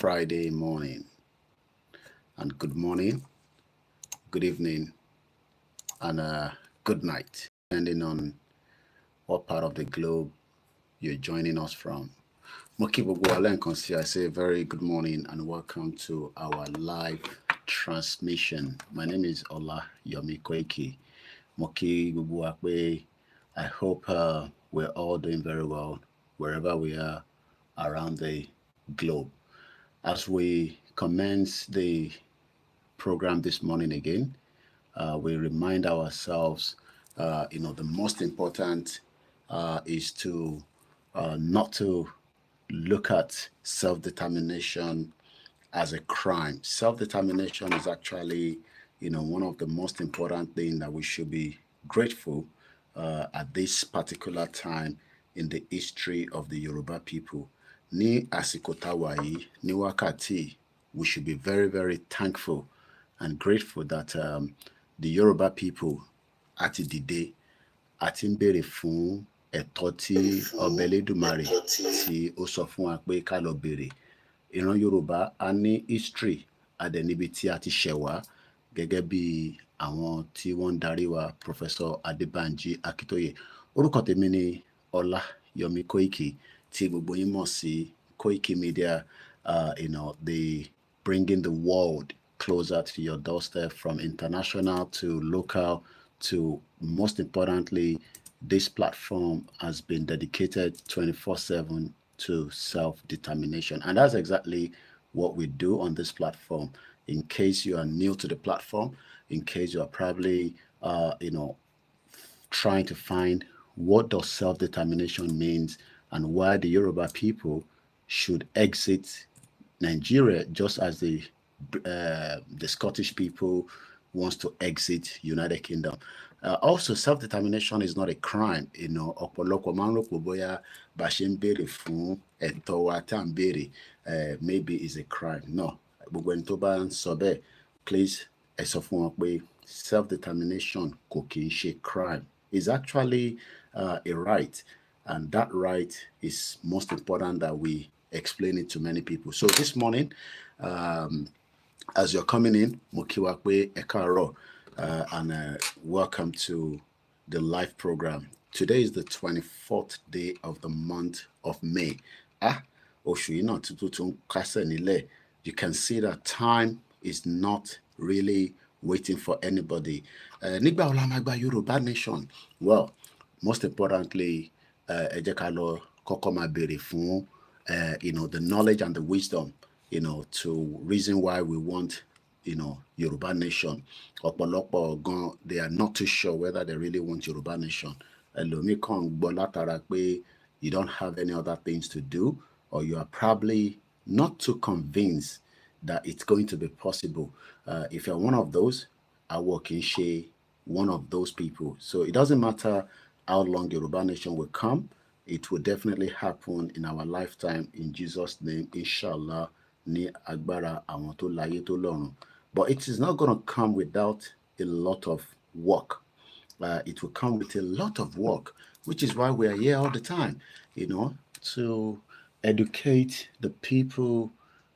Friday morning, and good morning, good evening, and good night, depending on what part of the globe you're joining us from. I say very good morning and welcome to our live transmission. My name is OLAYOMI KOIKI. I hope we're all doing very well wherever we are around the globe. As we commence the program this morning again, we remind ourselves, the most important is to not to look at self-determination as a crime. Self-determination is actually, one of the most important things that we should be grateful at this particular time in the history of the Yoruba people. Ní àsìkò tá wà yìí, ní wákàtí, we should be very, very thankful and grateful that the Yoruba people àti dìde àti ń béèrè fún ẹ̀tọ́ tí Ọba Elédùmarè tí ó sọ fún wa pé ká lọ béèrè. Ìran Yorùbá a ní history a dẹ̀ níbi tí a ti ṣẹ̀ wá gẹ́gẹ́ bí àwọn tí wọ́n ń darí wa Professor Adébánjí Akíntóyè. Orúkọ tèmi ni OLAYOMI KOIKI tí gbogbo yín mọ̀ sí Koikimedia, the bringing the world closer to your doorstep, from international to local to, most importantly, this platform has been dedicated 24/7 to self-determination. And that's exactly what we do on this platform. In case you are new to the platform, in case you are probably, trying to find what does self-determination means and why the Yoruba people should exit Nigeria, just as the Scottish people wants to exit United Kingdom. Also, self-determination is not a crime. Ọ̀pọ̀lọpọ̀ máa ń rò pé bóyá bá ṣe ń béèrè fún ẹ̀tọ́ wa tá à ń béèrè maybe is a crime. No, gbogbo ẹni tó bá ń sọ bẹ́ẹ̀, please ẹ sọ fún wọn pé self-determination kò kì í ṣe crime. It's actually a right, and that right is most important that we explain it to many people. So this morning, as you're coming in, Mokiwakwe Ekaro, and welcome to the live program. Today is the 24th day of the month of May. You can see that time is not really waiting for anybody. Nígbà wo la máa gba Yorùbá nation? Well, most importantly, ẹ jẹ́ ká lọ kọ́kọ́ máa béèrè fún the knowledge and the wisdom, to reason why we want, Yoruba nation. Ọ̀pọ̀lọpọ̀ gan, they are not too sure whether they really want Yoruba nation. Ẹlòmíì kàn gbọ́ látara pé you don't have any other things to do, or you are probably not too convinced that it's going to be possible. If you're one of those, I work in She, one of those people. So it doesn't matter how long Yoruba nation will come. It will definitely happen in our lifetime, in Jesus' name, inshallah, ni agbára àwọn tó láyé tó lọ́run. But it is not going to come without a lot of work. It will come with a lot of work, which is why we are here all the time, to educate the people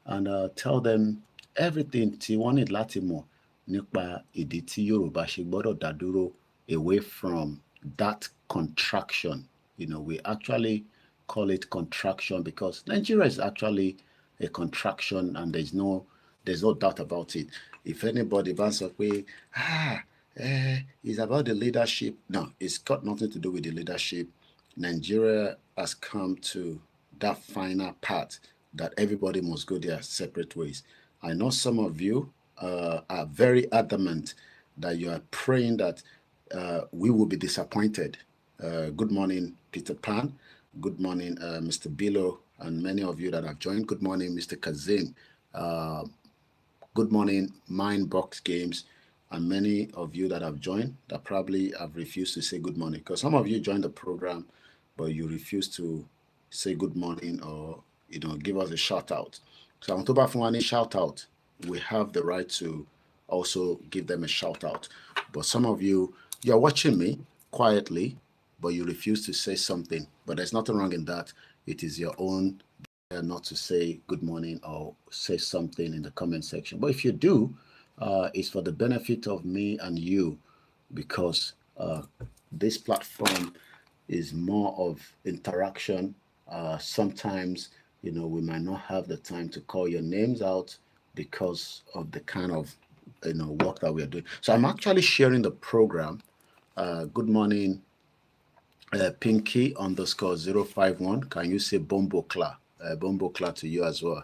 and tell them everything tí wọ́n ní láti mọ̀ nípa ìdí tí Yorùbá ṣe gbọ́dọ̀ dá dúró, away from that contraction. We actually call it contraction because Nigeria is actually a contraction, and there's no doubt about it. If anybody wants to say, it's about the leadership. No, it's got nothing to do with the leadership. Nigeria has come to that final part that everybody must go their separate ways. I know some of you are very adamant that you are praying that we will be disappointed. Good morning, Peter Pan. Good morning, Mr. Bilo, and many of you that have joined. Good morning, Mr. Kazim. Good morning, Mindbox Games, and many of you that have joined that probably have refused to say good morning, because some of you joined the program, but you refuse to say good morning or give us a shout out. So on top of any shout out, we have the right to also give them a shout out. But some of you, you're watching me quietly, but you refuse to say something. But there's nothing wrong in that. It is your own not to say good morning or say something in the comment section. But if you do, it's for the benefit of me and you, because this platform is more of interaction. Sometimes, we might not have the time to call your names out because of the kind of work that we are doing. So I'm actually sharing the program. Good morning, Pinky _051. Can you say Bombo Kla? Bombo Kla to you as well.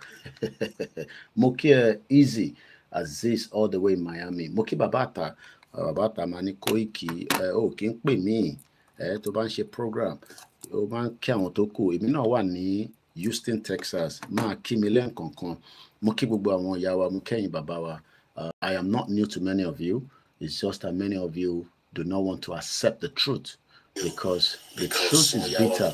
Moki Easy Aziz all the way in Miami. Moki Babata. Babata Mani Koiki. Oh, kí n pè mí. Tó bá ń ṣe program. Ó máa ń kí àwọn tó kù. Èmi náà wà ní Houston, Texas. Máa kí mi lẹ́ǹkọ̀ọ̀kan. Mo kí gbogbo àwọn ìyá wa, mo kẹ́yìn bàbá wa. I am not new to many of you. It's just that many of you do not want to accept the truth, because the truth is bitter.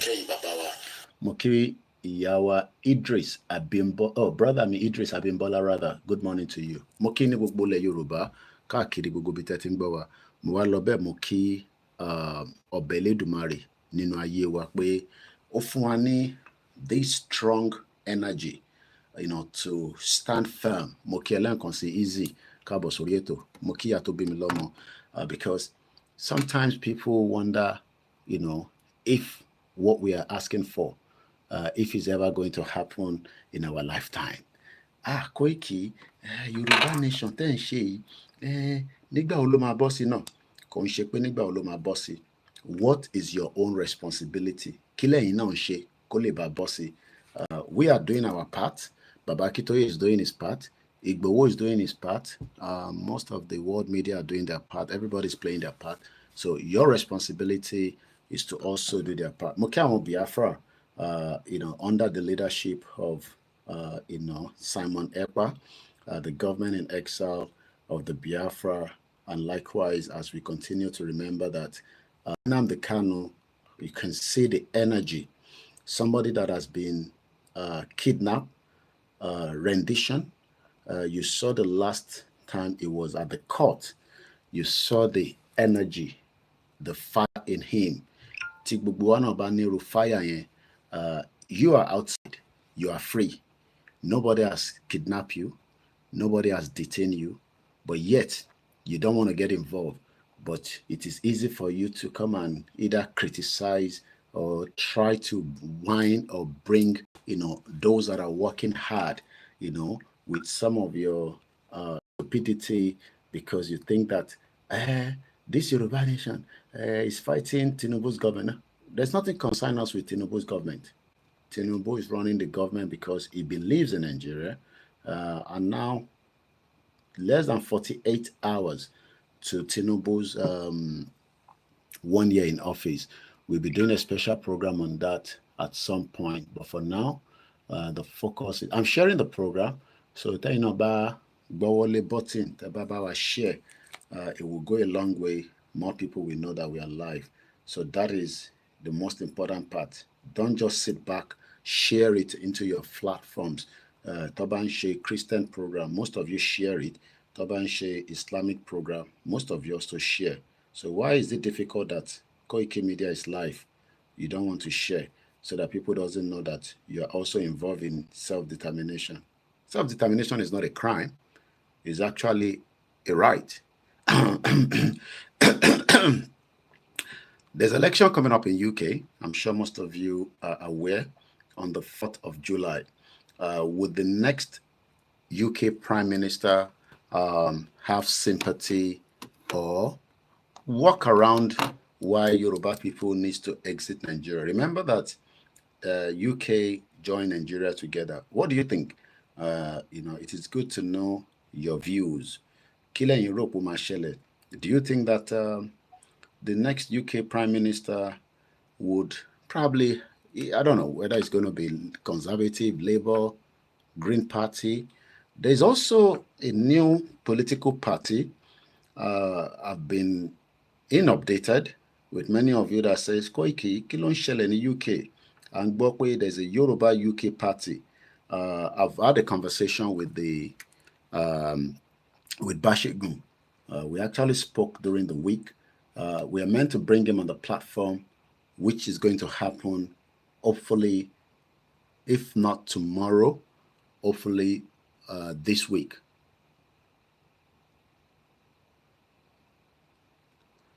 Mokiri Iyawa Idris Abimbo, oh, brother me Idris Abimbola, rather. Good morning to you. Moki ni gbogbo ilẹ̀ Yorùbá, káàkiri gbogbo bí tẹ́tí ń gbọ́ wa. Mo wá lọ bẹ́ẹ̀ mo kí ọba Elédùmarè nínú ayé wa pé ó fún wa ní this strong energy, to stand firm. Mo kí ẹlẹ́ǹkan sí easy káàbọ̀ sórí ètò. Mo kí ìyá tó bí mi lọ́mọ, because sometimes people wonder, if what we are asking for, if it's ever going to happen in our lifetime. Koiki, Yoruba nation tẹ́ ń ṣe yìí, nígbà wo ló máa bọ́ sí náà? Kò ń ṣe pé nígbà wo ló máa bọ́ sí. What is your own responsibility? Kí lẹ́yìn náà ń ṣe kó lè bá bọ́ sí. We are doing our part. Baba Akintoye is doing his part. Igboho is doing his part. Most of the world media are doing their part. Everybody's playing their part. So your responsibility is to also do their part. Mokiamo Biafra, under the leadership of, Simon Ekpa, the government in exile of the Biafra, and likewise, as we continue to remember that Nnamdi Kanu, you can see the energy. Somebody that has been kidnapped, rendition. You saw the last time it was at the court. You saw the energy, the fire in him. You are outside. You are free. Nobody has kidnapped you. Nobody has detained you. But yet, you don't want to get involved. But it is easy for you to come and either criticize or try to whine or bring, those that are working hard, with some of your stupidity, because you think that this Yoruba nation is fighting Tinubu's government. There's nothing concern us with Tinubu's government. Tinubu is running the government because he believes in Nigeria. And now, less than 48 hours to Tinubu's 1 year in office. We'll be doing a special program on that at some point. But for now, the focus is, I'm sharing the program. So, Bawole button, share. It will go a long way. More people will know that we are live. So that is the most important part. Don't just sit back, share it into your platforms. Tobanshe Christian program, most of you share it. Tobanshe Islamic program, most of you also share. So why is it difficult that Koikimedia is live? You don't want to share so that people doesn't know that you are also involved in self-determination. Self-determination is not a crime. It's actually a right. There's election coming up in UK. I'm sure most of you are aware, on the 4th of July. Would the next UK Prime Minister have sympathy or walk around why Yoruba people needs to exit Nigeria? Remember that UK joined Nigeria together. What do you think? It is good to know your views. Kile Europe Umashele. Do you think that the next UK Prime Minister would probably, I don't know whether it's going to be Conservative, Labour, Green Party. There's also a new political party. I've been updated with many of you that says, Koiki, kí ló ń ṣẹlẹ̀ ní UK? And there's a Yoruba UK party. I've had a conversation with with Bashigun. We actually spoke during the week. We are meant to bring him on the platform, which is going to happen hopefully If not tomorrow, hopefully this week.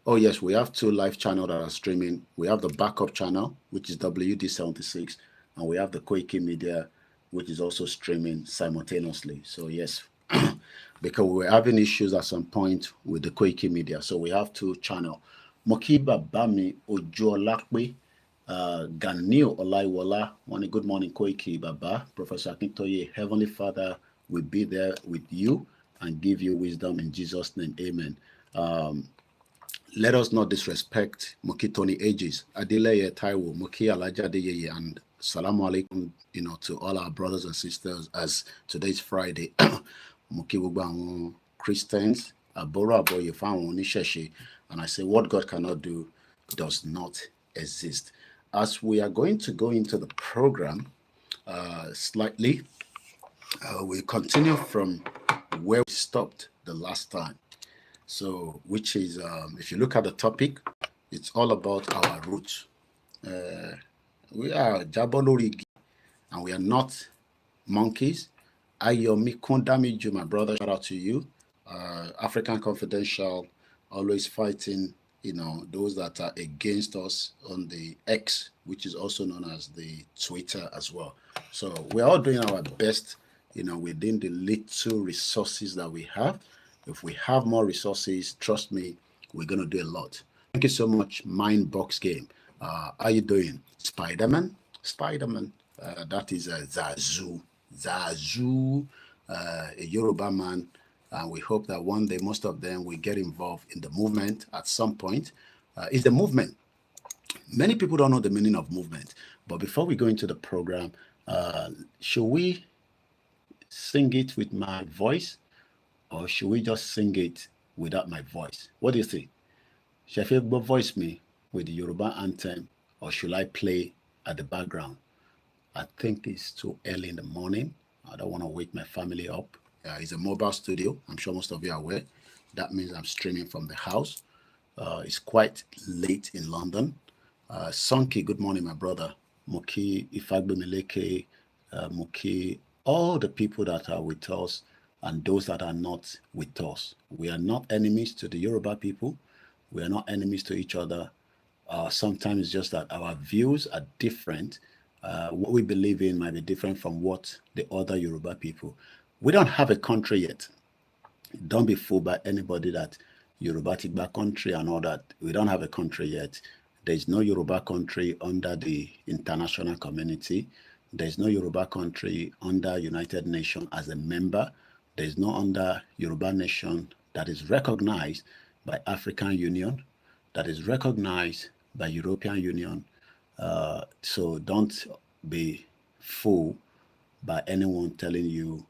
Oh yes, we have 2 live channels that are streaming. We have the backup channel, which is WD76, and we have the Koikimedia, which is also streaming simultaneously. So yes, because we were having issues at some point with the Koikimedia, so we have 2 channels. Mokiba Bami Ojolakwe, Ganil Olaiwola, one good morning Koiki Baba, Professor Akintoye, Heavenly Father will be there with you and give you wisdom in Jesus' name, amen. Let us not disrespect Moki Tony Ages, Adeleye Taiwo, Moki Alaja Adeyeye, and Salamu Alaikum, to all our brothers and sisters, as today's Friday. Moki gbogbo Christians, Aboro Aboye fáwọn oníṣẹ̀ṣe, and I say what God cannot do does not exist. As we are going to go into the program slightly, we continue from where we stopped the last time. So, which is, if you look at the topic, it's all about our roots. We are Jabolorigi, and we are not monkeys. Ayomi Kondamiju, my brother, shout out to you. African Confidential, always fighting, those that are against us on the X, which is also known as the Twitter as well. So we're all doing our best, within the little resources that we have. If we have more resources, trust me, we're going to do a lot. Thank you so much, Mindbox Game. How you doing? Spider-Man? Spider-Man. That is Zazu. Zazu, a Yoruba man. And we hope that one day most of them will get involved in the movement at some point. It's the movement. Many people don't know the meaning of movement. But before we go into the program, should we sing it with my voice? Or should we just sing it without my voice? What do you think? Should I voice me with the Yoruba anthem, or should I play at the background? I think it's too early in the morning. I don't want to wake my family up. It's a mobile studio. I'm sure most of you are aware. That means I'm streaming from the house. It's quite late in London. Sonki, good morning, my brother. Moki, Ifagbemeleke, Moki, all the people that are with us, and those that are not with us. We are not enemies to the Yoruba people. We are not enemies to each other. Sometimes it's just that our views are different. What we believe in might be different from what the other Yoruba people. We don't have a country yet. Don't be fooled by anybody that Yoruba Tigba country and all that. We don't have a country yet. There's no Yoruba country under the international community. There's no Yoruba country under United Nations as a member. There's no under Yoruba nation that is recognized by African Union, that is recognized by European Union. So don't be fooled by anyone telling you,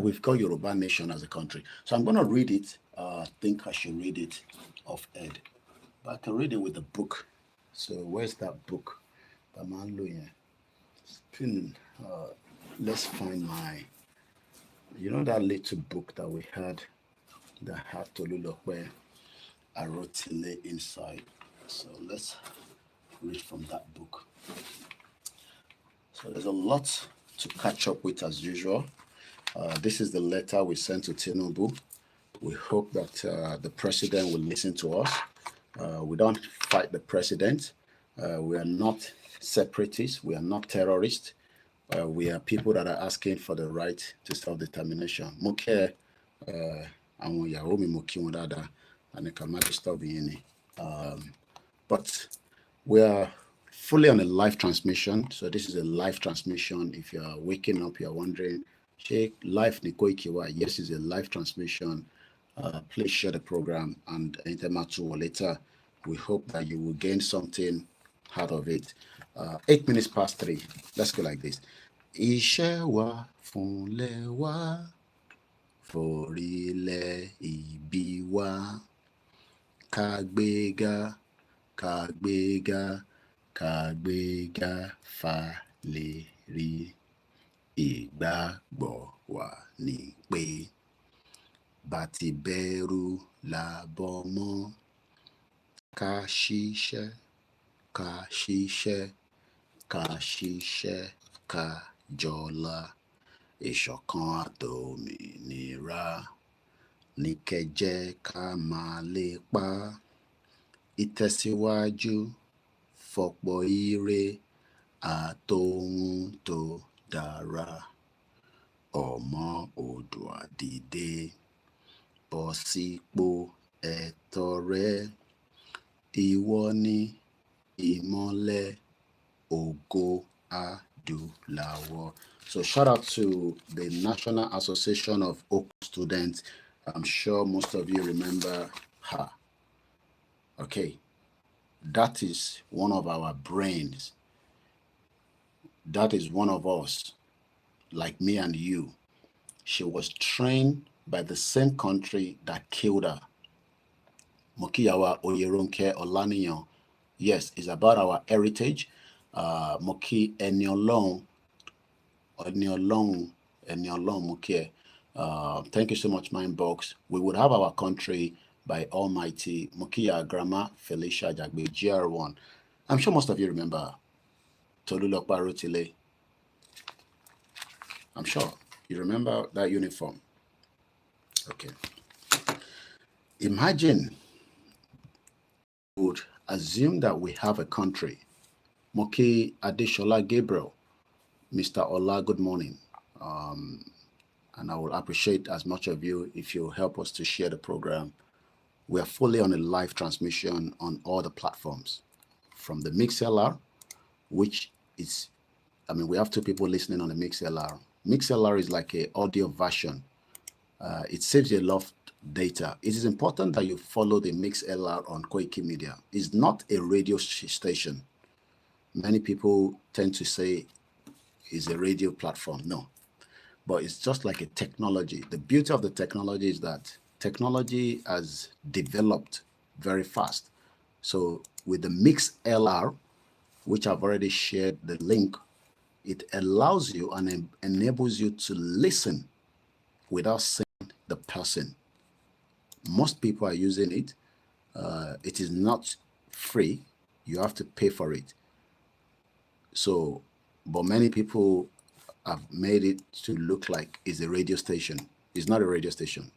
we've got Yoruba nation as a country. So I'm going to read it. I think I should read it off Ed. But I can read it with the book. So where's that book? Let's find my... that little book that we had that had Tolulokwe Arotile inside. So let's read from that book. So there's a lot to catch up with as usual. This is the letter we sent to Tinubu. We hope that the president will listen to us. We don't fight the president. We are not separatists. We are not terrorists. We are people that are asking for the right to self-determination. But we are fully on a live transmission. So this is a live transmission. If you are waking up, you are wondering, live ni Koikiwa? Yes, it's a live transmission. Please share the program and enter later. We hope that you will gain something out of it. 8 minutes past 3. Let's go like this. Iṣẹ́ wa fúnlẹ̀ wa, forílẹ̀ ìbí wa, kàgbéga, kàgbéga, kàgbéga fàlérí. Ìgbàgbọ́ wa ni pé bá ti bẹ̀rù làbọ̀ mọ́, ká ṣiṣẹ́, ká ṣiṣẹ́, ká ṣiṣẹ́ kájọlá, ìṣọ̀kan àtòmìnira, ní kẹ́ jẹ́ ká máa lépa, ìtẹ̀síwájú fọ̀pọ̀ ire àtohun tó dára. Ọmọ Oòduà dìde, bọ́ sípò ẹ̀tọ́ rẹ, ìwọ ni ìmọ́lẹ̀ ògo adúláwọ̀. So shout out to the National Association of OKU Students. I'm sure most of you remember her. Okay, that is one of our brains. That is one of us, like me and you. She was trained by the same country that killed her. Mokiyawa Oyeronke Olaniyan. Yes, it's about our heritage. Moki Eniolong Moki. Thank you so much, Mindbox. We would have our country by Almighty Mokiya Grandma Felicia Jagbe, GR1. I'm sure most of you remember Tolulokpa Rotile. I'm sure you remember that uniform. Okay. Imagine we would assume that we have a country. Moki Adeshola Gabriel, Mr. Ola, good morning. And I will appreciate as much of you if you help us to share the program. We are fully on a live transmission on all the platforms, from the MixLR, which is, we have 2 people listening on the MixLR. MixLR is like an audio version. It saves you a lot of data. It is important that you follow the MixLR on Koikimedia. It's not a radio station. Many people tend to say it's a radio platform. No. But it's just like a technology. The beauty of the technology is that technology has developed very fast. So with the MixLR, which I've already shared the link, it allows you and enables you to listen without seeing the person. Most people are using it. It is not free. You have to pay for it. So, but many people have made it to look like it's a radio station. It's not a radio station.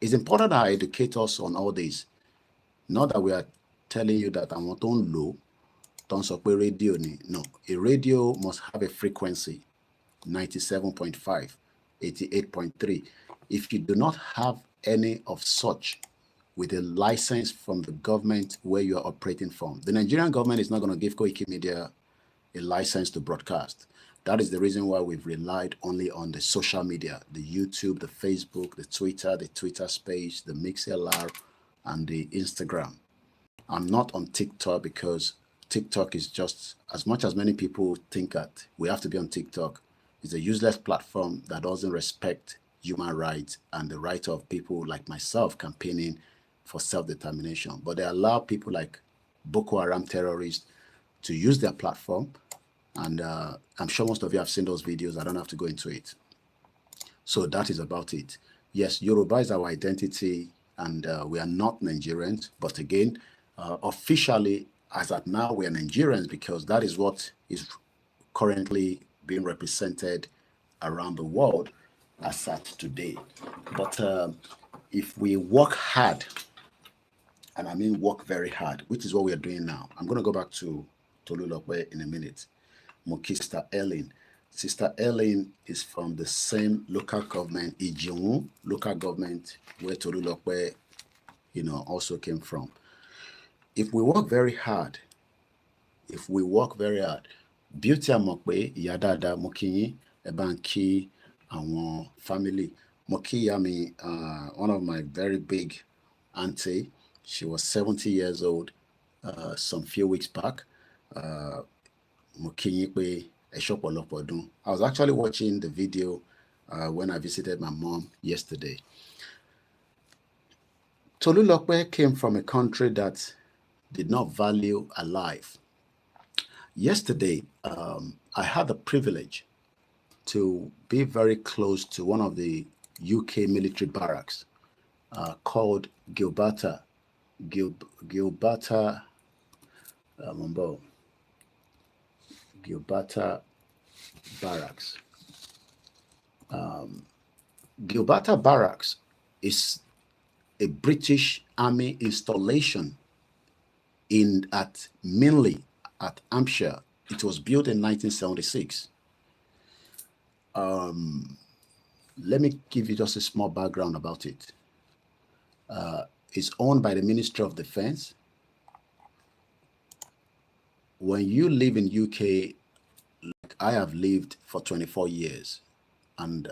It's important that I educate us on all this. Not that we are telling you that I'm not on low, don't support radio. No, a radio must have a frequency, 97.5, 88.3. If you do not have any of such with a license from the government where you are operating from, the Nigerian government is not going to give Koikimedia a license to broadcast. That is the reason why we've relied only on the social media, the YouTube, the Facebook, the Twitter space, the MixLR, and the Instagram. I'm not on TikTok because TikTok is just, as much as many people think that we have to be on TikTok, it's a useless platform that doesn't respect human rights and the right of people like myself campaigning for self-determination. But they allow people like Boko Haram terrorists to use their platform. And I'm sure most of you have seen those videos. I don't have to go into it. So that is about it. Yes, Yoruba is our identity, and we are not Nigerians. But again, officially, as at now, we are Nigerians because that is what is currently being represented around the world as at today. But if we work hard, and I mean work very hard, which is what we are doing now. I'm going to go back to Tolulokpe in a minute. Moki Sister Ellen. Sister Ellen is from the same local government, Ijun local government, where Tolulokpe, also came from. If we work very hard, Beauty Amokwe, Yadada, Mokinyi, Ebanki, and family. Moki Yami, one of my very big auntie, she was 70 years old some few weeks back. I was actually watching the video when I visited my mom yesterday. Tolulokpe came from a country that did not value a life. Yesterday, I had the privilege to be very close to one of the UK military barracks called Gilberta Barracks. Gilberta Barracks is a British Army installation mainly at Hampshire. It was built in 1976. Let me give you just a small background about it. It's owned by the Ministry of Defense. When you live in UK, like I have lived for 24 years, and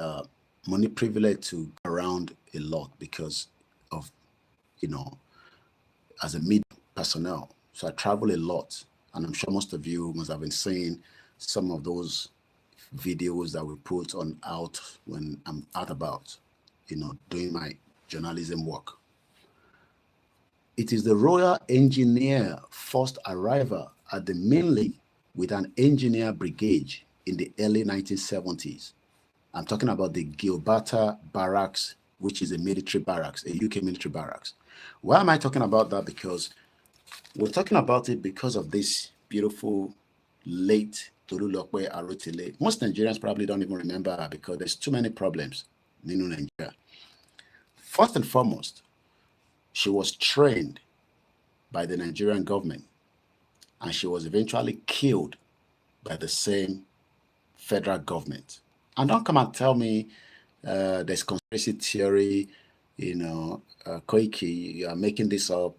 money privilege to around a lot because of, as a mid personnel. So I travel a lot, and I'm sure most of you must have been seeing some of those videos that we put on out when I'm out about, doing my journalism work. It is the Royal Engineer first arrival at the mainly with an engineer brigade in the early 1970s. I'm talking about the Gilberta Barracks, which is a military barracks, a UK military barracks. Why am I talking about that? Because we're talking about it because of this beautiful late Tolulokpe Arotile. Most Nigerians probably don't even remember her because there's too many problems in Nigeria. First and foremost, she was trained by the Nigerian government, and she was eventually killed by the same federal government. And don't come and tell me there's conspiracy theory, Koiki, you are making this up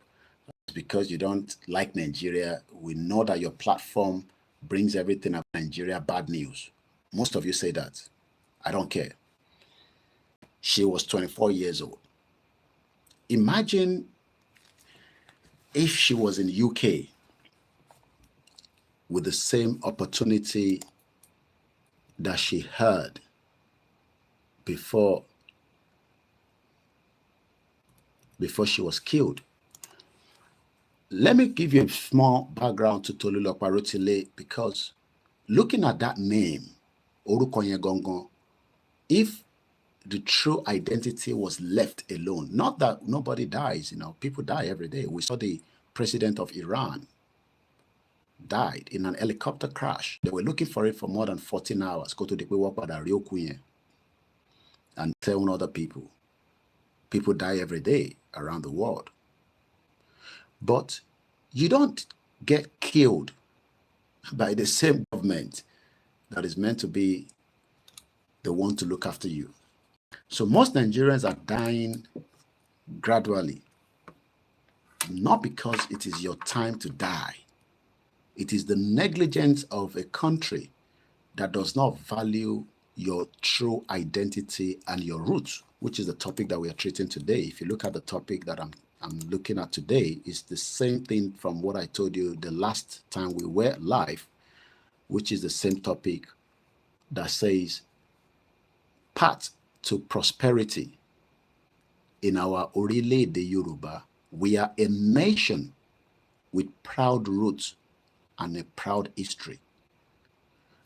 because you don't like Nigeria. We know that your platform brings everything about Nigeria bad news. Most of you say that. I don't care. She was 24 years old. Imagine if she was in UK with the same opportunity that she had before she was killed. Let me give you a small background to Tolulokpe Arotile, because looking at that name, Orukonye Gongon, if the true identity was left alone, not that nobody dies, people die every day. We saw the president of Iran died in an helicopter crash. They were looking for it for more than 14 hours. Go to the Rio and 7 other people. People die every day around the world. But you don't get killed by the same government that is meant to be the one to look after you. So most Nigerians are dying gradually, not because it is your time to die. It is the negligence of a country that does not value your true identity and your roots, which is the topic that we are treating today. If you look at the topic that I'm looking at today, it's the same thing from what I told you the last time we were live, which is the same topic that says path to prosperity. In our ORILEEDE Yoruba, we are a nation with proud roots and a proud history.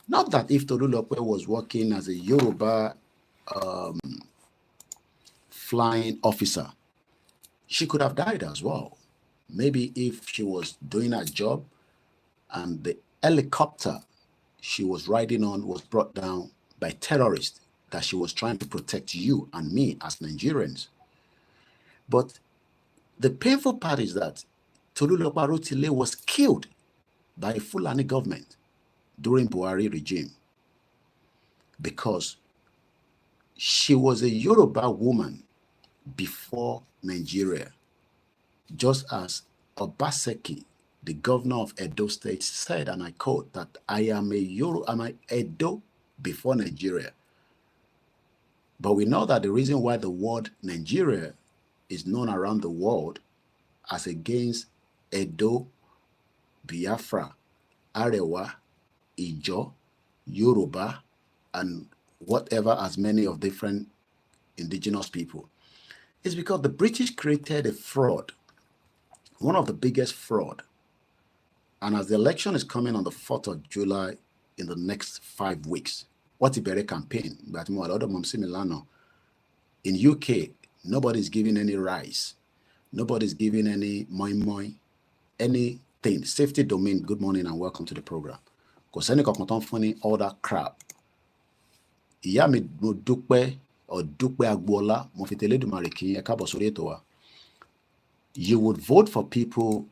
Not that if Tolulokpe was working as a Yoruba flying officer, she could have died as well. Maybe if she was doing her job and the helicopter she was riding on was brought down by terrorists that she was trying to protect you and me as Nigerians. But the painful part is that Tolulokpe Arotile was killed by a Fulani government during Buhari regime because she was a Yoruba woman before Nigeria, just as Obaseki, the governor of Edo State, said, and I quote, that I am a Edo before Nigeria. But we know that the reason why the word Nigeria is known around the world as against Edo, Biafra, Arewa, Ijo, Yoruba, and whatever as many of different indigenous people, is because the British created a fraud, one of the biggest fraud. And as the election is coming on the 4th of July in the next 5 weeks, what Ibere campaign, in UK, nobody's giving any rice, nobody's giving any moi moi, anything. Safety domain, good morning and welcome to the program. Kò sẹ́ni kankan tó ń fún ní all that crap. Ìyá mi mo dúpẹ́ Ọ̀dúpẹ́ Agboola mo fi tẹlẹ́dùmarè kí ẹ káàbọ̀ sórí ètò wa. You would vote for people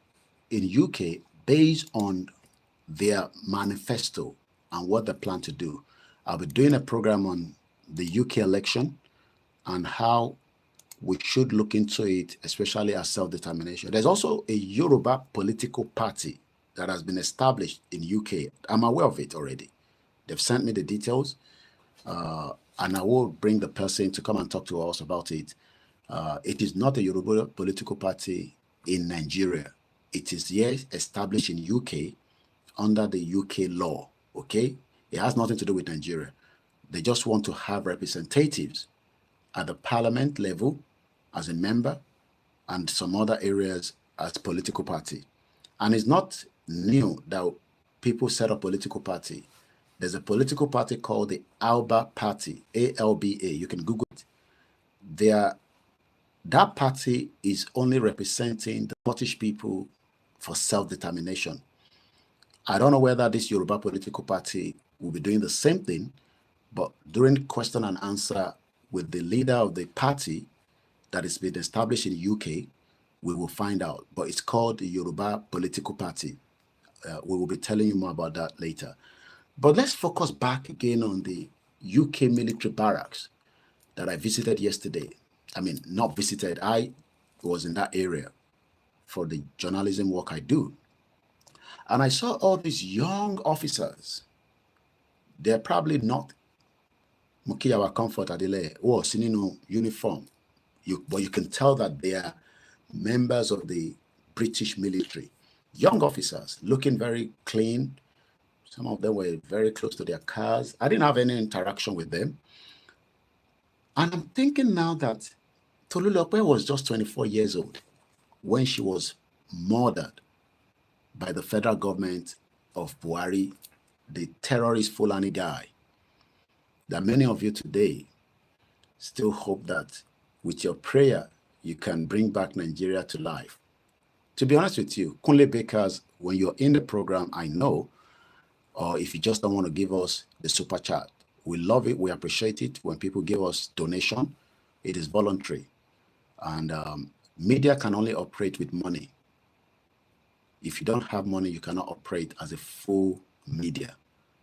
in UK based on their manifesto and what they plan to do. I'll be doing a program on the UK election and how we should look into it, especially as self-determination. There's also a Yoruba political party that has been established in UK. I'm aware of it already. They've sent me the details, and I will bring the person to come and talk to us about it. It is not a Yoruba political party in Nigeria. It is here established in UK under the UK law, okay? It has nothing to do with Nigeria. They just want to have representatives at the parliament level as a member and some other areas as political party. And it's not new that people set up political party. There's a political party called the ALBA Party, ALBA. You can Google it. That party is only representing the Scottish people for self-determination. I don't know whether this Yoruba political party will be doing the same thing, but during question and answer with the leader of the party that has been established in UK, we will find out. But it's called the Yoruba Political Party. We will be telling you more about that later. But let's focus back again on the UK military barracks that I visited yesterday. I mean, not visited, I was in that area for the journalism work I do. And I saw all these young officers. They're probably not Mukiyawa Comfort Adile or Sinino uniform. But you can tell that they are members of the British military. Young officers, looking very clean. Some of them were very close to their cars. I didn't have any interaction with them. And I'm thinking now that Tolulope was just 24 years old when she was murdered by the federal government of Buhari, the terrorist Fulani guy. That many of you today still hope that with your prayer, you can bring back Nigeria to life. To be honest with you, Kunle Bakers, when you're in the program, I know, or if you just don't want to give us the super chat, we love it, we appreciate it when people give us donation. It is voluntary. And media can only operate with money. If you don't have money, you cannot operate as a full media.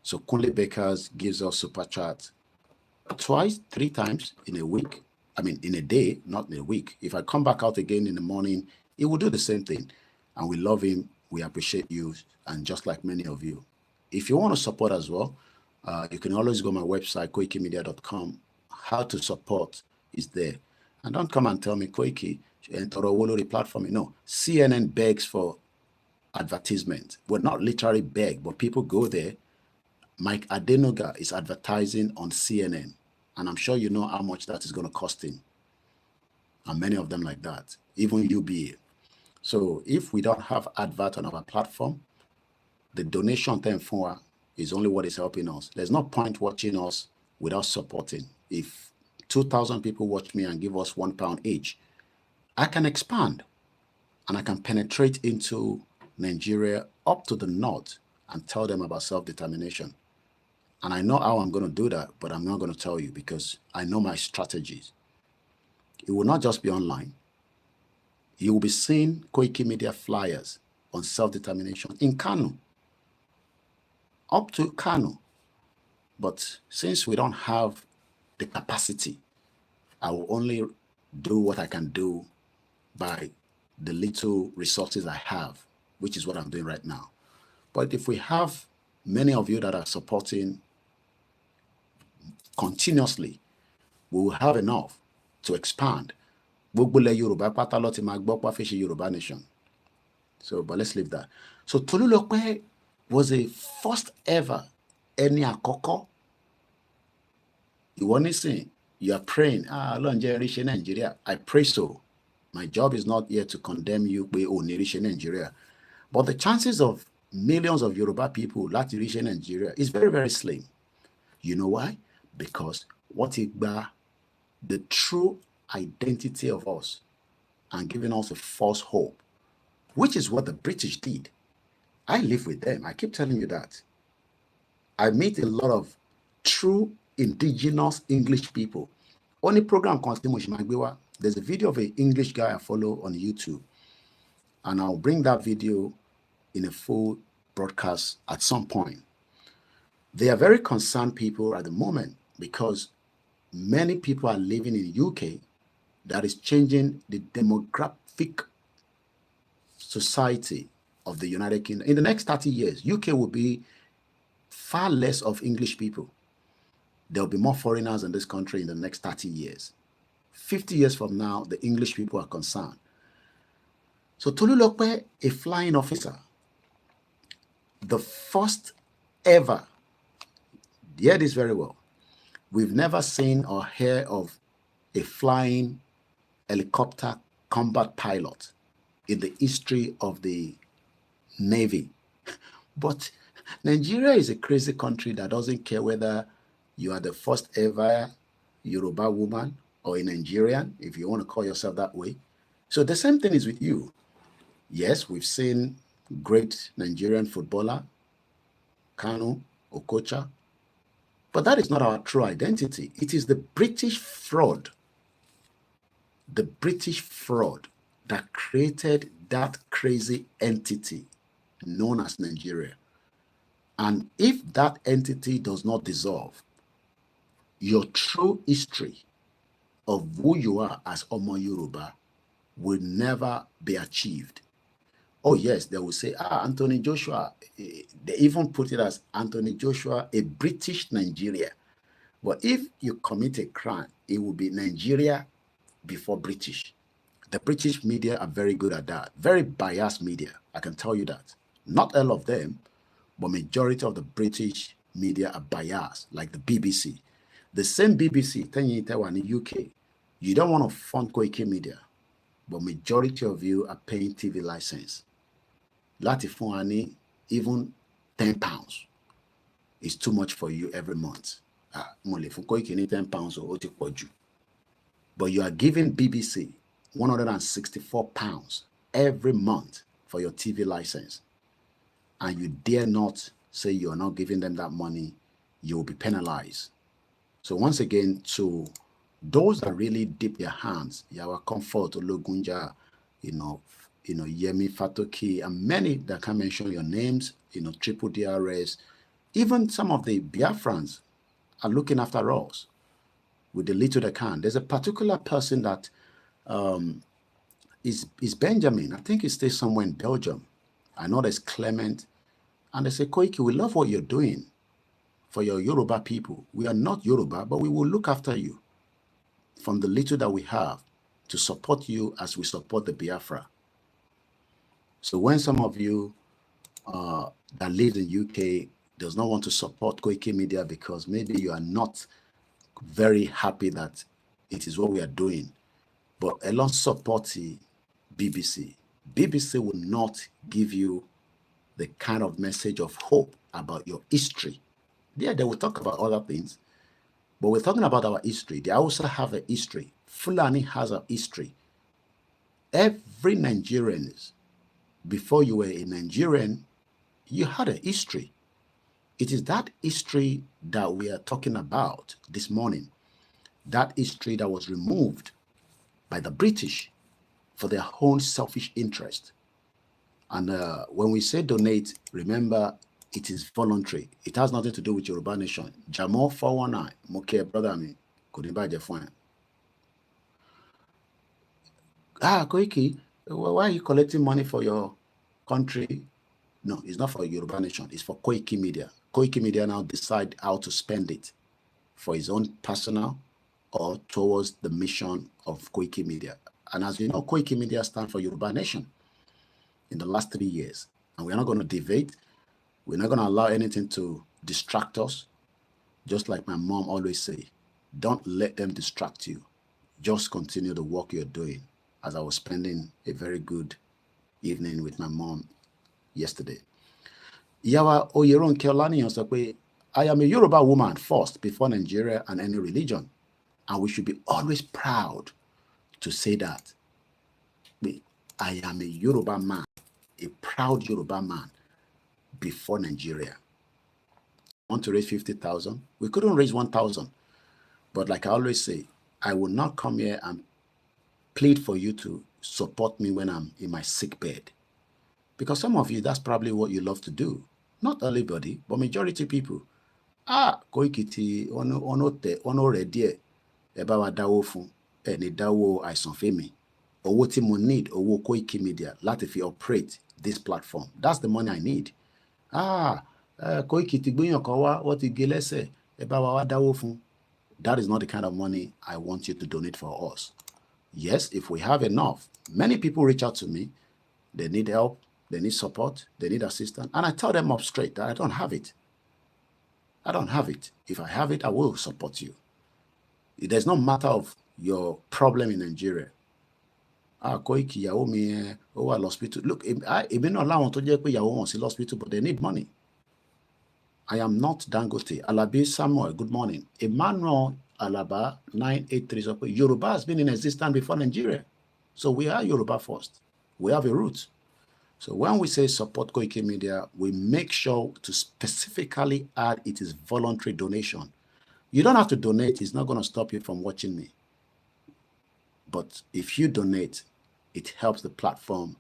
So Kunle Bakers gives us super chat twice, 3 times in a week. I mean, in a day, not in a week. If I come back out again in the morning, he will do the same thing. And we love him. We appreciate you. And just like many of you. If you want to support as well, you can always go to my website, koikimedia.com. How to support is there. And don't come and tell me, Koiki, and Torowolori platform. No, CNN begs for advertisement. Well, not literally beg, but people go there. Mike Adenoga is advertising on CNN. And I'm sure you know how much that is going to cost him. And many of them like that, even UBA. So if we don't have advert on our platform, the donation 10 for is only what is helping us. There's no point watching us without supporting. If 2,000 people watch me and give us £1 each, I can expand and I can penetrate into Nigeria up to the north and tell them about self-determination. And I know how I'm going to do that, but I'm not going to tell you because I know my strategies. It will not just be online. You will be seeing Koikimedia flyers on self-determination in Kano, up to Kano. But since we don't have the capacity, I will only do what I can do by the little resources I have, which is what I'm doing right now. But if we have many of you that are supporting continuously, we will have enough to expand. Yoruba Yoruba nation. So, but let's leave that. So Tolulope was a first ever Eni Akoko. You want to say you are praying, Nigeria. I pray so. My job is not here to condemn you, Nigeria. But the chances of millions of Yoruba people like to reach Nigeria is very, very slim. You know why? Because the true identity of us and giving us a false hope, which is what the British did. I live with them. I keep telling you that. I meet a lot of true indigenous English people. Only program there's a video of an English guy I follow on YouTube, and I'll bring that video in a full broadcast at some point. They are very concerned people at the moment because many people are living in UK that is changing the demographic society of the United Kingdom. In the next 30 years, UK will be far less of English people. There will be more foreigners in this country in the next 30 years. 50 years from now, the English people are concerned. So Tolulope, a flying officer, the first ever, hear this very well, we've never seen or heard of a flying helicopter combat pilot in the history of the Navy. But Nigeria is a crazy country that doesn't care whether you are the first ever Yoruba woman or a Nigerian, if you want to call yourself that way. So the same thing is with you. Yes, we've seen great Nigerian footballer, Kanu, Okocha, but that is not our true identity. It is the British fraud that created that crazy entity known as Nigeria. And if that entity does not dissolve, your true history of who you are as Omo Yoruba will never be achieved. Oh yes, they will say, Anthony Joshua, they even put it as Anthony Joshua, a British Nigeria. But if you commit a crime, it will be Nigeria before British. The British media are very good at that. Very biased media, I can tell you that. Not all of them, but majority of the British media are biased, like the BBC. The same BBC, 10 years in the UK, you don't want to fund Koikimedia, but majority of you are paying TV license. Latifuni, even £10 is too much for you every month. Only for Koiki £10 or but you are giving BBC £164 every month for your TV license, and you dare not say you are not giving them that money, you will be penalized. So once again, to those that really dip their hands, Yawa Comfort, Ologunja, Yemi Fatoki, and many that can mention your names, Triple DRS, even some of the Biafrans are looking after us with the little they can. There's a particular person that is Benjamin. I think he stays somewhere in Belgium. I know there's Clement. And they say, Koiki, we love what you're doing for your Yoruba people. We are not Yoruba, but we will look after you from the little that we have to support you as we support the Biafra. So when some of you that live in UK does not want to support Koikimedia because maybe you are not very happy that it is what we are doing, but along support the BBC. BBC will not give you the kind of message of hope about your history. Yeah, they will talk about other things, but we're talking about our history. They also have a history. Fulani has a history. Every Nigerian, before you were a Nigerian, you had a history. It is that history that we are talking about this morning. That history that was removed by the British for their own selfish interest. And when we say donate, remember, it is voluntary. It has nothing to do with Yoruba Nation. Jamo 419, Moke, brother, me, Kodiba Jefwan. Koiki, why are you collecting money for your country? No, it's not for Yoruba Nation. It's for Koikimedia. Koikimedia now decide how to spend it for his own personal or towards the mission of Koikimedia. And as you know, Koikimedia stands for Yoruba Nation in the last 3 years. And we're not going to deviate. We're not going to allow anything to distract us. Just like my mom always say, don't let them distract you. Just continue the work you're doing. As I was spending a very good evening with my mom yesterday. Yawa Oyeron Keolani said, I am a Yoruba woman first before Nigeria and any religion. And we should be always proud to say that. I am a Yoruba man, a proud Yoruba man before Nigeria. want to raise 50,000. We couldn't raise 1,000. But like I always say, I will not come here and plead for you to support me when I'm in my sick bed. Because some of you, that's probably what you love to do. Not everybody, but majority people. Koiki ti ono ready ẹ bá wa dáwó fún ẹ ní dáwó àìsàn fẹ́mi. Owó tí mo need, owó Koikimedia láti fi operate this platform. That's the money I need. Koiki ti gbéyàn kan wá, wọ́n ti gé lẹ́sẹ̀, ẹ bá wa dáwó fún. That is not the kind of money I want you to donate for us. Yes, if we have enough, many people reach out to me. They need help, they need support, they need assistance. And I tell them up straight that I don't have it. I don't have it. If I have it, I will support you. There's no matter of your problem in Nigeria. Koiki, ìyàwó mi ó wà hospital. Look, èmi náà láwọn tó jẹ́ pé ìyàwó wọn sí hospital, but they need money. I am not Dangote. Alabi Samuel, good morning. Emmanuel Alaba 983 sọ pé Yoruba has been in existence before Nigeria. So we are Yoruba first. We have a root. So when we say support Koikimedia, we make sure to specifically add it is voluntary donation. You don't have to donate. It's not going to stop you from watching me. But if you donate, it helps the platform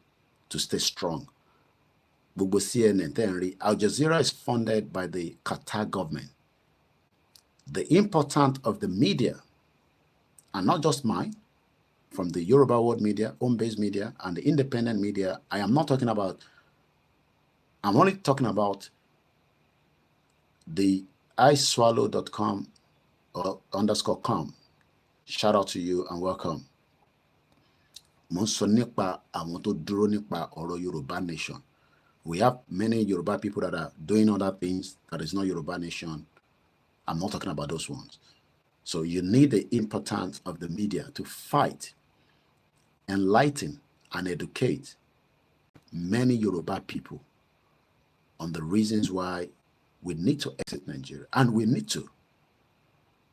to stay strong. Gbogbo CNN tẹ́ǹrí, Al Jazeera is funded by the Qatar government. The importance of the media, and not just mine, from the Yoruba World Media, home-based media, and the independent media, I am not talking about, I'm only talking about the iswallow.com or _com. Shout out to you and welcome. Mo sọ nípa àwọn tó dúró nípa ọ̀rọ̀ Yoruba nation. We have many Yoruba people that are doing other things that is not Yoruba nation. I'm not talking about those ones. So you need the importance of the media to fight, enlighten, and educate many Yoruba people on the reasons why we need to exit Nigeria. And we need to.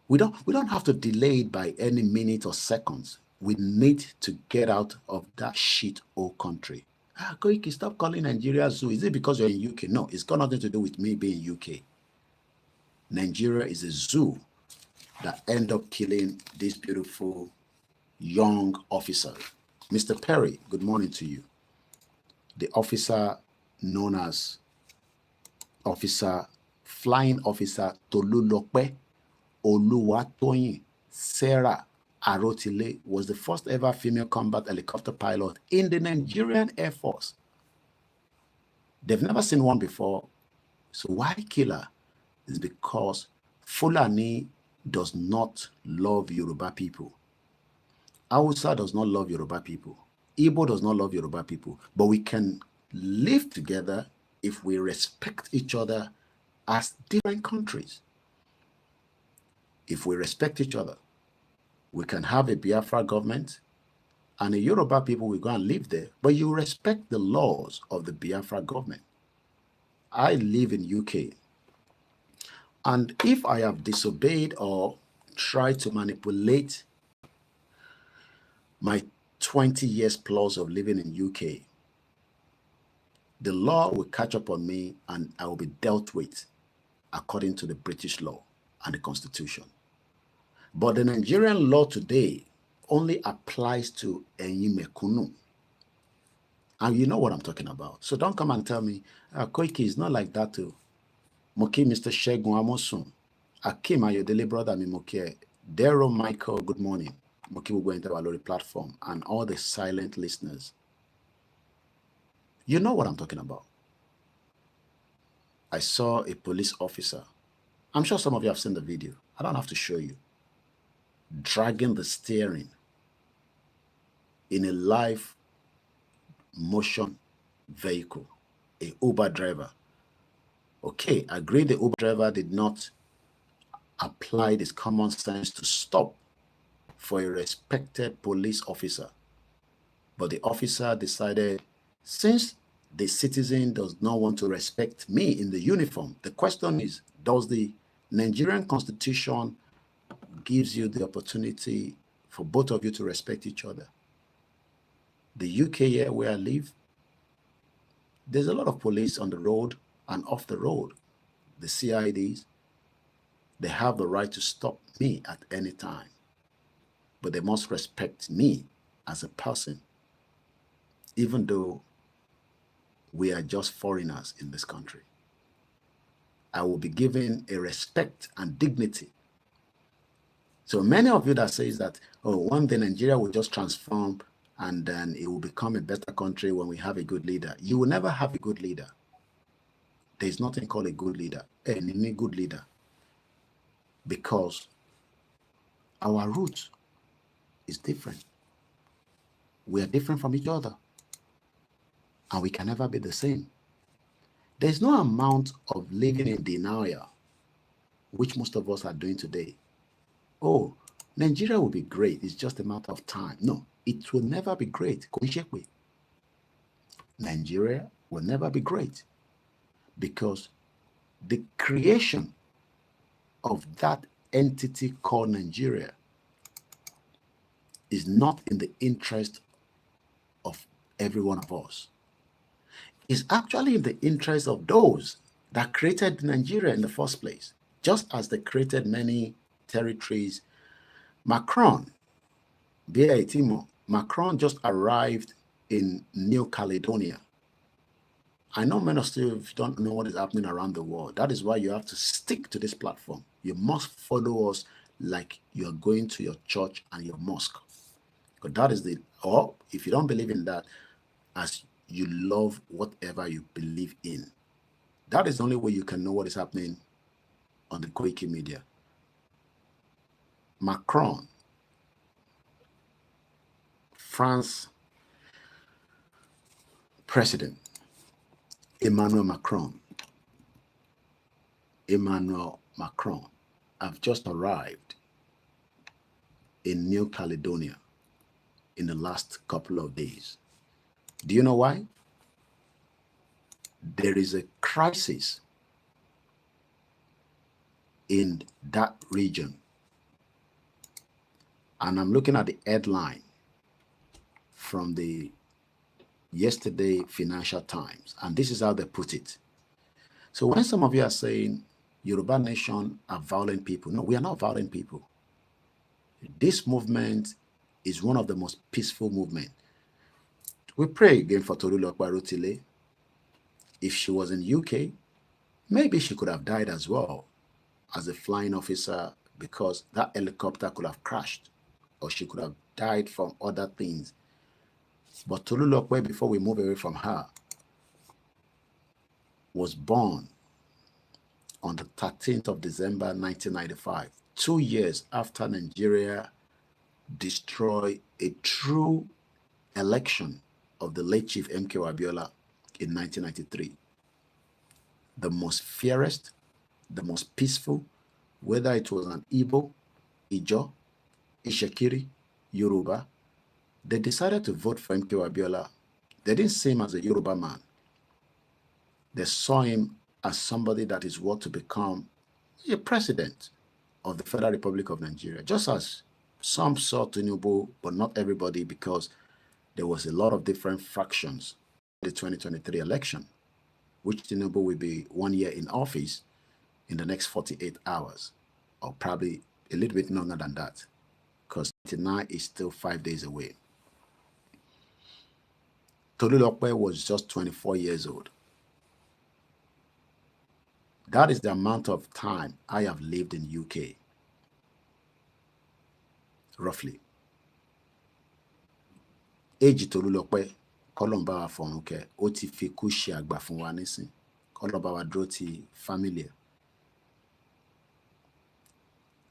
We don't have to delay it by any minute or seconds. We need to get out of that shit old country. Koiki, stop calling Nigeria zoo. Is it because you're in UK? No, it's got nothing to do with me being UK. Nigeria is a zoo that end up killing this beautiful young officer. Mr. Perry, good morning to you. The officer known as Flying Officer Tolulope Toyin Sarah Arotile was the first ever female combat helicopter pilot in the Nigerian Air Force. They've never seen one before. So why kill her? Is because Fulani does not love Yoruba people. Hausa does not love Yoruba people. Igbo does not love Yoruba people. But we can live together if we respect each other as different countries. If we respect each other, we can have a Biafra government and the Yoruba people will go and live there, but you respect the laws of the Biafra government. I live in UK. And if I have disobeyed or tried to manipulate my 20 years plus of living in UK, the law will catch up on me and I will be dealt with according to the British law and the Constitution. But the Nigerian law today only applies to Enyimekunu. And you know what I'm talking about. So don't come and tell me, Koiki is not like that too. Moki Mr. Shegun Amosun. Akim Ayodele brother mi Moki. Daryl Michael, good morning. Moki will go into our Lori platform and all the silent listeners. You know what I'm talking about. I saw a police officer. I'm sure some of you have seen the video. I don't have to show you. Dragging the steering in a live motion vehicle, a Uber driver. Okay, I agree the Uber driver did not apply this common sense to stop for a respected police officer. But the officer decided, since the citizen does not want to respect me in the uniform, the question is, does the Nigerian Constitution gives you the opportunity for both of you to respect each other? The UK here where I live, there's a lot of police on the road and off the road. the CIDs, they have the right to stop me at any time, but they must respect me as a person, even though we are just foreigners in this country. I will be given a respect and dignity. So many of you that says that, oh, one day Nigeria will just transform and then it will become a better country when we have a good leader. You will never have a good leader. There is nothing called a good leader, any good leader, because our roots is different. We are different from each other, and we can never be the same. There's no amount of living in denial, which most of us are doing today. Oh, Nigeria will be great. It's just a matter of time. No, it will never be great. Nigeria will never be great because the creation of that entity called Nigeria is not in the interest of every one of us. It's actually in the interest of those that created Nigeria in the first place, just as they created many territories. Macron just arrived in New Caledonia. I know many of you don't know what is happening around the world. That is why you have to stick to this platform. You must follow us like you're going to your church and your mosque. Because that is or if you don't believe in that, as you love whatever you believe in. That is the only way you can know what is happening on the Koikimedia. Macron, France President, Emmanuel Macron, have just arrived in New Caledonia in the last couple of days. Do you know why? There is a crisis in that region. And I'm looking at the headline from the yesterday Financial Times, and this is how they put it. So when some of you are saying Yoruba nation are violent people, no, we are not violent people. This movement is one of the most peaceful movements. We pray again for Brutality. If she was in UK, maybe she could have died as well as a flying officer because that helicopter could have crashed, or she could have died from other things. But Tolulokwe, before we move away from her, was born on the 13th of December 1995, 2 years after Nigeria destroyed a true election of the late Chief M.K. Abiola in 1993. The most fairest, the most peaceful, whether it was an Igbo, Ijo, Ishekiri, Yoruba, they decided to vote for M.K. Abiola. They didn't see him as a Yoruba man. They saw him as somebody that is what to become a president of the Federal Republic of Nigeria, just as some saw Tinubu, but not everybody, because there was a lot of different fractions in the 2023 election, which Tinubu will be 1 year in office in the next 48 hours, or probably a little bit longer than that, because 29 is still 5 days away. Tolulokpe was just 24 years old. That is the amount of time I have lived in UK, roughly. Age Tolulokpe, Kolomba wa Fonuke, ó ti fi kú ṣe àgbà fún wa nísìn. Kolomba wa dúró ti family.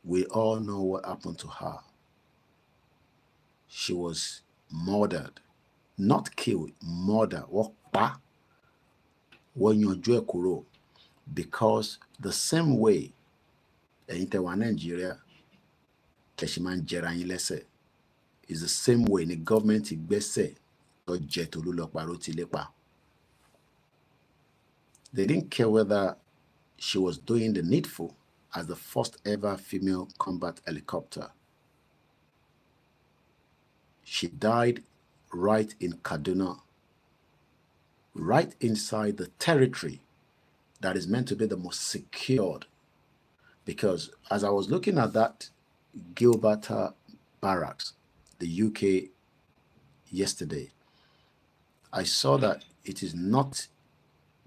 We all know what happened to her. She was murdered, not killed, murdered. Because the same way Nigeria is the same way the government they didn't care whether she was doing the needful as the first ever female combat helicopter. She died right in Kaduna, right inside the territory that is meant to be the most secured. Because as I was looking at that Gilberta barracks, the UK, yesterday, I saw that it is not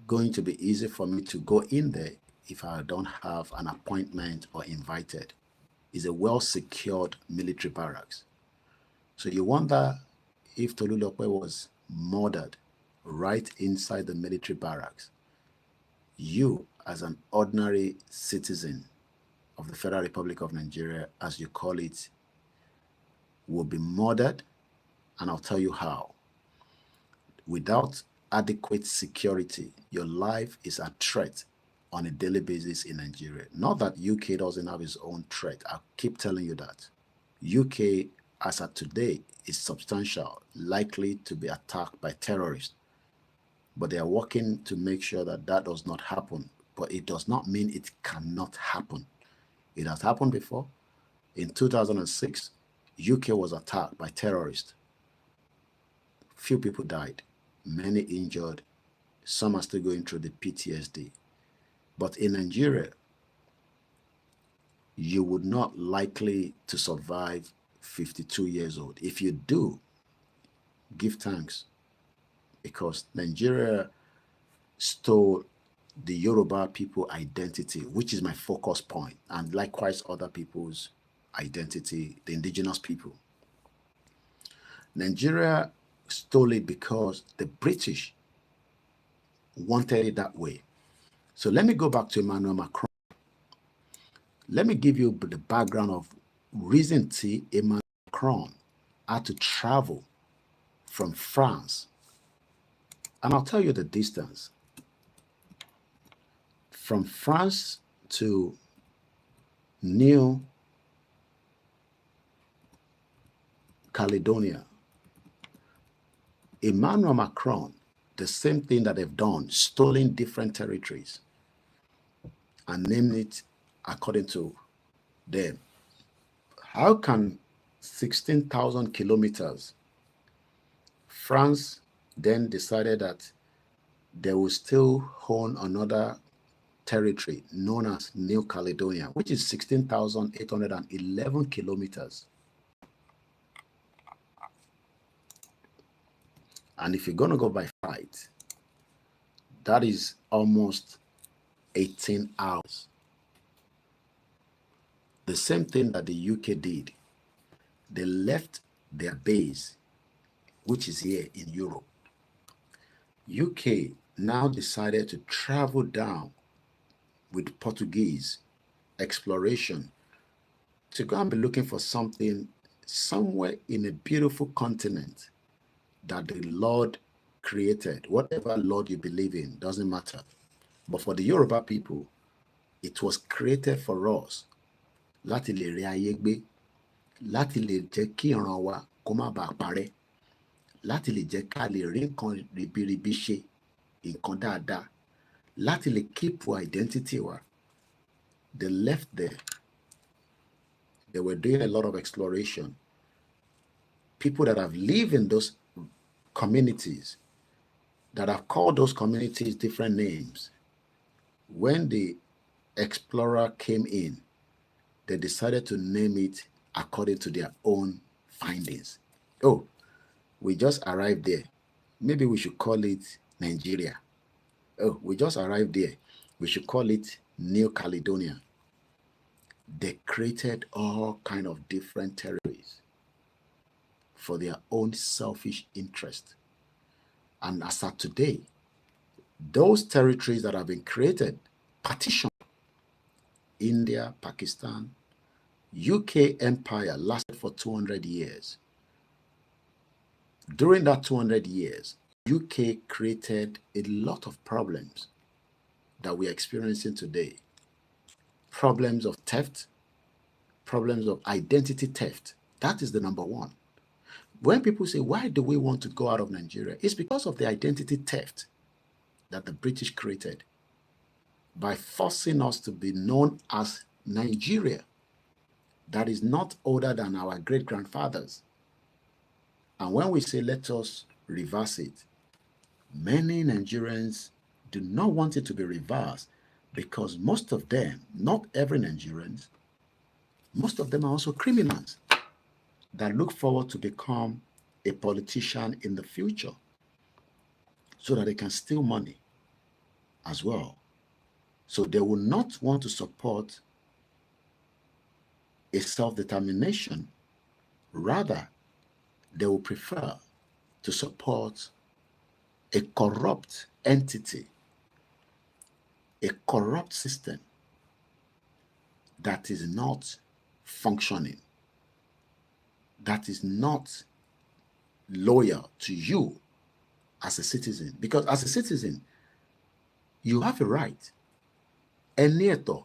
going to be easy for me to go in there if I don't have an appointment or invited. It's a well-secured military barracks. So you wonder if Tolulope was murdered right inside the military barracks. You, as an ordinary citizen of the Federal Republic of Nigeria, as you call it, will be murdered, and I'll tell you how. Without adequate security, your life is at threat on a daily basis in Nigeria. Not that UK doesn't have its own threat. I keep telling you that. UK, as of today, is substantial, likely to be attacked by terrorists. But they are working to make sure that that does not happen. But it does not mean it cannot happen. It has happened before. In 2006, UK was attacked by terrorists. Few people died, many injured. Some are still going through the PTSD. But in Nigeria, you would not likely to survive 52 years old. If you do, give thanks, because Nigeria stole the Yoruba people identity, which is my focus point, and likewise other people's identity, the indigenous people. Nigeria stole it because the British wanted it that way. So let me go back to Emmanuel Macron. Let me give you the background of reason Emmanuel Macron had to travel from France. And I'll tell you the distance. From France to New Caledonia, Emmanuel Macron, the same thing that they've done, stolen different territories and named it according to them. How can 16,000 kilometers, France then decided that they will still own another territory known as New Caledonia, which is 16,811 kilometers. And if you're going to go by flight, that is almost 18 hours. The same thing that the UK did. They left their base, which is here in Europe. UK now decided to travel down with Portuguese exploration to go and be looking for something somewhere in a beautiful continent that the Lord created. Whatever Lord you believe in, doesn't matter. But for the Yoruba people, it was created for us. Láti lè rí ayé gbé, láti lè jẹ́ kí ìran wa kó má bàa parẹ́, láti lè jẹ́ ká lè rí nǹkan ribiribi ṣe, nǹkan dáadáa, láti lè keep our identity wa. They left there. They were doing a lot of exploration. People that have lived in those communities, that have called those communities different names. When the explorer came in, they decided to name it according to their own findings. Oh, we just arrived there. Maybe we should call it Nigeria. Oh, we just arrived there. We should call it New Caledonia. They created all kind of different territories for their own selfish interest. And as of today, those territories that have been created, partitioned, India, Pakistan, UK empire lasted for 200 years. During that 200 years, UK created a lot of problems that we are experiencing today. Problems of theft, problems of identity theft. That is the number one. When people say, why do we want to go out of Nigeria? It's because of the identity theft that the British created by forcing us to be known as Nigeria that is not older than our great-grandfathers. And when we say, let us reverse it, many Nigerians do not want it to be reversed because most of them, not every Nigerians, most of them are also criminals that look forward to become a politician in the future so that they can steal money as well. So they will not want to support a self-determination. Rather, they will prefer to support a corrupt entity, a corrupt system that is not functioning, that is not loyal to you as a citizen. Because as a citizen, you have a right. Ẹni ẹ̀tọ́,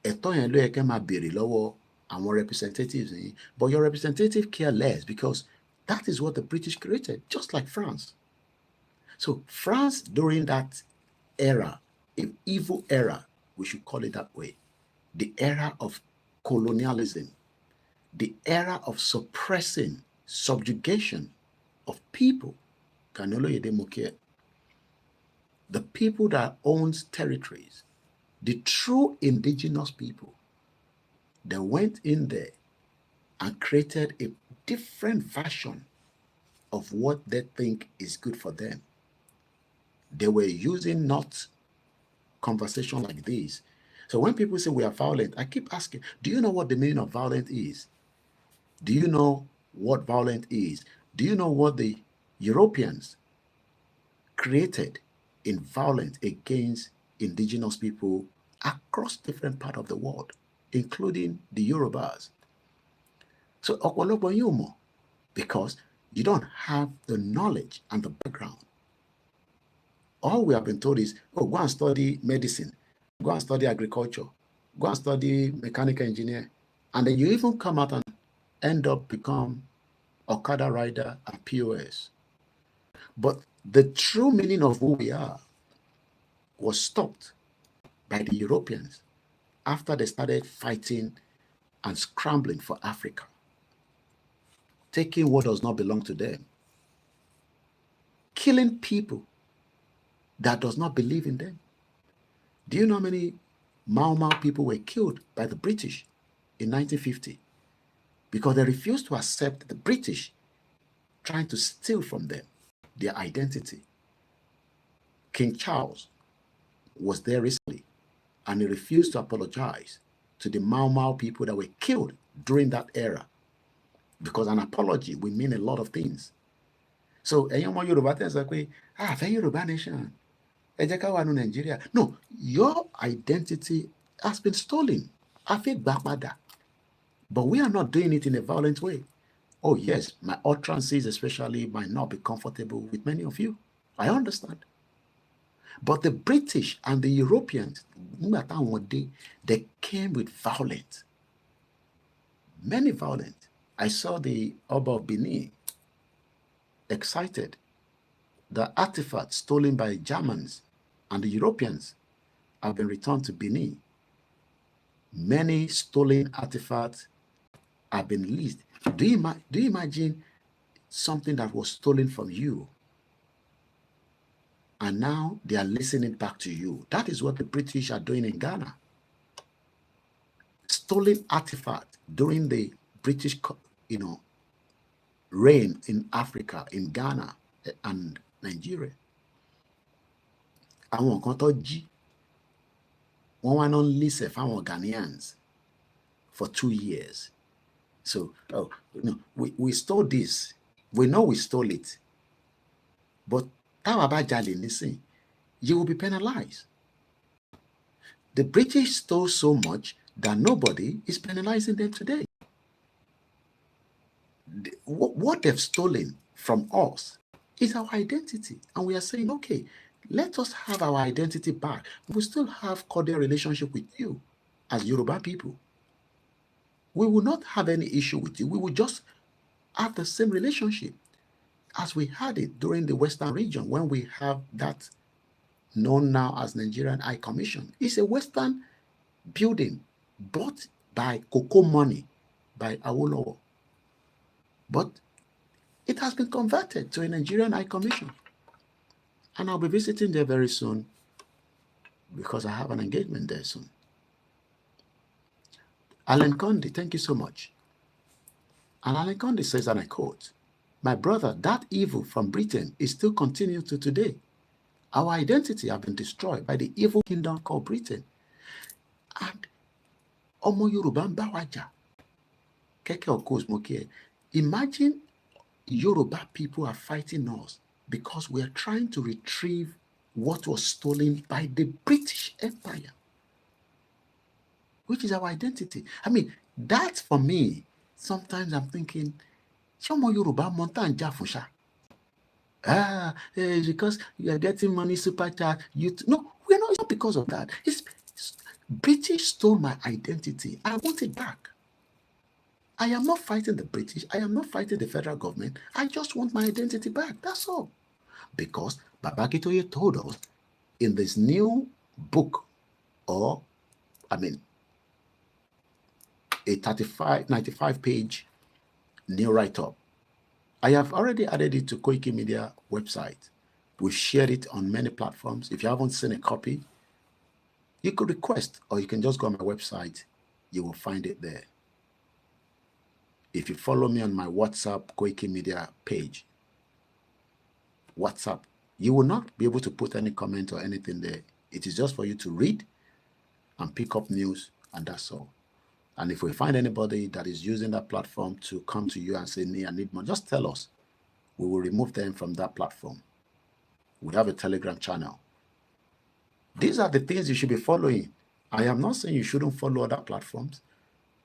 ẹ̀tọ́ yẹn ló yẹ kẹ́ máa béèrè lọ́wọ́ àwọn representatives yìí. But your representative care less because that is what the British created, just like France. So France during that era, an evil era, we should call it that way, the era of colonialism, the era of suppressing, subjugation of people, the people that owns territories, the true indigenous people, they went in there and created a different version of what they think is good for them. They were using not conversation like this. So when people say we are violent, I keep asking, do you know what the meaning of violent is? Do you know what violent is? Do you know what the Europeans created in violence against indigenous people across different parts of the world, including the Yorubas? So ọ̀pọ̀lọpọ̀ yóò mọ̀ because you don't have the knowledge and the background. All we have been told is, oh, go and study medicine, go and study agriculture, go and study mechanical engineer, and then you even come out and end up become Okada rider and POS. But the true meaning of who we are was stopped by the Europeans after they started fighting and scrambling for Africa, taking what does not belong to them, killing people that does not believe in them. Do you know how many Mau Mau people were killed by the British in 1950? Because they refused to accept the British trying to steal from them their identity. King Charles was there recently, and he refused to apologize to the Mau Mau people that were killed during that era. Because an apology will mean a lot of things. So, Yoruba things like, Yoruba nation. Nigeria. No, your identity has been stolen. But we are not doing it in a violent way. Oh, yes, my utterances especially might not be comfortable with many of you. I understand. But the British and the Europeans, they came with violence. Many violent. I saw the Oba of Benin excited. The artifacts stolen by Germans and the Europeans have been returned to Benin. Many stolen artifacts have been leased. Do you imagine something that was stolen from you and now they are listening back to you? That is what the British are doing in Ghana. Stolen artifacts during the British, reign in Africa, in Ghana and Nigeria. Àwọn kan tó jí, wọ́n wá náà listen fáwọn Ghanaians for 2 years. So, we stole this. We know we stole it. But listen, you will be penalized. The British stole so much that nobody is penalizing them today. What they've stolen from us is our identity. And we are saying, okay, let us have our identity back. We still have cordial relationship with you as Yoruba people. We will not have any issue with you. We will just have the same relationship as we had it during the Western region when we have that known now as Nigerian High Commission. It's a Western building bought by cocoa money by Awolowo. But it has been converted to a Nigerian High Commission. And I'll be visiting there very soon because I have an engagement there soon. Alan Conde, thank you so much. And Alan Conde says, and I quote, "My brother, that evil from Britain is still continuing to today. Our identity has been destroyed by the evil kingdom called Britain. And Omo Yoruba ń bá wa jà. Keke Okosmokie. Imagine Yoruba people are fighting us because we are trying to retrieve what was stolen by the British Empire, which is our identity. I mean, that for me, sometimes I'm thinking, Shomo Yoruba monta anja fún sha. Because you are getting money, super chat. No, we're not. It's not because of that. It's British stole my identity. I want it back. I am not fighting the British. I am not fighting the federal government. I just want my identity back. That's all. Because Baba Akintoye told us in this new book, or I mean, a 95-page new write-up. I have already added it to Koikimedia website. We've shared it on many platforms. If you haven't seen a copy, you could request, or you can just go on my website. You will find it there. If you follow me on my WhatsApp Koikimedia page, WhatsApp, you will not be able to put any comment or anything there. It is just for you to read and pick up news, and that's all. And if we find anybody that is using that platform to come to you and say, I need more, just tell us. We will remove them from that platform. We have a Telegram channel. These are the things you should be following. I am not saying you shouldn't follow other platforms,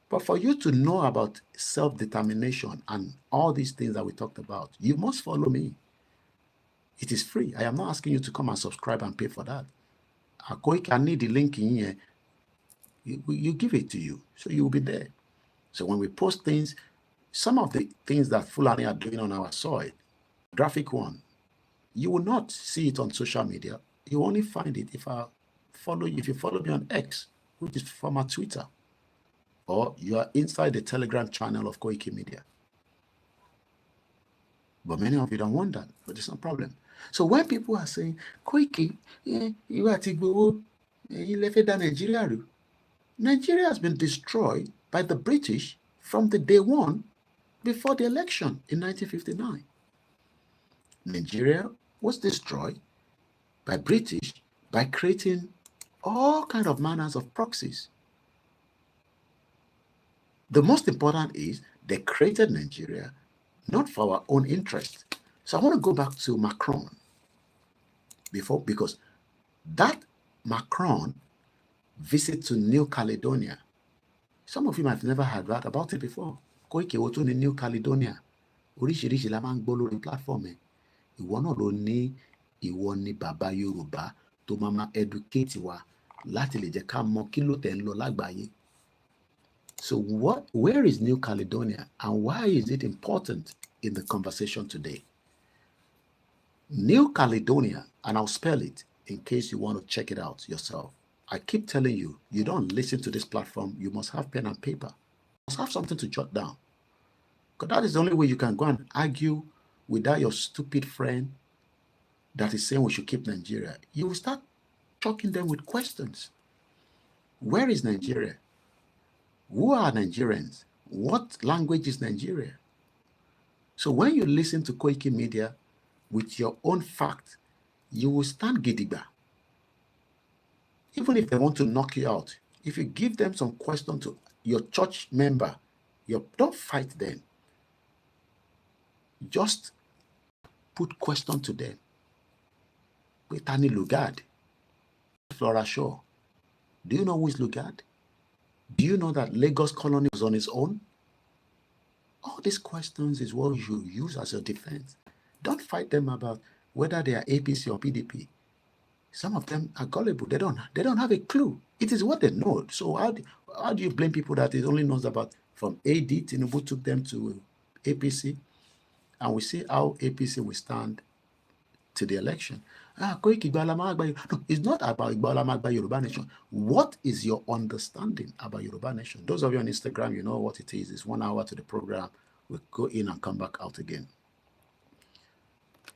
but for you to know about self-determination and all these things that we talked about, you must follow me. It is free. I am not asking you to come and subscribe and pay for that. I need the link in here. You give it to you, so you will be there. So when we post things, some of the things that Fulani are doing on our soil, graphic one, you will not see it on social media. You only find it if you follow me on X, which is former Twitter, or you are inside the Telegram channel of Koikimedia. But many of you don't want that, but it's no problem. So when people are saying, Koiki, you are Tigbo, you left Nigeria. Nigeria has been destroyed by the British from the day one before the election in 1959. Nigeria was destroyed by British by creating all kinds of manners of proxies. The most important is they created Nigeria not for our own interest. So I want to go back to Macron because that Macron visit to New Caledonia. Some of you might have never heard that about it before. Koiki wo tún ní New Caledonia. Oríṣiríṣi la máa ń gbọ́ lórí platform ẹ̀. Ìwọ náà ló ní ìwọ ni bàbá Yorùbá tó máa educate wa láti lè jẹ́ ká mọ kí ló tẹ̀ ń lọ lágbàáyé. So where is New Caledonia and why is it important in the conversation today? New Caledonia, and I'll spell it in case you want to check it out yourself. I keep telling you, you don't listen to this platform, you must have pen and paper. You must have something to jot down. Because that is the only way you can go and argue with that your stupid friend that is saying we should keep Nigeria. You will start choking them with questions. Where is Nigeria? Who are Nigerians? What language is Nigeria? So when you listen to Koikimedia with your own fact, you will stand gidigba. Even if they want to knock you out, if you give them some question to your church member, don't fight them. Just put question to them. Tani Lugard, Flora Shaw. Do you know who is Lugard? Do you know that Lagos Colonial was on its own? All these questions is what you use as your defense. Don't fight them about whether they are APC or PDP. Some of them are gullible. They don't have a clue. It is what they know. So how do you blame people that it only knows about from AD? Tinubu took them to APC, and we see how APC will stand to the election. No, it's not about Igbalama Yoruba Nation. What is your understanding about Yoruba Nation? Those of you on Instagram, you know what it is. It's 1 hour to the program. We'll go in and come back out again.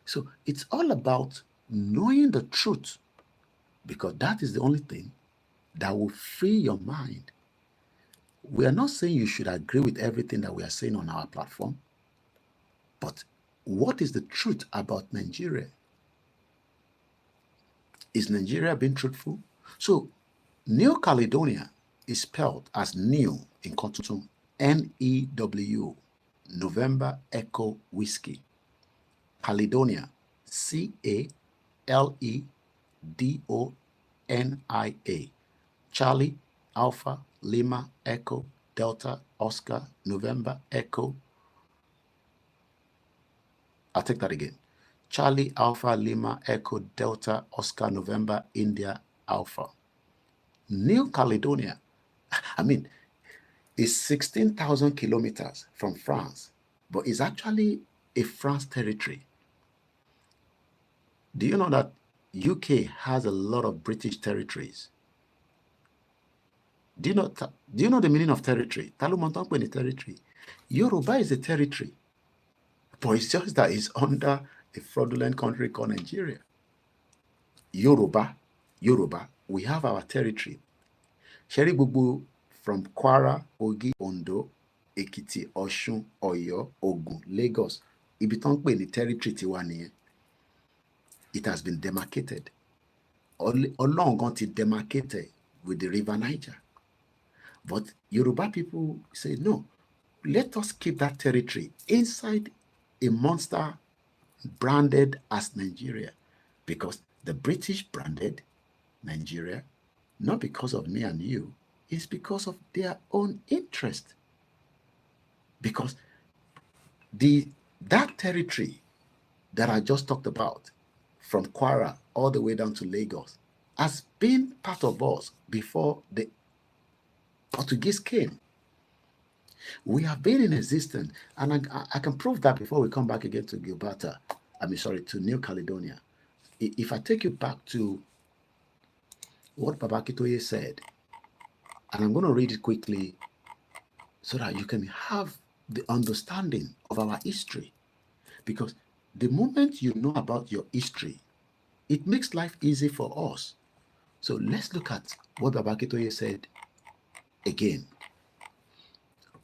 So it's all about knowing the truth, because that is the only thing that will free your mind. We are not saying you should agree with everything that we are saying on our platform, but what is the truth about Nigeria? Is Nigeria being truthful? So, New Caledonia is spelled as new in Contum, N-E-W, November Echo Whiskey. Caledonia, C-A-L-E-D-O-N-I-A. Charlie, Alpha, Lima, Echo, Delta, Oscar, November, Echo. I'll take that again. Charlie, Alpha, Lima, Echo, Delta, Oscar, November, India, Alpha. New Caledonia, I mean, is 16,000 kilometers from France, but it's actually a France territory. Do you know that UK has a lot of British territories? Do you know the meaning of territory? Territory. Yoruba is a territory, but it's just that it's under a fraudulent country called Nigeria. Yoruba, we have our territory. Sherry Bubu from Kwara, Ogi, Ondo, Ekiti, Oshun, Oyo, Ogun, Lagos. Ibi tó ń pè ní territory tiwa nìyẹn. It has been demarcated. Ọlọ́run gan ti demarcated with the river Niger. But Yoruba people say, no, let us keep that territory inside a monster branded as Nigeria, because the British branded Nigeria, not because of me and you, it's because of their own interest. Because that territory that I just talked about, from Kwara all the way down to Lagos, has been part of us before the Portuguese came. We have been in existence, and I can prove that before we come back again to to New Caledonia. If I take you back to what Baba Akintoye said, and I'm going to read it quickly so that you can have the understanding of our history. Because the moment you know about your history, it makes life easy for us. So let's look at what Baba Akintoye said again.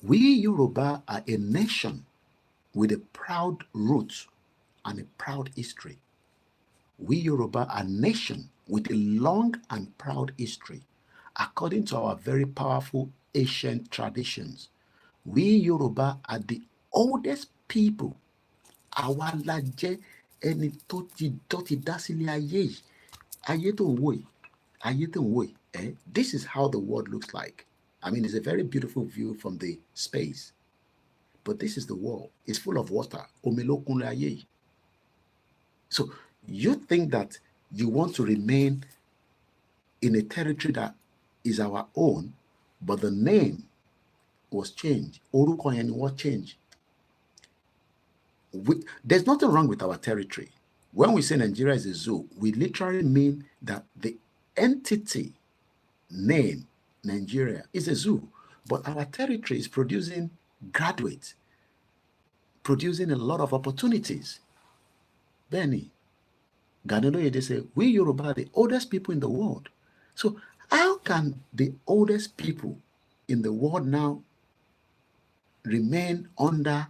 We Yoruba are a nation with a proud roots and a proud history. We Yoruba are a nation with a long and proud history, according to our very powerful ancient traditions. We Yoruba are the oldest people. Àwa la jẹ́ ẹni tó ti dá sílé ayé yìí. Ayé tó ń wò yìí, ayé tó ń wò yìí. This is how the world looks like. I mean, it's a very beautiful view from the space. But this is the world. It's full of water. OLAYOMI KOIKI. So you think that you want to remain in a territory that is our own, but the name was changed. Orúkọ yẹn ni wọ́n changed. There's nothing wrong with our territory. When we say Nigeria is a zoo, we literally mean that the entity name Nigeria is a zoo, but our territory is producing graduates, producing a lot of opportunities. Benny, Ganelo, they say, we Yoruba are the oldest people in the world. So how can the oldest people in the world now remain under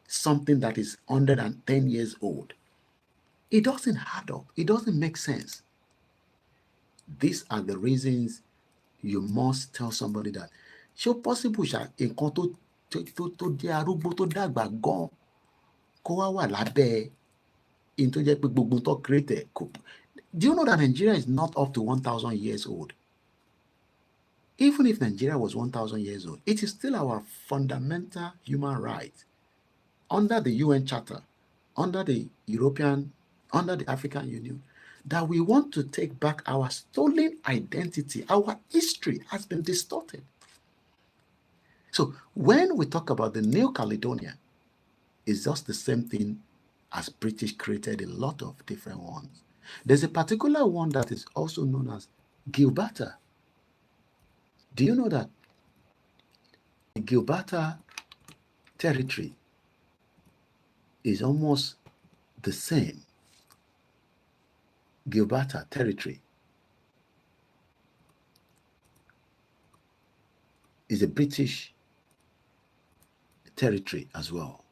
something that is 110 years old? It doesn't add up. It doesn't make sense. These are the reasons you must tell somebody that ṣé possible ṣá nǹkan tó jẹ́ arúgbó tó dàgbà gan kó wá wà lábẹ́ in tó jẹ́ pé gbogbo tó create. Do you know that Nigeria is not up to 1,000 years old? Even if Nigeria was 1,000 years old, it is still our fundamental human right under the UN Charter, under the African Union, that we want to take back our stolen identity. Our history has been distorted. So when we talk about the New Caledonia, it's just the same thing as British created a lot of different ones. There's a particular one that is also known as Gilberta. Do you know that the Gilberta territory is almost the same Gilberta territory is a British territory as well.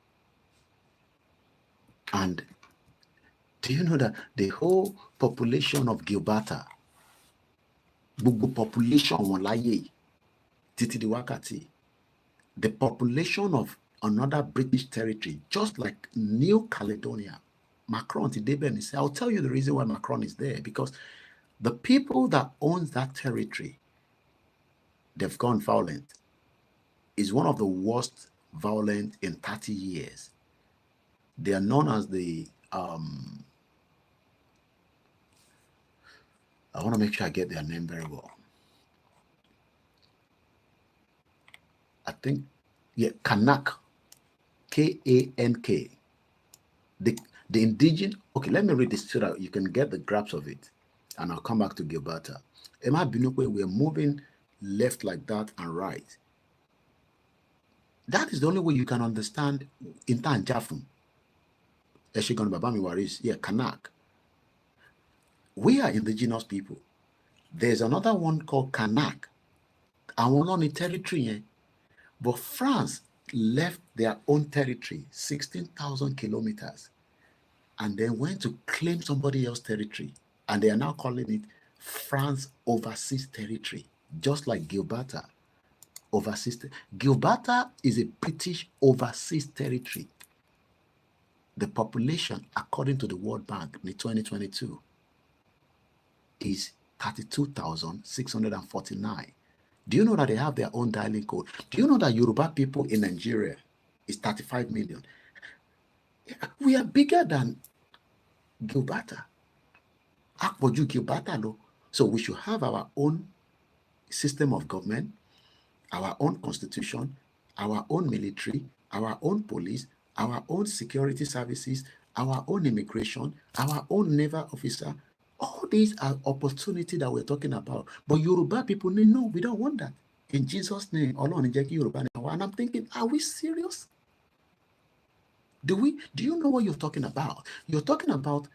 And do you know that the whole population of Gilberta, gbogbo population wọn láyé títí di wákàtí, the population of another British territory, just like New Caledonia, Macron ti débẹ̀ ní say, I'll tell you the reason why Macron is there, because the people that owns that territory, they've gone violent. Is one of the worst violent in 30 years. They are known as the I want to make sure I get their name very well. I think, yeah, Kanak, K-A-N-K. The indigenous, okay, let me read this so that you can get the grasp of it, and I'll come back to Gilberta. Emma Binokwe, we're moving left like that and right. That is the only way you can understand Intan Jafun. Eshigon Babami Waris, yeah, Kanak. We are indigenous people. There's another one called Kanak. And we're on a territory, but France left their own territory, 16,000 kilometers, and then went to claim somebody else's territory. And they are now calling it France overseas territory, just like Gilberta. Overseas. Gilberta is a British overseas territory. The population, according to the World Bank in 2022, is 32,649. Do you know that they have their own dialing code? Do you know that Yoruba people in Nigeria is 35 million? We are bigger than Gilberta. Akpoju Gilberta, no. So we should have our own system of government, our own constitution, our own military, our own police, our own security services, our own immigration, our own naval officer. All these are opportunities that we're talking about. But Yoruba people, no, we don't want that. In Jesus' name, Yoruba. And I'm thinking, are we serious? Do you know what you're talking about? You're talking about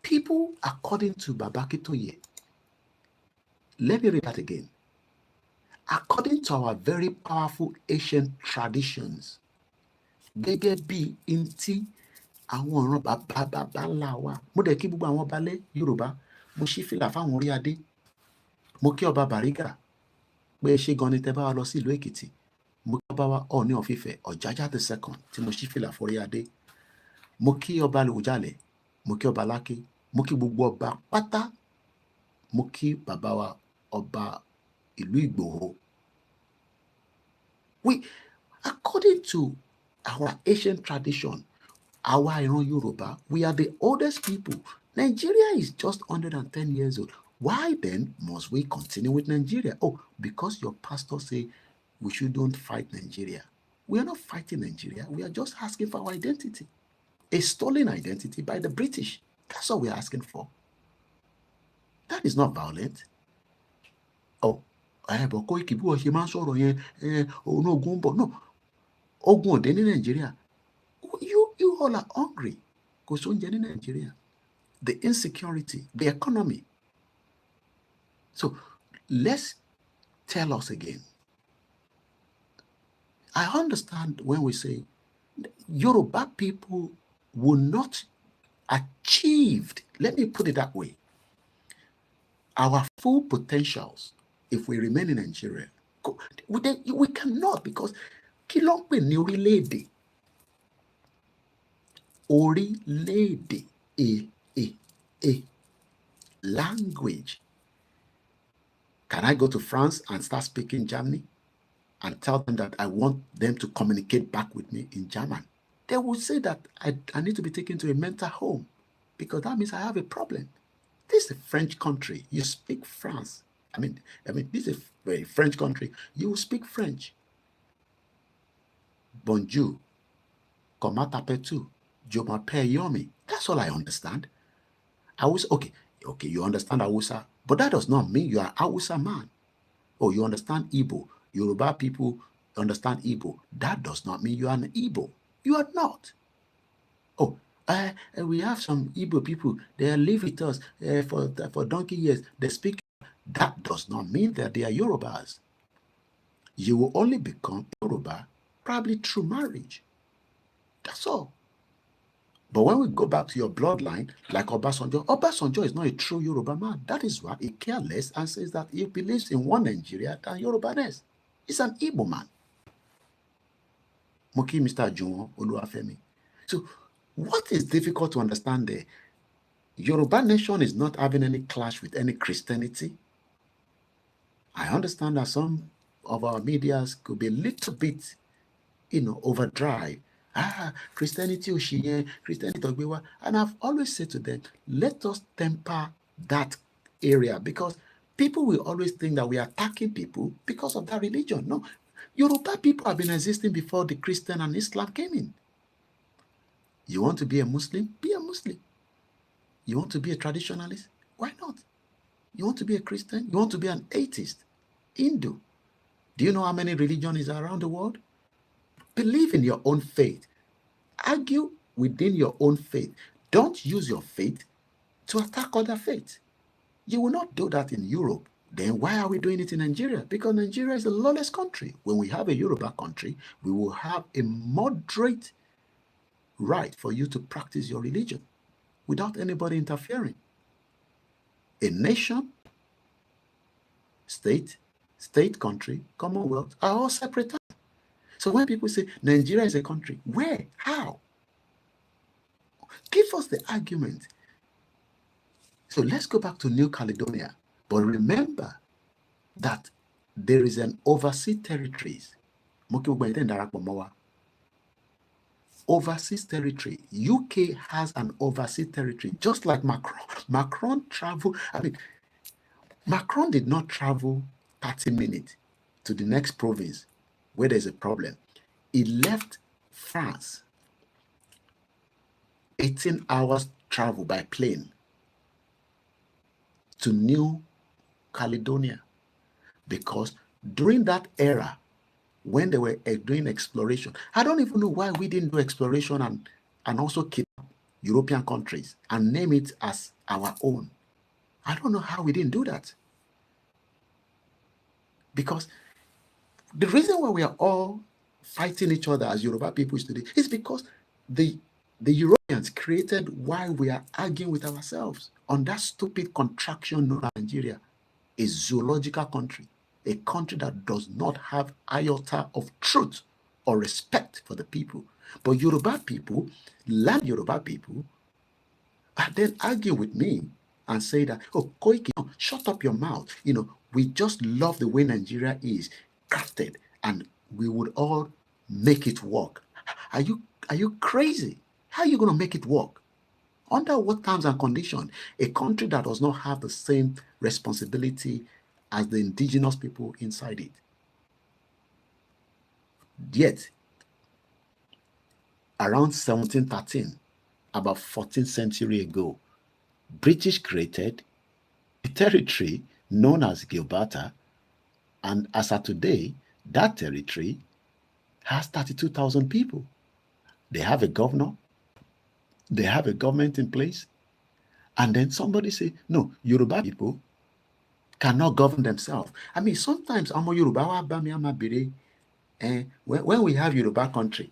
people according to Babakitoye. Let me read that again. According to our very powerful ancient traditions, gẹ́gẹ́ bí ntí àwọn ọ̀ràn bàbá ńlá wa, mo dẹ̀ kí gbogbo àwọn balẹ̀ Yorùbá, mo ṣí fìlà fáwọn orí adé, mo kí ọba Bàrígà pé ṣé gan ni tẹ́ bá wa lọ sí ìlú Èkìtì, mo kí ọba wa Ọọ̀ni of Ifẹ̀ Ọ̀jájá the second tí mo ṣí fìlà fórí adé, mo kí ọba Àwùjalẹ̀, mo kí ọba Láké, mo kí gbogbo ọba pátá, mo kí bàbá wa ọba ìlú Ìgbòho. According to our ancient tradition, our ìran Yoruba, we are the oldest people. Nigeria is just 110 years old. Why then must we continue with Nigeria? Oh, because your pastor say we shouldn't fight Nigeria. We are not fighting Nigeria. We are just asking for our identity. A stolen identity by the British. That's all we are asking for. That is not violent. Oh, but Koiki bí wọ́n ṣe máa ń sọ̀rọ̀ yẹn, òun ogun ń bọ̀. No, ogun òde ní Nigeria. You all are hungry. Kò sóúnjẹ ní Nigeria. The insecurity, the economy. So let's tell us again. I understand when we say Yoruba people will not achieved, let me put it that way, our full potentials if we remain in Nigeria. We cannot, because kí ló ń pè ní orílẹ̀-èdè? Orílẹ̀-èdè, a language. Can I go to France and start speaking Germany and tell them that I want them to communicate back with me in German? They will say that I need to be taken to a mental home because that means I have a problem. This is a French country. You speak France. I mean, this is a French country. You speak French. Bonjour. Comment t'appelles-tu? Je m'appelle Yomi. That's all I understand. Okay, you understand Hausa, but that does not mean you are Hausa man. Oh, you understand Igbo. Yoruba people understand Igbo. That does not mean you are an Igbo. You are not. Oh, We have some Igbo people, they live with us for donkey years. They speak. That does not mean that they are Yorubas. You will only become Yoruba probably through marriage. That's all. But when we go back to your bloodline, like Obasanjo is not a true Yoruba man. That is why he cares less and says that he believes in one Nigeria than Yorubaness. He's an Igbo man. Moki Mr. Juwon Oluwafemi. So what is difficult to understand there? Yoruba nation is not having any clash with any Christianity. I understand that some of our medias could be a little bit, overdrive. Christianity Oshiye, Christianity Ogbewa. And I've always said to them, let us temper that area, because people will always think that we are attacking people because of that religion. No, Yoruba people have been existing before the Christian and Islam came in. You want to be a Muslim? Be a Muslim. You want to be a traditionalist? Why not? You want to be a Christian? You want to be an atheist? Hindu? Do you know how many religions are around the world? Believe in your own faith. Argue within your own faith. Don't use your faith to attack other faiths. You will not do that in Europe. Then why are we doing it in Nigeria? Because Nigeria is a lawless country. When we have a Yoruba country, we will have a moderate right for you to practice your religion without anybody interfering. A nation, state, country, commonwealth are all separate. So when people say Nigeria is a country, where? How? Give us the argument. So let's go back to New Caledonia. But remember that there is an overseas territories. Overseas territory. UK has an overseas territory, just like Macron. Macron traveled. Macron did not travel 30 minutes to the next province where there's a problem. He left France, 18 hours travel by plane to New Caledonia, because during that era, when they were doing exploration, I don't even know why we didn't do exploration and also keep European countries and name it as our own. I don't know how we didn't do that. Because the reason why we are all fighting each other as Yoruba people today is because the Europeans created why we are arguing with ourselves on that stupid contraction known as Nigeria, a zoological country, a country that does not have iota of truth or respect for the people. But Yoruba people, land Yoruba people, and then argue with me and say that, oh, Koiki, shut up your mouth. We just love the way Nigeria is crafted, and we would all make it work. Are you crazy? How are you going to make it work? Under what terms and conditions? A country that does not have the same responsibility as the indigenous people inside it. Yet, around 1713, about 14th century ago, British created a territory known as Gilberta, and as of today, that territory has 32,000 people. They have a governor, they have a government in place, and then somebody say, no, Yoruba people cannot govern themselves. Sometimes I'm a Yoruba, when we have Yoruba country,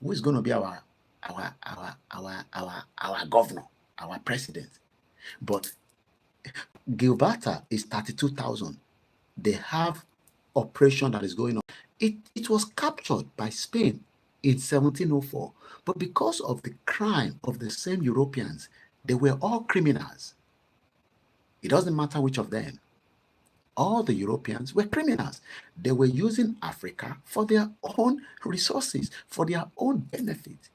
who is going to be our governor, our president? But Gilberta is 32,000. They have operation that is going on. It was captured by Spain in 1704. But because of the crime of the same Europeans, they were all criminals. It doesn't matter which of them. All the Europeans were criminals. They were using Africa for their own resources, for their own benefit.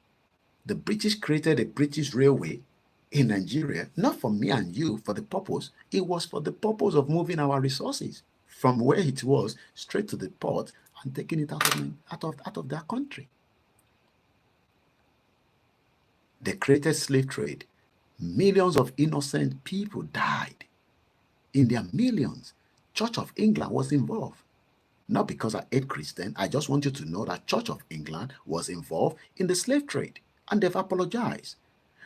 The British created a British railway in Nigeria, not for me and you, for the purpose. It was for the purpose of moving our resources from where it was straight to the port and taking it out of their country. They created slave trade. Millions of innocent people died. In their millions, Church of England was involved. Not because I hate Christian, I just want you to know that Church of England was involved in the slave trade, and they've apologized.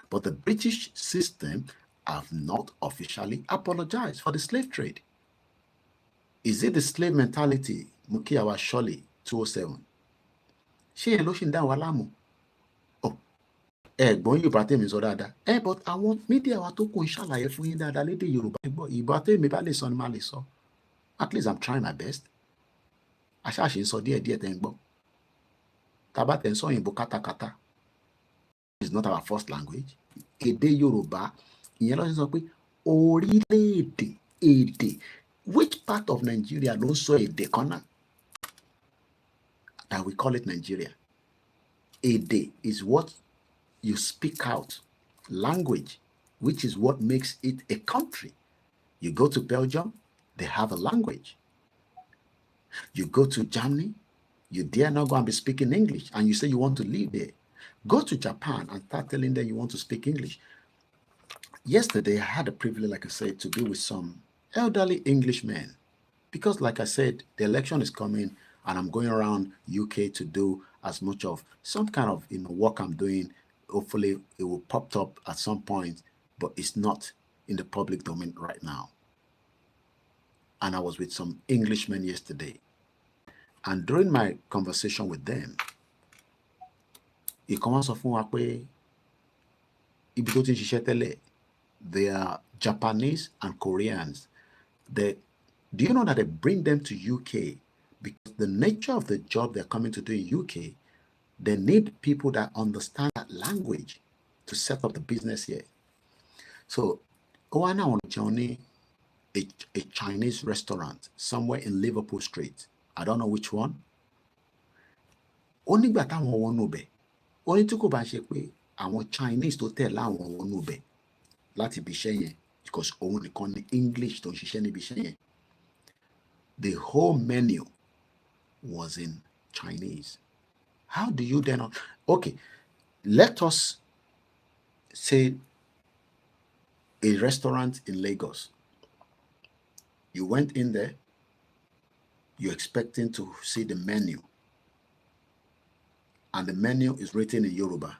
But the British system have not officially apologized for the slave trade. Is it the slave mentality? Mukiawa Shirley 207. Ṣé yẹn ló ṣì ń dá wa láàmú? Ẹ̀gbọ́n Yorùbá tèmi sọ dáadáa. But àwọn mídíà wa tó kù ń ṣàlàyé fún yín dáadáa lédè Yorùbá gbọ́. Ìbá tèmi bá lè sọ ni má lè sọ. At least I'm trying my best. Aṣáṣe ń sọ díẹ̀díẹ̀ tẹ́ ń gbọ́. Tàbá tẹ̀ ń sọ òyìnbó kátàkátà. It's not our first language. Èdè Yorùbá ìyẹn ló ń sọ pé orílẹ̀-èdè èdè. Which part of Nigeria ló ń sọ èdè kan náà? And we call it Nigeria. Èdè is what you speak out. Language, which is what makes it a country. You go to Belgium, they have a language. You go to Germany, you dare not go and be speaking English, and you say you want to live there. Go to Japan and start telling them you want to speak English. Yesterday, I had the privilege, like I said, to be with some elderly Englishmen, because like I said, the election is coming, and I'm going around UK to do as much of some kind of work I'm doing. Hopefully, it will pop up at some point, but it's not in the public domain right now. And I was with some Englishmen yesterday. And during my conversation with them, ìkan wá sọ fún wa pé ibi tó ti ń ṣiṣẹ́ tẹ́lẹ̀, they are Japanese and Koreans. Do you know that they bring them to UK because the nature of the job they're coming to do in UK, they need people that understand that language to set up the business here. So, Owana on Johnny, a Chinese restaurant somewhere in Liverpool Street. I don't know which one. Only gbà táwọn wọnú bẹ̀. Ó ní tí kò bá ṣe pé àwọn Chinese tó tẹ̀lé àwọn wọnú bẹ̀ láti ibi iṣẹ́ yẹn, because òun nìkan ní English tó ń ṣiṣẹ́ níbi iṣẹ́ yẹn. The whole menu was in Chinese. How do you then? Okay, let us say a restaurant in Lagos. You went in there, you're expecting to see the menu, and the menu is written in Yoruba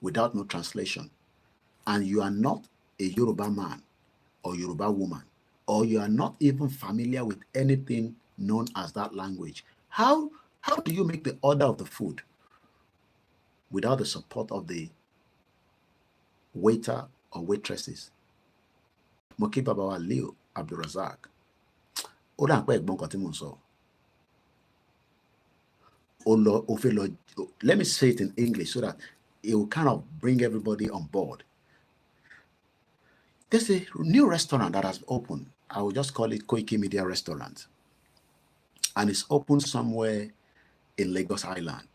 without no translation, and you are not a Yoruba man or Yoruba woman, or you are not even familiar with anything known as that language. How do you make the order of the food without the support of the waiter or waitresses? Moki Babawa Leo Abdulrazak. Let me say it in English so that it will kind of bring everybody on board. There's a new restaurant that has opened. I will just call it Koikimedia Restaurant. And it's opened somewhere in Lagos Island,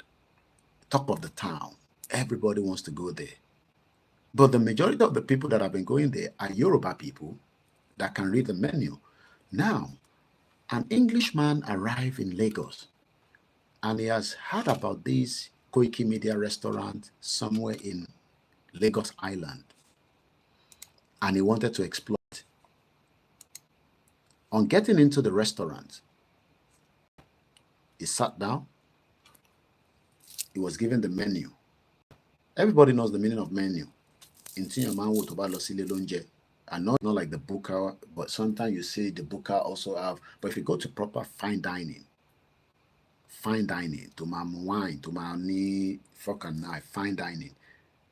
top of the town. Everybody wants to go there. But the majority of the people that have been going there are Yoruba people that can read the menu. Now, an Englishman arrived in Lagos, and he has heard about this Koikimedia restaurant somewhere in Lagos Island, and he wanted to explore it. On getting into the restaurant, he sat down. He was given the menu. Everybody knows the meaning of menu. I know it's not like the booker, but sometimes you see the booker also have. But if you go to proper fine dining, to my wine, to my knee, fork and knife, fine dining,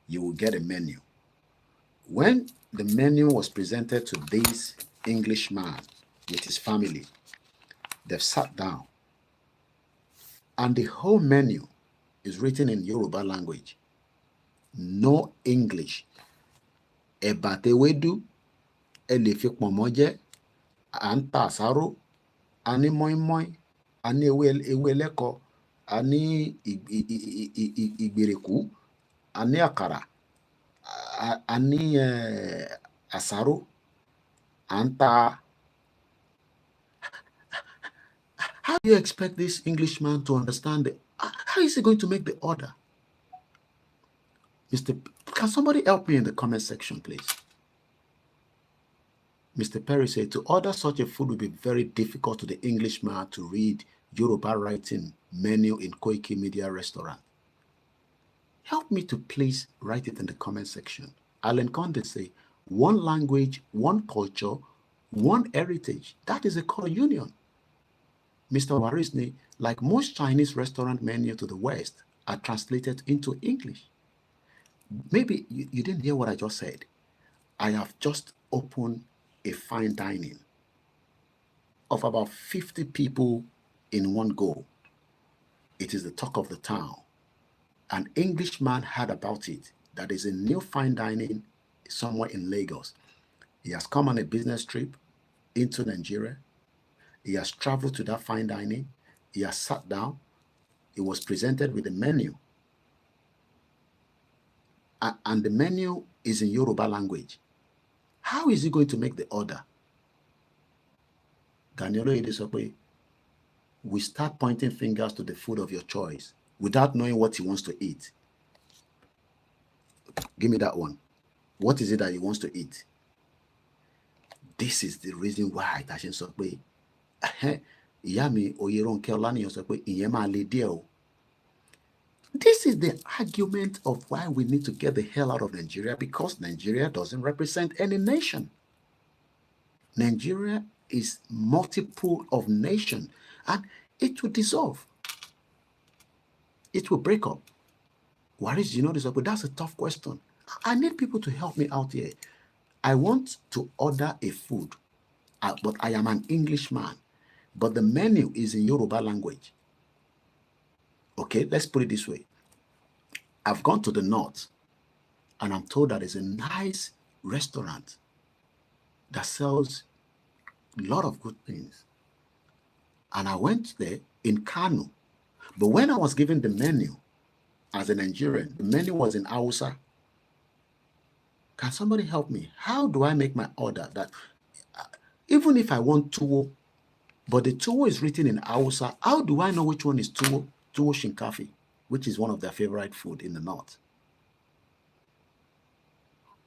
you will get a menu. When the menu was presented to this Englishman with his family, they've sat down, and the whole menu is written in Yoruba language. No English. Ebatewedu, elefikpomoje, anta asaro, ani moi, ani eweleko, ani igbereku, ani akara, ani asaro, anta. How do you expect this Englishman to understand it? How is he going to make the order? Can somebody help me in the comment section, please? Mr. Perry said, to order such a food would be very difficult to the Englishman to read Yoruba writing menu in Koikimedia restaurant. Help me to please write it in the comment section. Alan Conde say, one language, one culture, one heritage. That is a core union. Mr. Warisni, like most Chinese restaurant menu to the West, are translated into English. Maybe you didn't hear what I just said. I have just opened a fine dining of about 50 people in one go. It is the talk of the town. An Englishman heard about it. That is a new fine dining somewhere in Lagos. He has come on a business trip into Nigeria. He has traveled to that fine dining. He has sat down. He was presented with a menu. And the menu is in Yoruba language. How is he going to make the order? Danielo Edesope, we start pointing fingers to the food of your choice without knowing what he wants to eat. Give me that one. What is it that he wants to eat? This is the reason why Tashin sọ pé ìyá mi Oyeronke Olaniyan sọ pé ìyẹn máa le díẹ̀ o. This is the argument of why we need to get the hell out of Nigeria, because Nigeria doesn't represent any nation. Nigeria is multiple of nation, and it will dissolve. It will break up. Waris, you know this, but that's a tough question. I need people to help me out here. I want to order a food, but I am an Englishman, but the menu is in Yoruba language. Okay, let's put it this way. I've gone to the north, and I'm told that there's a nice restaurant that sells a lot of good things. And I went there in Kano. But when I was given the menu as a Nigerian, the menu was in Hausa. Can somebody help me? How do I make my order? That even if I want tuwo, but the tuwo is written in Hausa, how do I know which one is tuwo? Tuwo shinkafi, which is one of their favorite food in the north.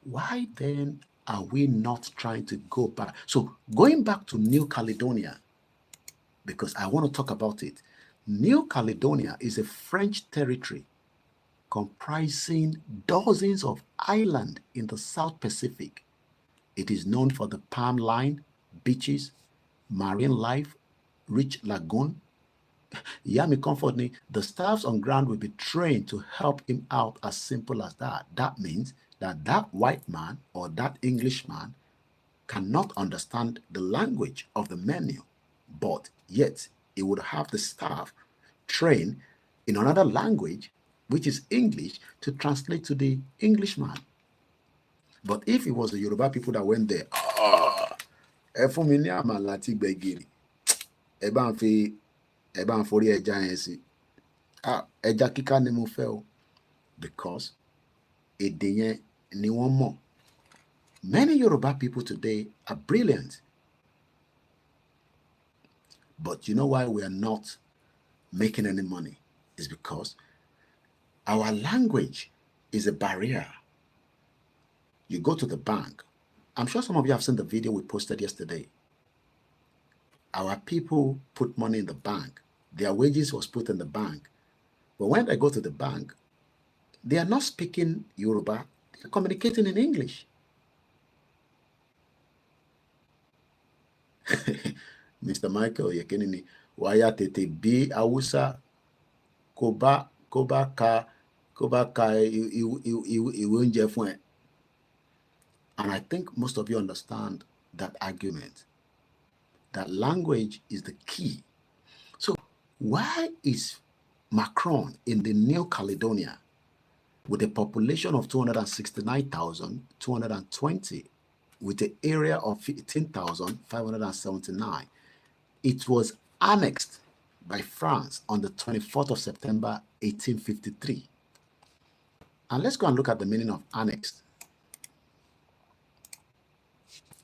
Why then are we not trying to go back? So going back to New Caledonia, because I want to talk about it. New Caledonia is a French territory comprising dozens of islands in the South Pacific. It is known for the palm line, beaches, marine life, rich lagoon. Yami Comfortney, the staffs on ground will be trained to help him out, as simple as that. That means that that white man or that Englishman cannot understand the language of the menu, but yet he would have the staff train in another language, which is English, to translate to the Englishman. But if it was the Yoruba people that went there, because many Yoruba people today are brilliant. But you know why we are not making any money? Is because our language is a barrier. You go to the bank. I'm sure some of you have seen the video we posted yesterday. Our people put money in the bank. Their wages was put in the bank. But when they go to the bank, they are not speaking Yoruba. They're communicating in English. Mr. Michael Yekenini, waya tete bi Hausa koba ka iwunje fun e. And I think most of you understand that argument. That language is the key. So why is Macron in the New Caledonia with a population of 269,220 with an area of 15,579? It was annexed by France on the 24th of September, 1853. And let's go and look at the meaning of annexed.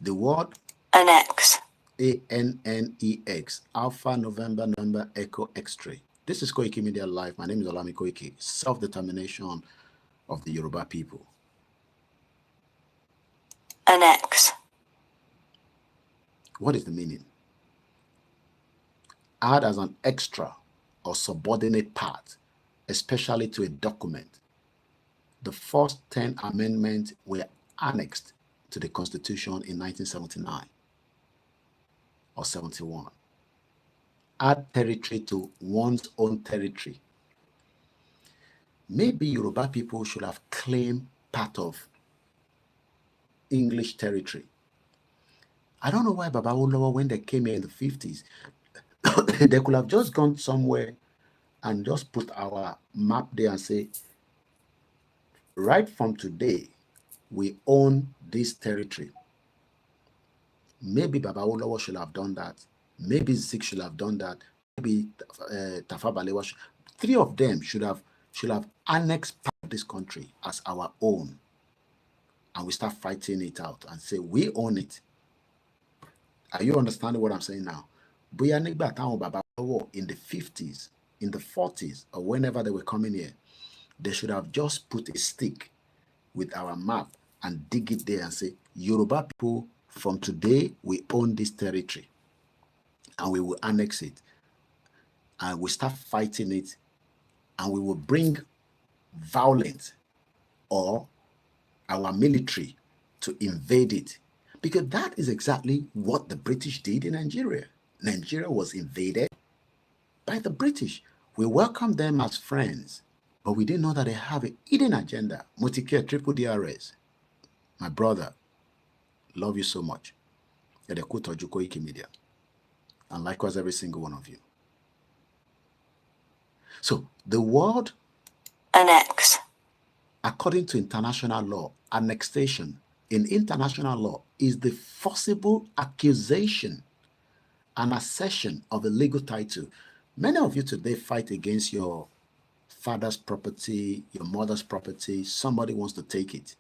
The word annex. ANNEX, Alpha November Number Echo X-ray. This is Koikimedia Live. My name is OLAYOMI KOIKI, self-determination of the Yoruba people. Annex. What is the meaning? Add as an extra or subordinate part, especially to a document. the first 10 amendments were annexed to the Constitution in 1979 or 71. Add territory to one's own territory. Maybe Yoruba people should have claimed part of English territory. I don't know why Baba Olowo, when they came here in the 50s, they could have just gone somewhere and just put our map there and say, right from today, we own this territory. Maybe Baba Olowo should have done that. Maybe Zik should have done that. Maybe Tafa Balewa should. Three of them should have annexed part of this country as our own. And we start fighting it out and say, we own it. Are you understanding what I'm saying now? Bóyá nígbà táwọn Baba Olowo in the 50s, in the 40s, or whenever they were coming here, they should have just put a stick with our map and dig it there and say, Yoruba people, from today, we own this territory and we will annex it and we start fighting it and we will bring violence or our military to invade it. Because that is exactly what the British did in Nigeria. Nigeria was invaded by the British. We welcomed them as friends, but we didn't know that they have a hidden agenda. Mutike Triple DRS, my brother, love you so much. Koikimedia. And likewise, every single one of you. So the word annex, according to international law, annexation in international law is the forcible accusation and assertion of a legal title. Many of you today fight against your father's property, your mother's property. Somebody wants to take it.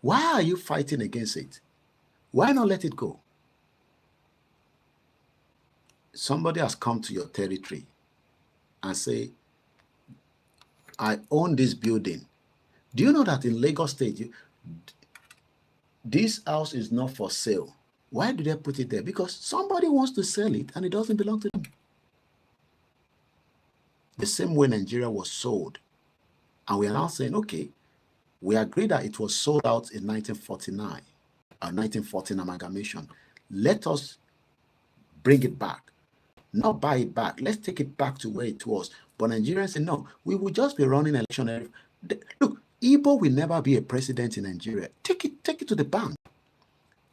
Why are you fighting against it? Why not let it go? Somebody has come to your territory and say, I own this building. Do you know that in Lagos State, this house is not for sale? Why do they put it there? Because somebody wants to sell it and it doesn't belong to them. The same way Nigeria was sold. And we are now saying, okay, we agree that it was sold out in 1949, 1914 amalgamation. Let us bring it back. Not buy it back. Let's take it back to where it was. But Nigerians say, no, we will just be running election. Look, Igbo will never be a president in Nigeria. Take it to the bank.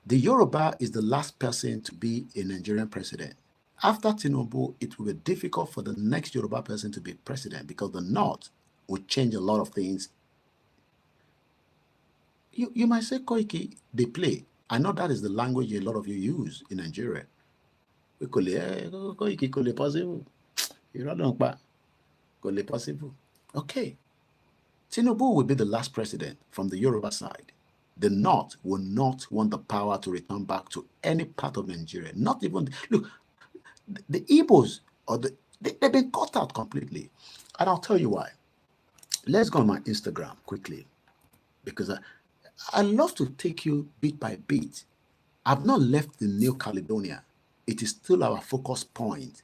The Yoruba is the last person to be a Nigerian president. After Tinubu, it will be difficult for the next Yoruba person to be president because the North will change a lot of things. You might say, Koiki, they play. I know that is the language a lot of you use in Nigeria. Koiki, could it possible? You don't know, could it possible? Okay. Tinubu will be the last president from the Yoruba side. The North will not want the power to return back to any part of Nigeria. Not even, look, the Igbos, they've been cut out completely. And I'll tell you why. Let's go on my Instagram quickly. Because I love to take you bit by bit. I've not left the New Caledonia. It is still our focus point.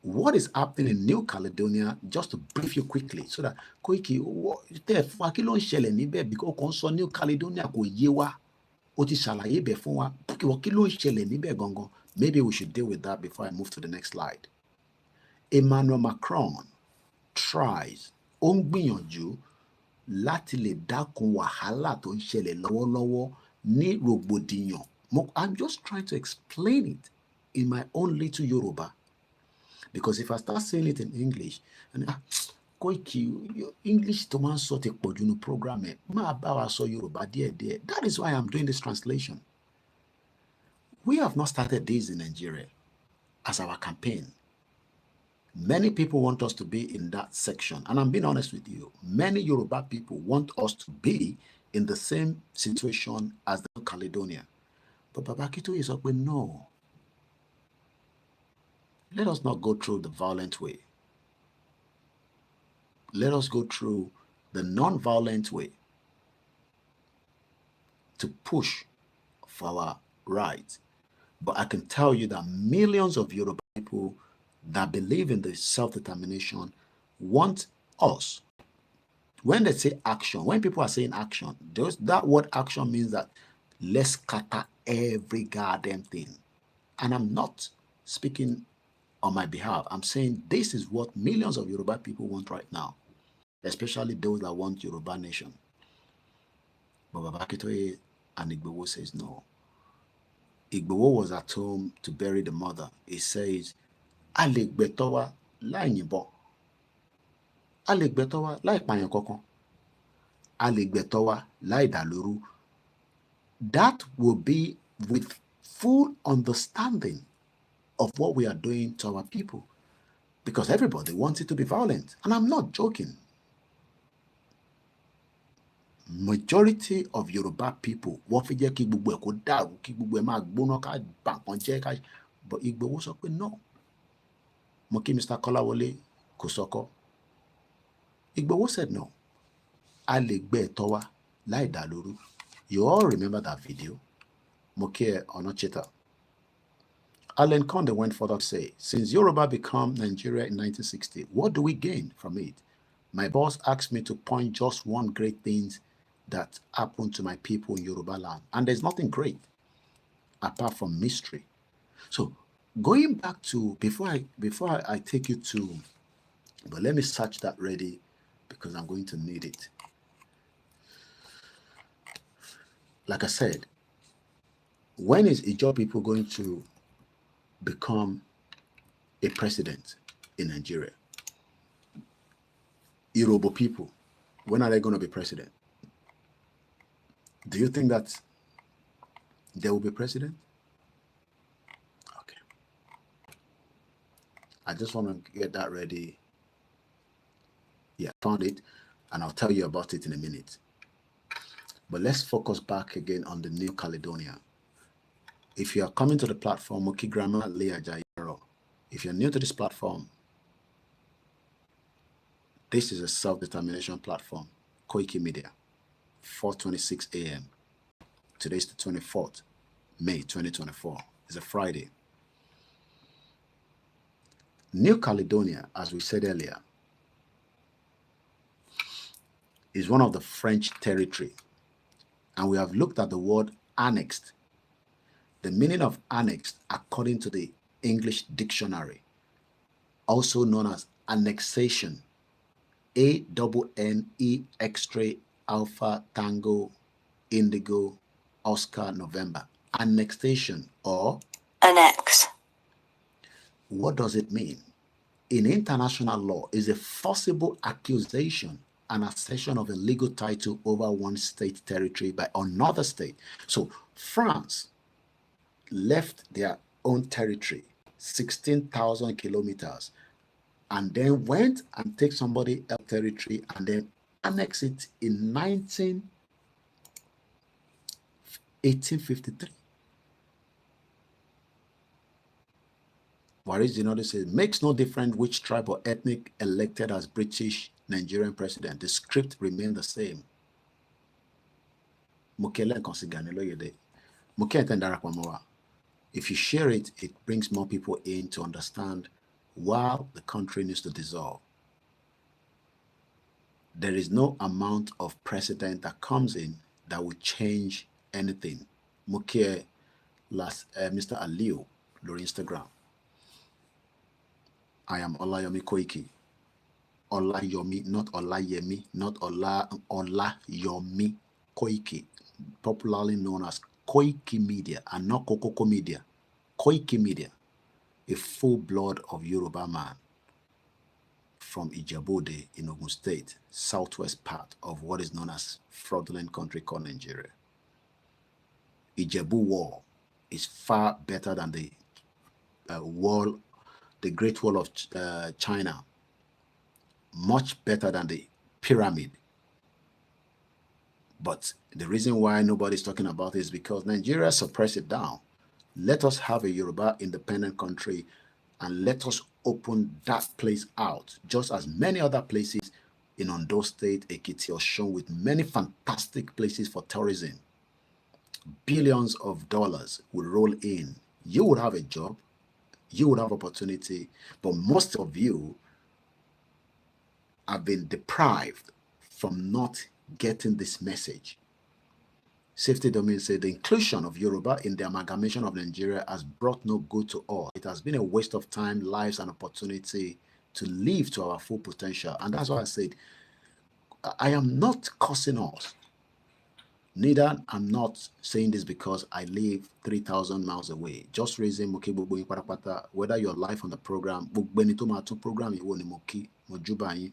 What is happening in New Caledonia, just to brief you quickly, so that Koiki, because New Caledonia kò yé wa, ó ti ṣàlàyé bẹ̀ fún wa, kí ló ń ṣẹlẹ̀ níbẹ̀ gangan? Maybe we should deal with that before I move to the next slide. Emmanuel Macron tries, ó ń gbìyànjú láti lè dákun wàhálà tó ń ṣẹlẹ̀ lọ́wọ́lọ́wọ́ ní rògbòdìyàn. I'm just trying to explain it in my own little Yoruba. Because if I start saying it in English, and Koiki, English to man sort of pọ̀jù program ẹ̀, máa bá wa sọ Yorùbá díẹ̀díẹ̀. That is why I'm doing this translation. We have not started this in Nigeria as our campaign. Many people want us to be in that section. And I'm being honest with you. Many Yoruba people want us to be in the same situation as the Caledonia. But Babakito is up with no. Let us not go through the violent way. Let us go through the non-violent way to push for our rights. But I can tell you that millions of Yoruba people that believe in the self-determination want us, when they say action, when people are saying action, that word action means that let's scatter every goddamn thing. And I'm not speaking on my behalf. I'm saying this is what millions of Yoruba people want right now, especially those that want Yoruba nation. But Babakitoye and Igbowo says no. Igbowo was at home to bury the mother. He says, a lè gbẹ̀tọ́ wa láì yìnbọn. A lè gbẹ̀tọ́ wa láì pààyàn kankan. A lè gbẹ̀tọ́ wa láì dàlúrú. That will be with full understanding of what we are doing to our people. Because everybody wants it to be violent. And I'm not joking. Majority of Yoruba people wọ́n fi jẹ́ kí gbogbo ẹ̀ kó dàrú, kí gbogbo ẹ̀ máa gbóná, ká bà nǹkan jẹ́, ká. But Igbowo sọ pé no. Mo kí Mr. Kolawole Kosoko. Igbowo said no. A lè gbé ẹ̀tọ́ wa láì dá lóru. You all remember that video. Mo kí ẹ Ọ̀nàchítà. Alan Conde went further to say, since Yoruba became Nigeria in 1960, what do we gain from it? My boss asked me to point just one great thing that happened to my people in Yoruba land. And there's nothing great apart from mystery. So going back to, before I take you to, but let me search that ready because I'm going to need it. Like I said, when is Ijaw people going to become a president in Nigeria? Yoruba people, when are they going to be president? Do you think that they will be president? Okay. I just want to get that ready. Yeah, found it, and I'll tell you about it in a minute. But let's focus back again on the New Caledonia. If you are coming to the platform, Moki Grammar Leah Jayaro, if you're new to this platform, this is a self-determination platform, Koikimedia, 4:26 a.m. Today's the 24th, May 2024. It's a Friday. New Caledonia, as we said earlier, is one of the French territory. And we have looked at the word annexed. The meaning of annexed, according to the English dictionary, also known as annexation, A-N-N-E X-ray Alpha Tango Indigo Oscar November. Annexation or annex. What does it mean? In international law, is a forcible accusation and assertion of a legal title over one state territory by another state. So France left their own territory, 16,000 kilometers, and then went and take somebody else's territory and then annex it in 1853. Waris Zinodi says, makes no difference which tribe or ethnic elected as British Nigerian president. The script remained the same. If you share it, it brings more people in to understand why the country needs to dissolve. There is no amount of precedent that comes in that will change anything. Mr. Aliu, on Instagram. I am OLAYOMI KOIKI. OLAYOMI, not OLAYEMI, not OLAYOMI KOIKI, popularly known as Koikimedia and not Koikimedia. Koikimedia, a full blood of Yoruba man from Ijebu-Ode in Ogun State, southwest part of what is known as fraudulent country called Nigeria. Ijebu Wall is far better than the wall, the Great Wall of China, much better than the pyramid. But the reason why nobody's talking about it is because Nigeria suppressed it down. Let us have a Yoruba independent country and let us open that place out, just as many other places in Ondo State, Ekiti, or shown with many fantastic places for tourism. Billions of dollars will roll in. You would have a job, you would have opportunity, but most of you have been deprived from not getting this message. Safety Domain said the inclusion of Yoruba in the amalgamation of Nigeria has brought no good to all. It has been a waste of time, lives, and opportunity to live to our full potential. And that's why I said, I am not cursing us. Neither I'm not saying this because I live 3,000 miles away. Just raising Moki Gbogbo Patapata, whether you're live on the program, Benito Matu program, you want Moki, Mojuba,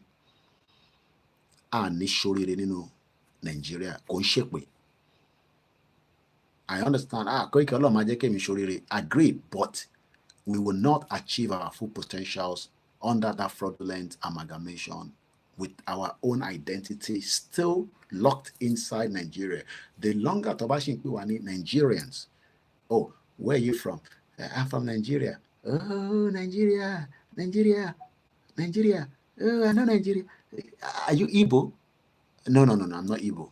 and Nishori Renino, Nigeria, Konshekwe. I understand. Agreed, but we will not achieve our full potentials under that fraudulent amalgamation with our own identity still locked inside Nigeria. The longer Tobashin Piwani Nigerians, oh, where are you from? I'm from Nigeria. Oh, Nigeria, Nigeria, Nigeria. Oh, I know Nigeria. Are you Igbo? No, I'm not Igbo.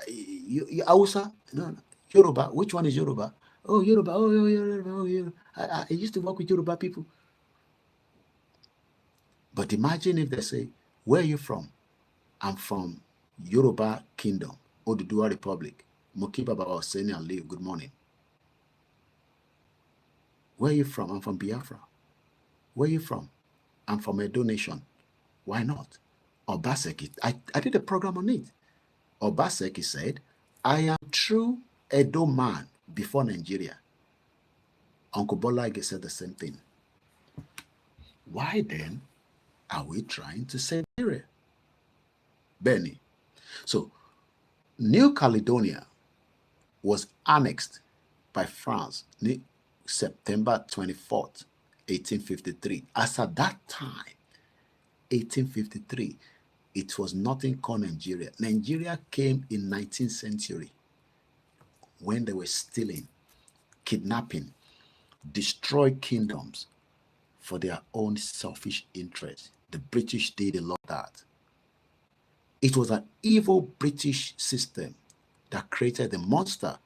You Hausa? No. Yoruba, which one is Yoruba? Oh, Yoruba, oh, Yoruba, oh, Yoruba. I used to work with Yoruba people. But imagine if they say, where are you from? I'm from Yoruba Kingdom, Oduduwa Republic. Mokiba Baba Hosseini Ali, good morning. Where are you from? I'm from Biafra. Where are you from? I'm from Edo Nation. Why not? Obaseki, I did a program on it. Obaseki said, I am true Edo man before Nigeria. Uncle Bolage said the same thing. Why then are we trying to say Nigeria? Benny. So, New Caledonia was annexed by France September 24th, 1853. As at that time, 1853, it was nothing called Nigeria. Nigeria came in 19th century when they were stealing, kidnapping, destroy kingdoms for their own selfish interests. The British did a lot of that. It was an evil British system that created the monster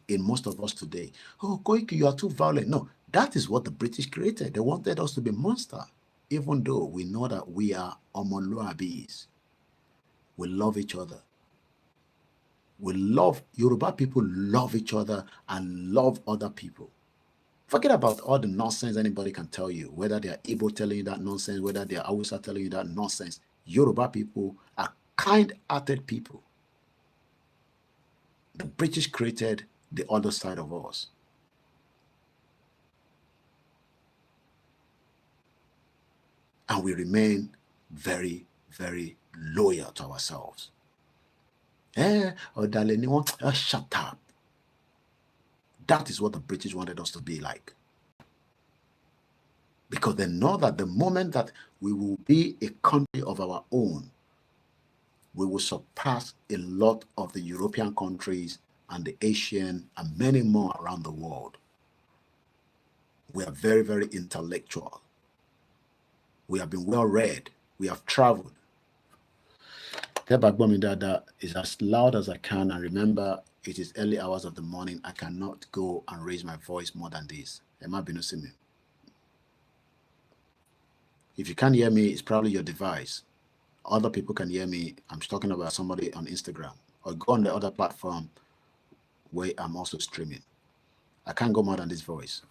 in most of us today. Oh, Koiki, you are too violent. No, that is what the British created. They wanted us to be monster, even though we know that we are Omoluabis. We love each other. We love, Yoruba people love each other and love other people. Forget about all the nonsense anybody can tell you, whether they are Igbo telling you that nonsense, whether they are Hausa telling you that nonsense. Yoruba people are kind-hearted people. The British created the other side of us. And we remain very, very loyal to ourselves. Shut up. That is what the British wanted us to be like. Because they know that the moment that we will be a country of our own, we will surpass a lot of the European countries and the Asian and many more around the world. We are very, very intellectual. We have been well read. We have traveled. Dada is as loud as I can, and remember, it is early hours of the morning. I cannot go and raise my voice more than this. If you can't hear me, it's probably your device. Other people can hear me. I'm talking about somebody on Instagram, or go on the other platform where I'm also streaming. I can't go more than this voice.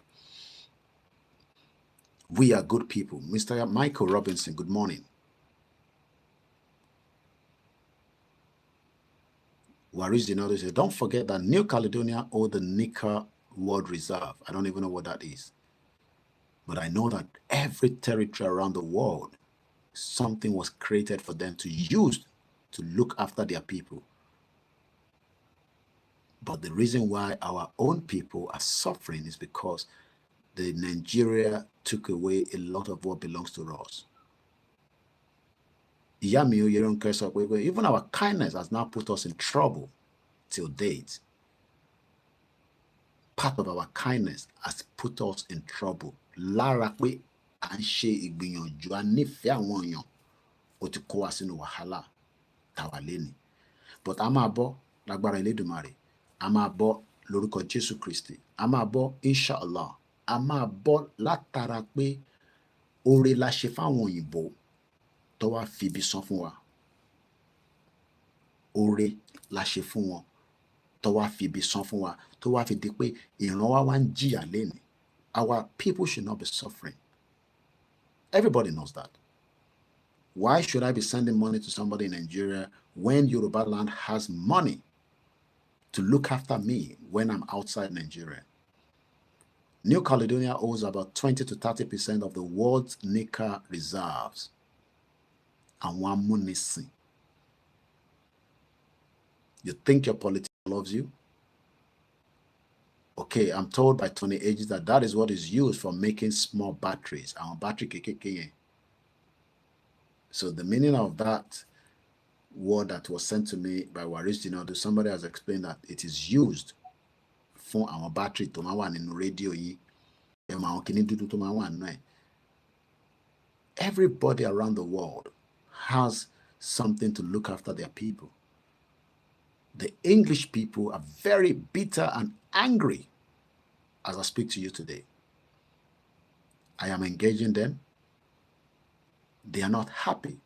We are good people. Mr. Michael Robinson, good morning. Waris Dinado says, don't forget that New Caledonia owed the Nika World Reserve. I don't even know what that is. But I know that every territory around the world, something was created for them to use to look after their people. But the reason why our own people are suffering is because the Nigeria took away a lot of what belongs to us. Even our kindness has now put us in trouble till date. Part of our kindness has put us in trouble. Lara pe anse igbiyanju anife awon eyan o ti ko wa sinu wahala tawa leni. But a máa bọ́ lágbára Elédùmarè, a máa bọ́ lórúkọ Jésù Kristi, a máa bọ́ inshallah, a máa bọ́ látara pé oore la ṣe fáwọn òyìnbó tó wá fi ibi san fún wa. oore la ṣe fún wọn tó wá fi ibi san fún wa tó wá fi di pé ìran wa wá ń jìyà lénìí. Our people should not be suffering. Everybody knows that. Why should I be sending money to somebody in Nigeria when Yoruba land has money to look after me when I'm outside Nigeria? New Caledonia owes about 20 to 30% of the world's nickel reserves. And one money. You think your politician loves you? Okay, I'm told by Tony Ages that that is what is used for making small batteries. Our battery KKK. So the meaning of that word that was sent to me by Waris Jinadu, somebody has explained that it is used for our battery to my one in radio. Everybody around the world has something to look after their people. The English people are very bitter and angry as I speak to you today. I am engaging them. They are not happy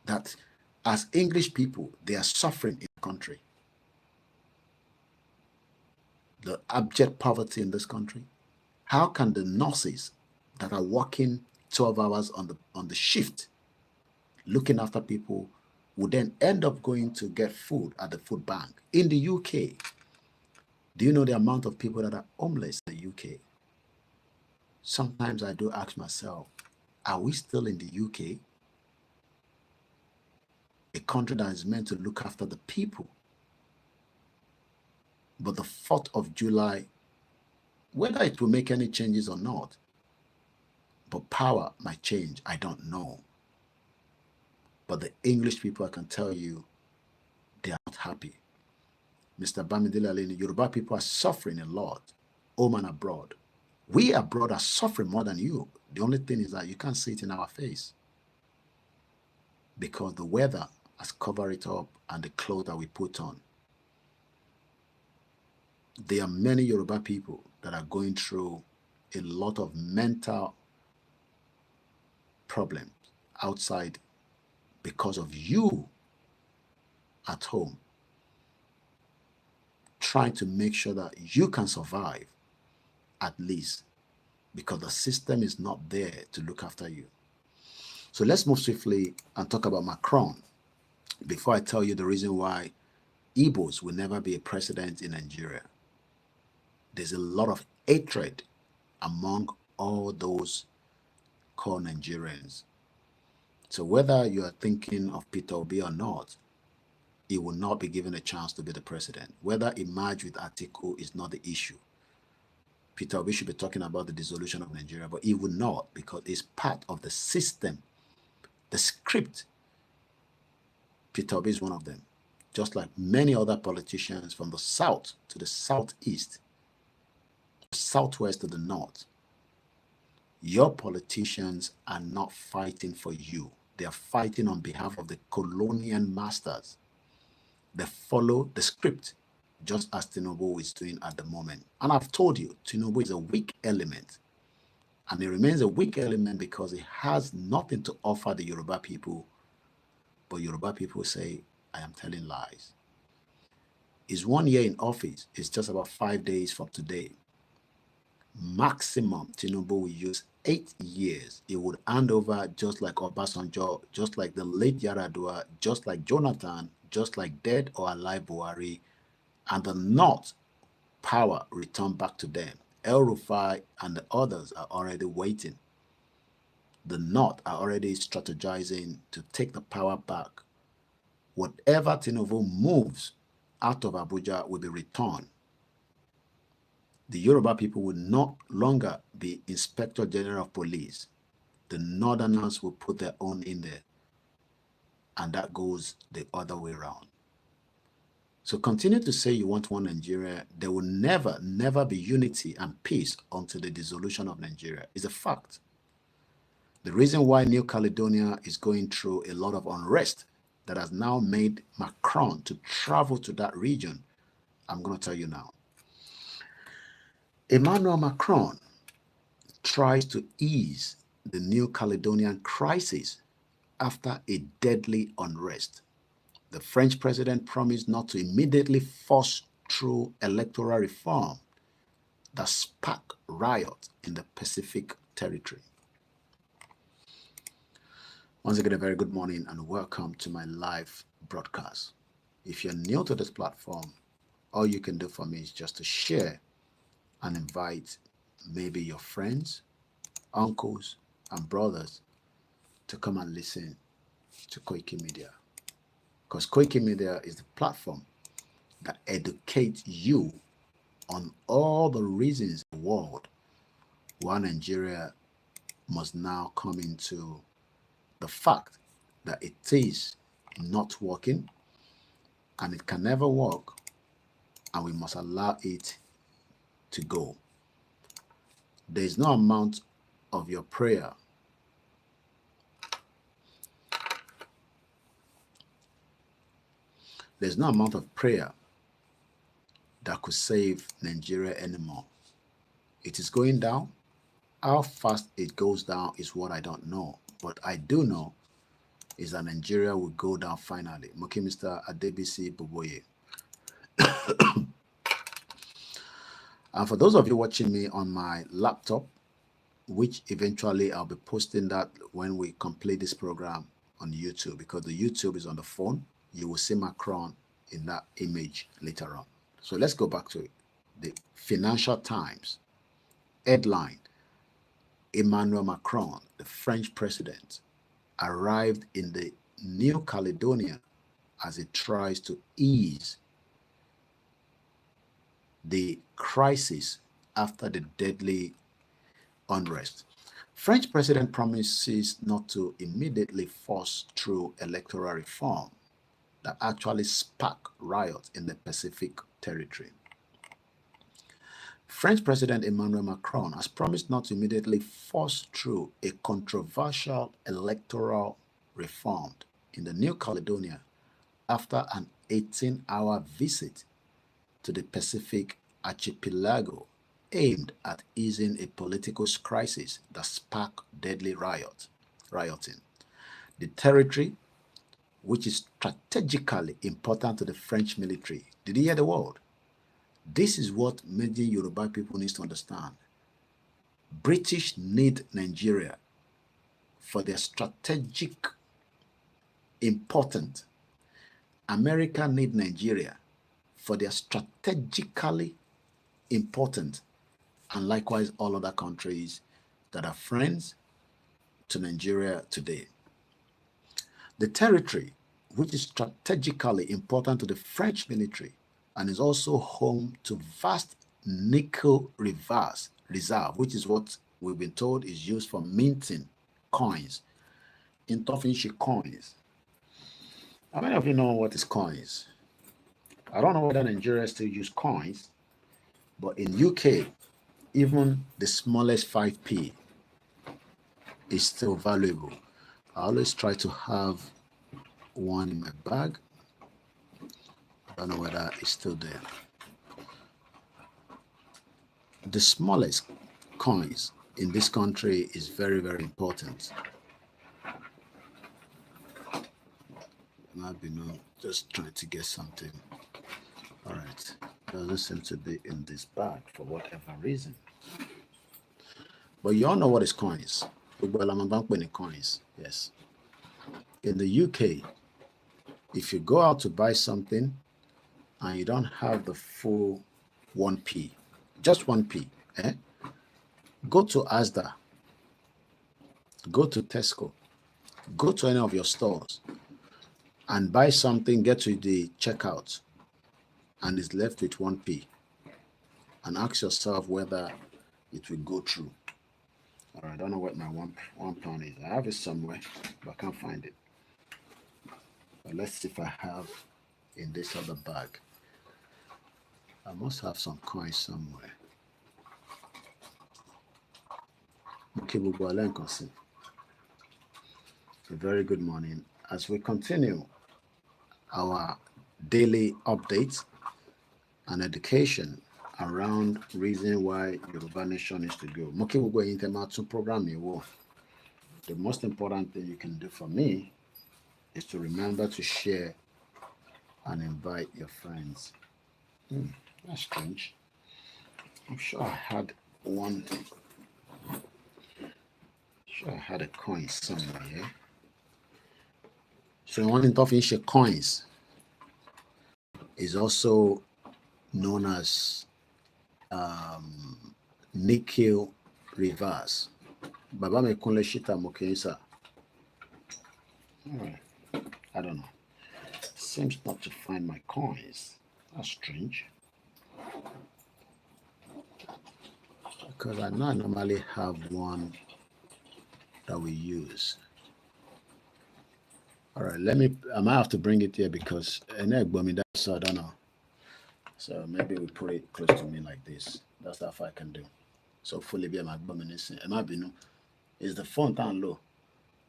that as English people, they are suffering in the country. The abject poverty in this country. How can the nurses that are working 12 hours on the shift, looking after people, would then end up going to get food at the food bank? In the UK, do you know the amount of people that are homeless in the UK? Sometimes I do ask myself, are we still in the UK? A country that is meant to look after the people. But the 4th of July, whether it will make any changes or not, but power might change, I don't know. But the English people, I can tell you, they are not happy. Mr. Bamidele Aleni, Yoruba people are suffering a lot, home and abroad. We abroad are suffering more than you. The only thing is that you can't see it in our face because the weather has covered it up and the clothes that we put on. There are many Yoruba people that are going through a lot of mental problems outside because of you at home trying to make sure that you can survive at least, because the system is not there to look after you. So let's move swiftly and talk about Macron before I tell you the reason why Igbos will never be a president in Nigeria. There's a lot of hatred among all those called Nigerians. So whether you are thinking of Peter Obi or not, he will not be given a chance to be the president. Whether he merged with Atiku is not the issue. Peter Obi should be talking about the dissolution of Nigeria, but he will not, because it's part of the system, the script. Peter Obi is one of them, just like many other politicians from the south to the southeast, the southwest to the north. Your politicians are not fighting for you. They are fighting on behalf of the colonial masters. They follow the script, just as Tinubu is doing at the moment. And I've told you, Tinubu is a weak element. And he remains a weak element because he has nothing to offer the Yoruba people. But Yoruba people say, I am telling lies. His 1 year in office is just about 5 days from today. Maximum, Tinubu will use 8 years. He would hand over just like Obasanjo, just like the late Yaradua, just like Jonathan, just like dead or alive Buhari, and the North power returned back to them. El Rufai and the others are already waiting. The North are already strategizing to take the power back. Whatever Tinubu moves out of Abuja will be returned. The Yoruba people will no longer be Inspector General of Police. The Northerners will put their own in there. And that goes the other way around. So continue to say you want one Nigeria. There will never, never be unity and peace until the dissolution of Nigeria. It's a fact. The reason why New Caledonia is going through a lot of unrest that has now made Macron to travel to that region, I'm going to tell you now. Emmanuel Macron tries to ease the New Caledonian crisis after a deadly unrest. The French president promised not to immediately force through electoral reform that sparked riots in the Pacific territory. Once again, a very good morning and welcome to my live broadcast. If you're new to this platform, all you can do for me is just to share and invite maybe your friends, uncles, and brothers to come and listen to Koikimedia. Because Koikimedia is the platform that educates you on all the reasons in the world why Nigeria must now come into the fact that it is not working and it can never work, and we must allow it to go. There is no amount of your prayer there's no amount of prayer that could save Nigeria anymore. It is going down. How fast it goes down is what I don't know. But I do know is that Nigeria will go down finally. Mr. Adebisi Boboye. And for those of you watching me on my laptop, which eventually I'll be posting that when we complete this program on YouTube, because the YouTube is on the phone, you will see Macron in that image later on. So let's go back to it. The Financial Times headline: Emmanuel Macron, the French president, arrived in the New Caledonia as it tries to ease the crisis after the deadly unrest. French president promises not to immediately force through electoral reform that actually sparked riots in the Pacific territory. French President Emmanuel Macron has promised not to immediately force through a controversial electoral reform in the New Caledonia after an 18-hour visit to the Pacific archipelago aimed at easing a political crisis that sparked deadly rioting. The territory, which is strategically important to the French military. Did you hear the word? This is what many Yoruba people need to understand. British need Nigeria for their strategic importance. America need Nigeria for their strategically important, and likewise all other countries that are friends to Nigeria today. The territory, which is strategically important to the French military and is also home to vast nickel reserve, which is what we've been told is used for minting coins, in Tofinshi coins. How many of you know what is coins? I don't know whether Nigeria still use coins, but in UK, even the smallest 5p is still valuable. I always try to have one in my bag. I don't know whether it's still there. The smallest coins in this country is very, very important. I've been just trying to get something. All right, doesn't seem to be in this bag for whatever reason. But you all know what is coins. Coins, yes. In the UK, if you go out to buy something and you don't have the full 1p, just 1p, go to Asda, go to Tesco, go to any of your stores and buy something, get to the checkout, and is left with 1p, and ask yourself whether it will go through. All right, I don't know what my one pound is. I have it somewhere, but I can't find it. But let's see if I have in this other bag. I must have some coins somewhere. Okay, a very good morning. As we continue our daily updates and education around reason why Yoruba nation is to go. The most important thing you can do for me is to remember to share and invite your friends. That's strange. I'm sure I had one. Sure, I had a coin somewhere here. So one in share coins is also known as nickel reverse. Baba me kunle shita mokensa. I don't know. Seems not to find my coins. That's strange. Because I know I normally have one that we use. All right, I might have to bring it here because so I don't know. So maybe we put it close to me like this. That's how far I can do. So fully be my abomination. It might be no. Is the phone down low?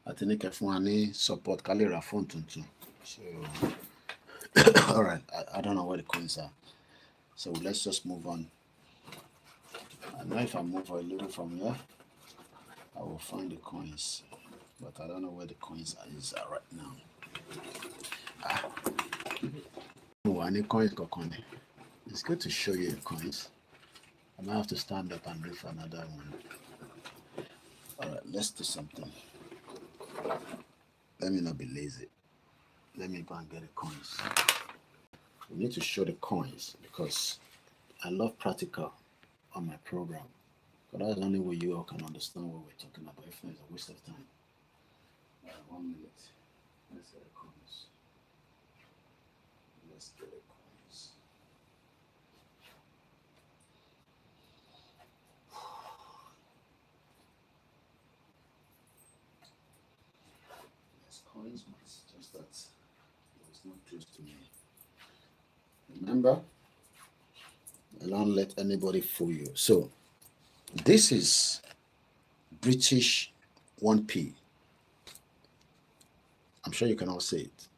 I think if one support Kalira phone too. So all right, I don't know where the coins are. So let's just move on. I know if I move a little from here, I will find the coins. But I don't know where the coins are right now. Oh, I need coins. It's good to show you the coins. I might have to stand up and look for another one. All right, let's do something. Let me not be lazy. Let me go and get the coins. We need to show the coins because I love practical on my program. But that's the only way you all can understand what we're talking about. If not, it's a waste of time. 1 minute. Let's get the coins. Let's get the coins. Yes, coins, just that it's not close to me. Remember, I don't let anybody fool you. So, this is British 1p. I'm sure you can all say it.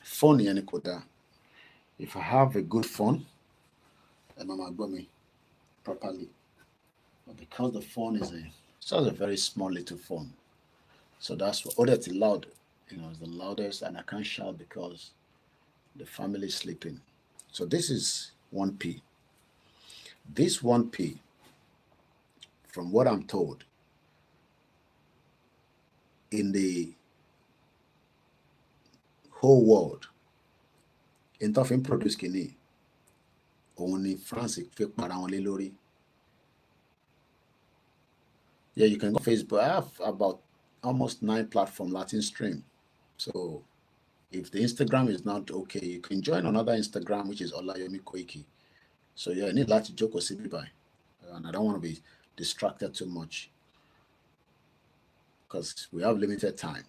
Phone yani koda. If I have a good phone, mama got me properly. But because the phone is a very small little phone, so that's what it's loud. It's the loudest, and I can't shout because the family is sleeping. So this is 1p. This 1p, from what I'm told, in the whole world, in tó fi ń produce kìíní, òun ni France fi para wọn lé lórí. Yeah, you can go Facebook. I have about almost 9 platform Latin stream. So if the Instagram is not okay, you can join another Instagram, which is OLAYOMI KOIKI. So yeah, I need to joke or by. And I don't want to be distracted too much because we have limited time.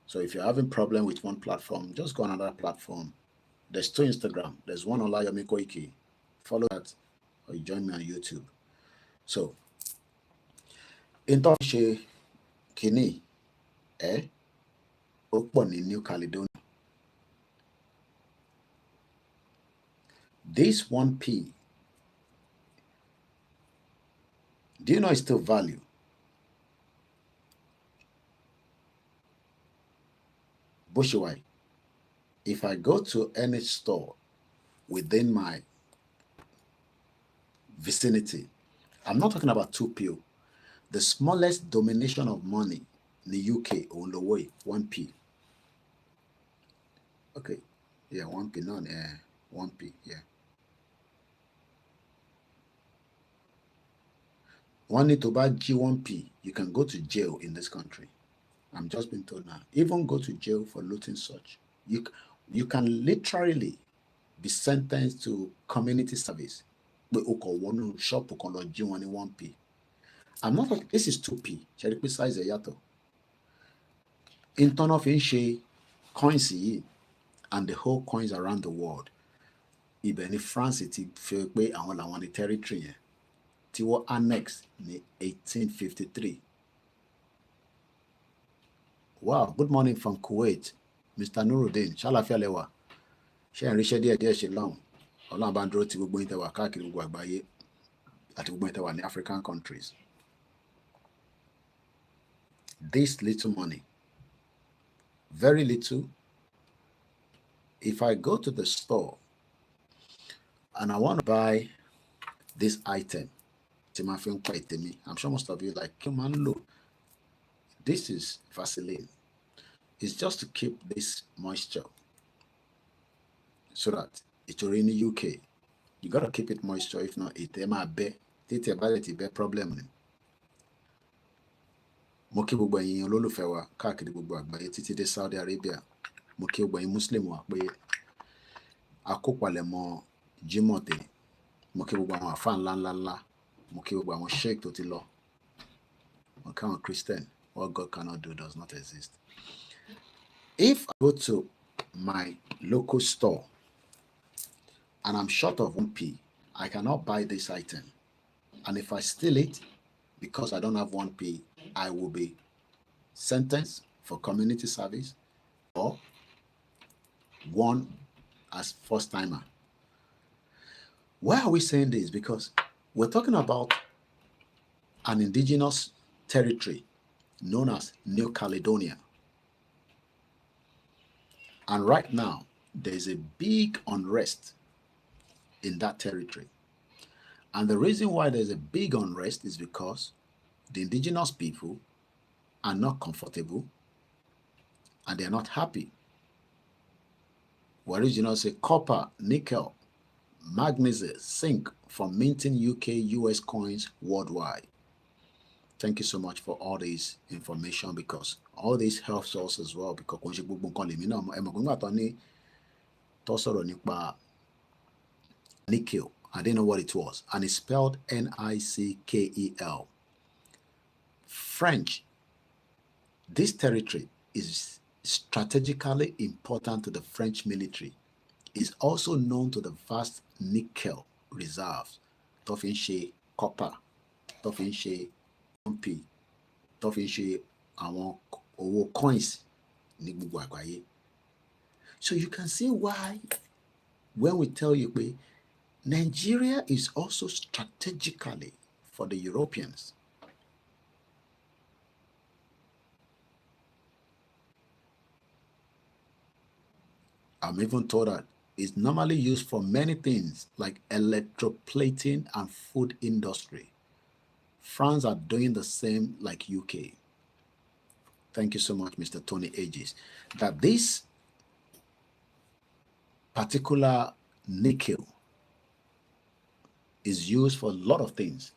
So if you're having problem with one platform, just go on another platform. There's 2 Instagram. There's one OLAYOMI KOIKI. Follow that, or you join me on YouTube. So in Toshe Kini, open in New Caledonia. This 1p, do you know it's still value? Bushiwai, if I go to any store within my vicinity, I'm not talking about 2p. The smallest denomination of money in the UK or in the way, 1p. Okay, yeah, 1p, no, 1p, yeah. 1 need to buy G1p, you can go to jail in this country. I'm just being told now. Even go to jail for looting such. You can literally be sentenced to community service. But one shop G1 1p. I'm not talking, this is 2p. Cherry size a yato. In turn of in coins and the whole coins around the world. Even if France it feel pé àwọn làwọn ní territory yẹn tí wọ́n annex ní 1853. Wow, good morning from Kuwait, Mr. Nuruddin. Ṣàlàáfíà lẹ́wà. Ṣé ẹ̀ ń ríṣẹ́ díẹ̀ ṣe lọ́hùn? Ọlọ́run bá ń dúró ti gbogbo yín tẹ́ wà káàkiri gbogbo àgbáyé àti gbogbo yín tẹ́ wà ní African countries. This little money, very little, if I go to the store and I want to buy this item, I'm sure most of you like, come on, look, this is Vaseline. It's just to keep this moisture so that it's already in the UK. You got to keep it moisture, if not, it might be problem. Mo kí gbogbo ẹ̀yin olólùfẹ́ wa káàkiri gbogbo àgbáyé títí dé Saudi Arabia. Mo kí gbogbo ẹ̀yin Muslim wa pé àkópalẹ̀mọ́ Jímọ̀ tèmi. Mo kí gbogbo àwọn àfáà ńlá. Mo kí gbogbo àwọn sheikh tó ti lọ. Mo kí àwọn Christian. What God cannot do does not exist. If I go to my local store and I'm short of 1p, I cannot buy this item. And if I steal it because I don't have 1p, I will be sentenced for community service or one as first timer. Why are we saying this? Because we're talking about an indigenous territory known as New Caledonia. And right now, there's a big unrest in that territory. And the reason why there's a big unrest is because the indigenous people are not comfortable and they're not happy. Whereas, say copper, nickel, magnesium, zinc for minting UK, US coins worldwide. Thank you so much for all this information, because all this helps us as well. Because nickel, I didn't know what it was, and it's spelled Nickel. French. This territory is strategically important to the French military. It's also known to the vast nickel reserves. Tofinche copper, Tofinche p, Tofinche àwọn owó coins ní gbogbo àgbáyé. So you can see why when we tell you pé Nigeria is also strategically for the Europeans. I'm even told that it's normally used for many things like electroplating and food industry. France are doing the same like UK. Thank you so much, Mr. Tony Aegis. That this particular nickel is used for a lot of things.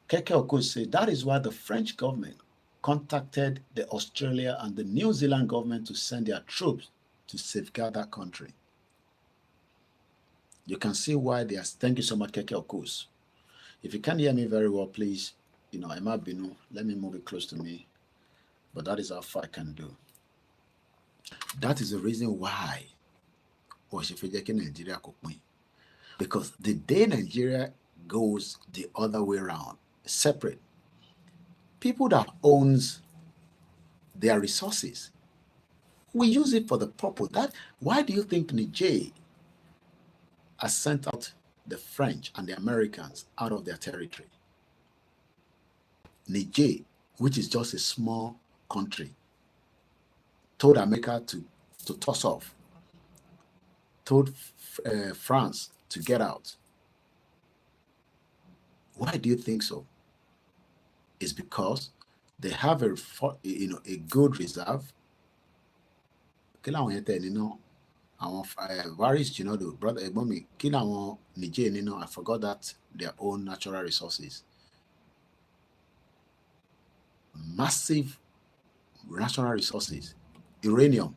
Keke Oku said that is why the French government contacted the Australia and the New Zealand government to send their troops to safeguard that country. You can see why they are. Thank you so much, Keke Okus. If you can't hear me very well, please, Emma Binu, let me move it close to me. But that is how far I can do. That is the reason why because the day Nigeria goes the other way around, separate, people that owns their resources, we use it for the purpose. Why do you think Niger has sent out the French and the Americans out of their territory? Niger, which is just a small country, told America to toss off, told France to get out. Why do you think so? It's because they have a good reserve. Varies, the brother Ebomi, Niger, I forgot that their own natural resources. Massive natural resources. Uranium.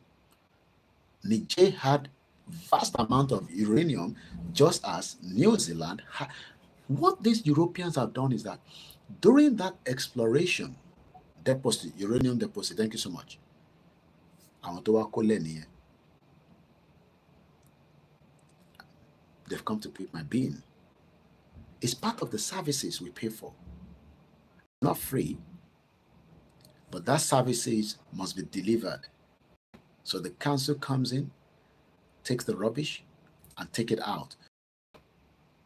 Niger had vast amount of uranium, just as New Zealand had. What these Europeans have done is that during that exploration deposit, uranium deposit, thank you so much. They've come to pick my bean. It's part of the services we pay for. Not free, but that services must be delivered. So the council comes in, takes the rubbish, and take it out,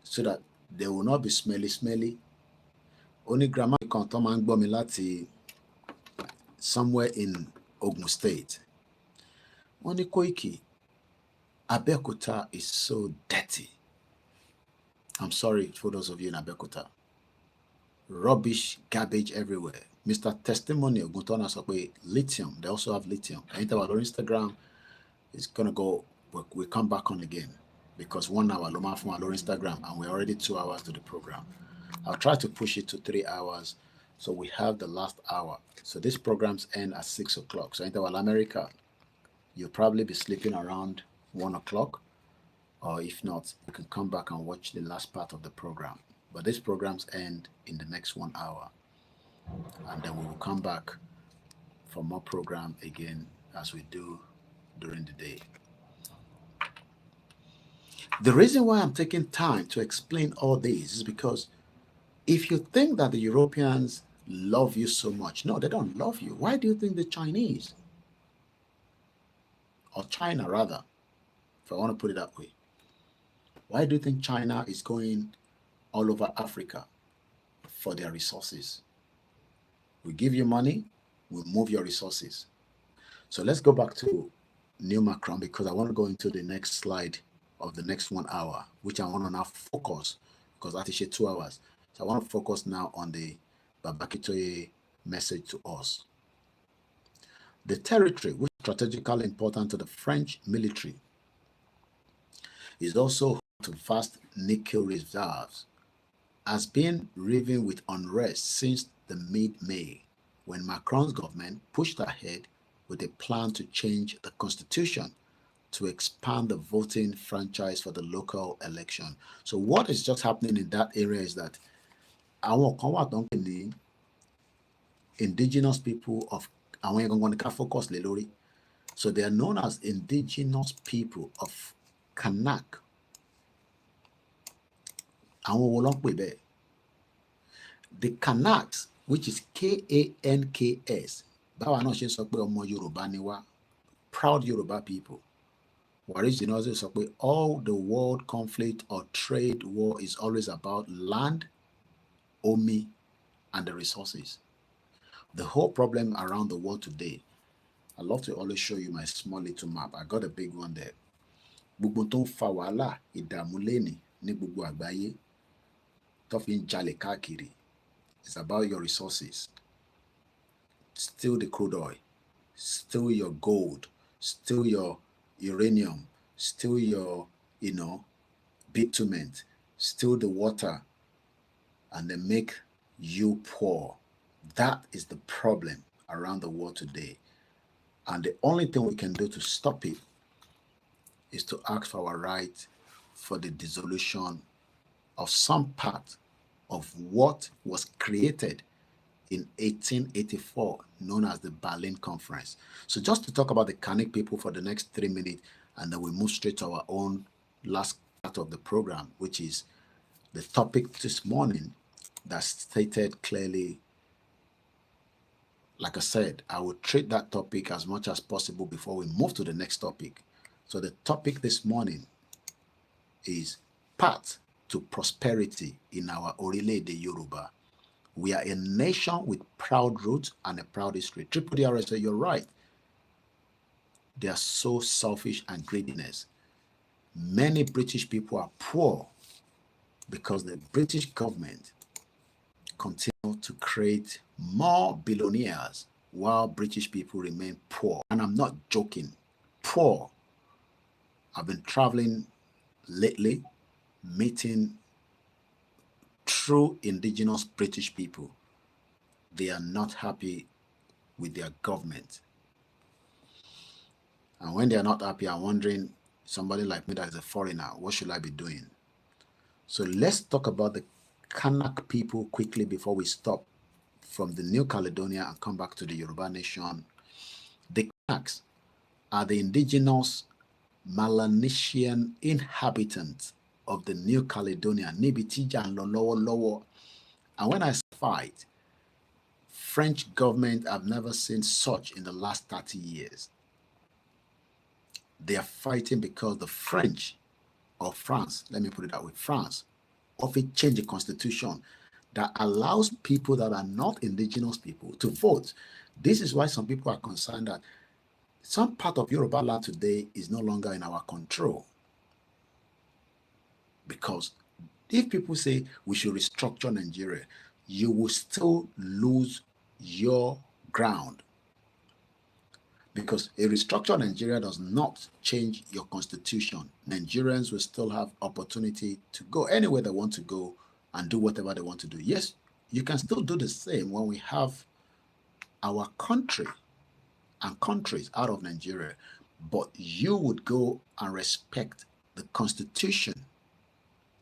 so that they will not be smelly. Only grandma can come and bomilati somewhere in Ogun State. Only Koiki, Abeokuta is so dirty. I'm sorry for those of you in Abeokuta. Rubbish, garbage everywhere. Mr. Testimony Oguntona sọ lithium. They also have lithium. Anything about on Instagram, it's gonna go. We come back on again because 1 hour Loma from our Instagram, and we're already 2 hours to the program. I'll try to push it to 3 hours, so we have the last hour. So these programs end at 6 o'clock. So anything about America, you'll probably be sleeping around 1 o'clock, or if not, you can come back and watch the last part of the program. But these programs end in the next 1 hour, and then we will come back for more program again as we do during the day. The reason why I'm taking time to explain all this is because if you think that the Europeans love you so much, no, they don't love you. Why do you think the Chinese, or China rather, if I want to put it that way, why do you think China is going all over Africa for their resources? We give you money, we move your resources. So let's go back to New Macron because I want to go into the next slide of the next 1 hour, which I want to now focus because that is 2 hours. So I want to focus now on the Babakitoye message to us. The territory, which is strategically important to the French military, is also home to vast nickel reserves, has been riven with unrest since the mid-May, when Macron's government pushed ahead with a plan to change the constitution to expand the voting franchise for the local election. So what is just happening in that area is that àwọn kan wà tó ń pè ní indigenous people of àwọn yẹn gangan ni ká focus lé lórí. So they are known as indigenous people of Kanak. Àwọn wo ló ń pè bẹ́ẹ̀? The Kanaks, which is Kanks, báwa náà ṣe ń sọ pé ọmọ Yorùbá ni wá, proud Yoruba people. Waris Dinozo sọ pé all the world conflict or trade war is always about land, omi, and the resources. The whole problem around the world today, I love to always show you my small little map. I got a big one there. Gbogbo tó ń fa wàhálà ìdààmú lẹ́nìí ní gbogbo àgbáyé tó fi ń jalè káàkiri. It's about your resources. Steal the crude oil, steal your gold, steal your uranium, steal your, bitumen, steal the water, and then make you poor. That is the problem around the world today. And the only thing we can do to stop it is to ask for our right for the dissolution of some part of what was created in 1884, known as the Berlin Conference. So just to talk about the Kanik people for the next 3 minutes, and then we move straight to our own last part of the program, which is the topic this morning that stated clearly. Like I said, I will treat that topic as much as possible before we move to the next topic. So the topic this morning is path to prosperity in our ORILEEDE Yoruba. We are a nation with proud roots and a proud history. Triple DRS said, you're right. They are so selfish and greediness. Many British people are poor because the British government continue to create more billionaires while British people remain poor. And I'm not joking, poor. I've been traveling lately, meeting true indigenous British people. They are not happy with their government. And when they are not happy, I'm wondering, somebody like me that is a foreigner, what should I be doing? So let's talk about the Kanak people quickly before we stop from the New Caledonia and come back to the Yoruba nation. The Kanaks are the indigenous Melanesian inhabitants of the New Caledonia, Nibitija and Lowo. And when I fight, French government, I've never seen such in the last 30 years. They are fighting because the French, or France, let me put it that way, France, often change the constitution that allows people that are not indigenous people to vote. This is why some people are concerned that some part of Yoruba land today is no longer in our control. Because if people say we should restructure Nigeria, you will still lose your ground. Because a restructured Nigeria does not change your constitution. Nigerians will still have opportunity to go anywhere they want to go and do whatever they want to do. Yes, you can still do the same when we have our country and countries out of Nigeria, but you would go and respect the constitution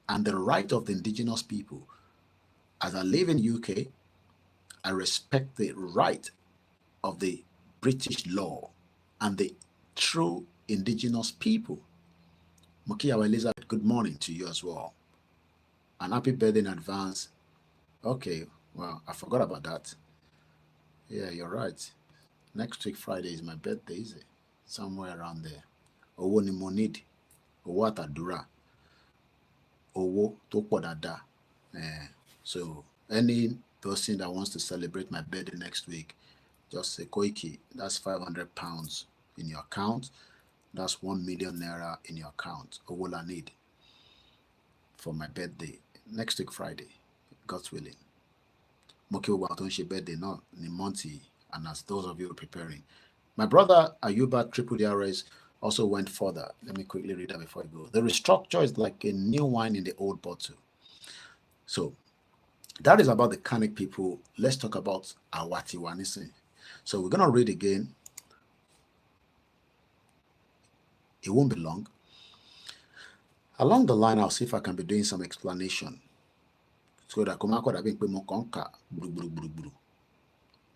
and the right of the indigenous people. As I live in UK, I respect the right of the British law and the true indigenous people. Mokiawa Elizabeth, good morning to you as well. And happy birthday in advance. Okay, well, I forgot about that. Yeah, you're right. Next week, Friday, is my birthday, is it? Somewhere around there. Owo ni mo need. Owo atadura. Owo to pọ̀ dáadáa. So, any person that wants to celebrate my birthday next week, just say Koiki, that's £500 in your account. That's 1 million naira in your account. Owo la need for my birthday next week Friday, God willing. Moki Watonshi birthday not in Monty, and as those of you are preparing. My brother Ayuba Triple DRS also went further. Let me quickly read that before I go. The restructure is like a new wine in the old bottle. So that is about the Kanik people. Let's talk about Awati Wanisi. So we're going to read again. It won't be long. Along the line, I'll see if I can be doing some explanation. So that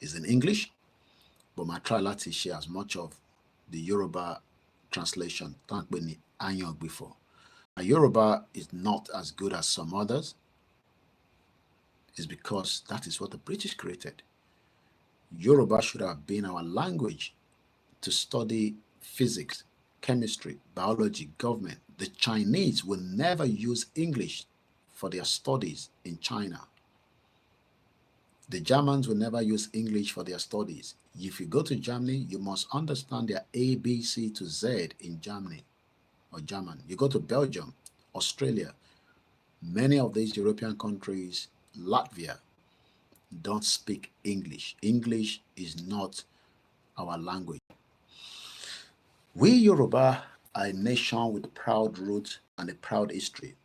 is in English, but my try to share as much of the Yoruba translation before. My Yoruba is not as good as some others. It's because that is what the British created. Yoruba should have been our language to study physics, chemistry, biology, government. The Chinese will never use English for their studies in China. The Germans will never use English for their studies. If you go to Germany, you must understand their A, B, C to Z in Germany or German. You go to Belgium, Australia, many of these European countries, Latvia, don't speak English. English is not our language. We Yoruba are a nation with proud roots and a proud history.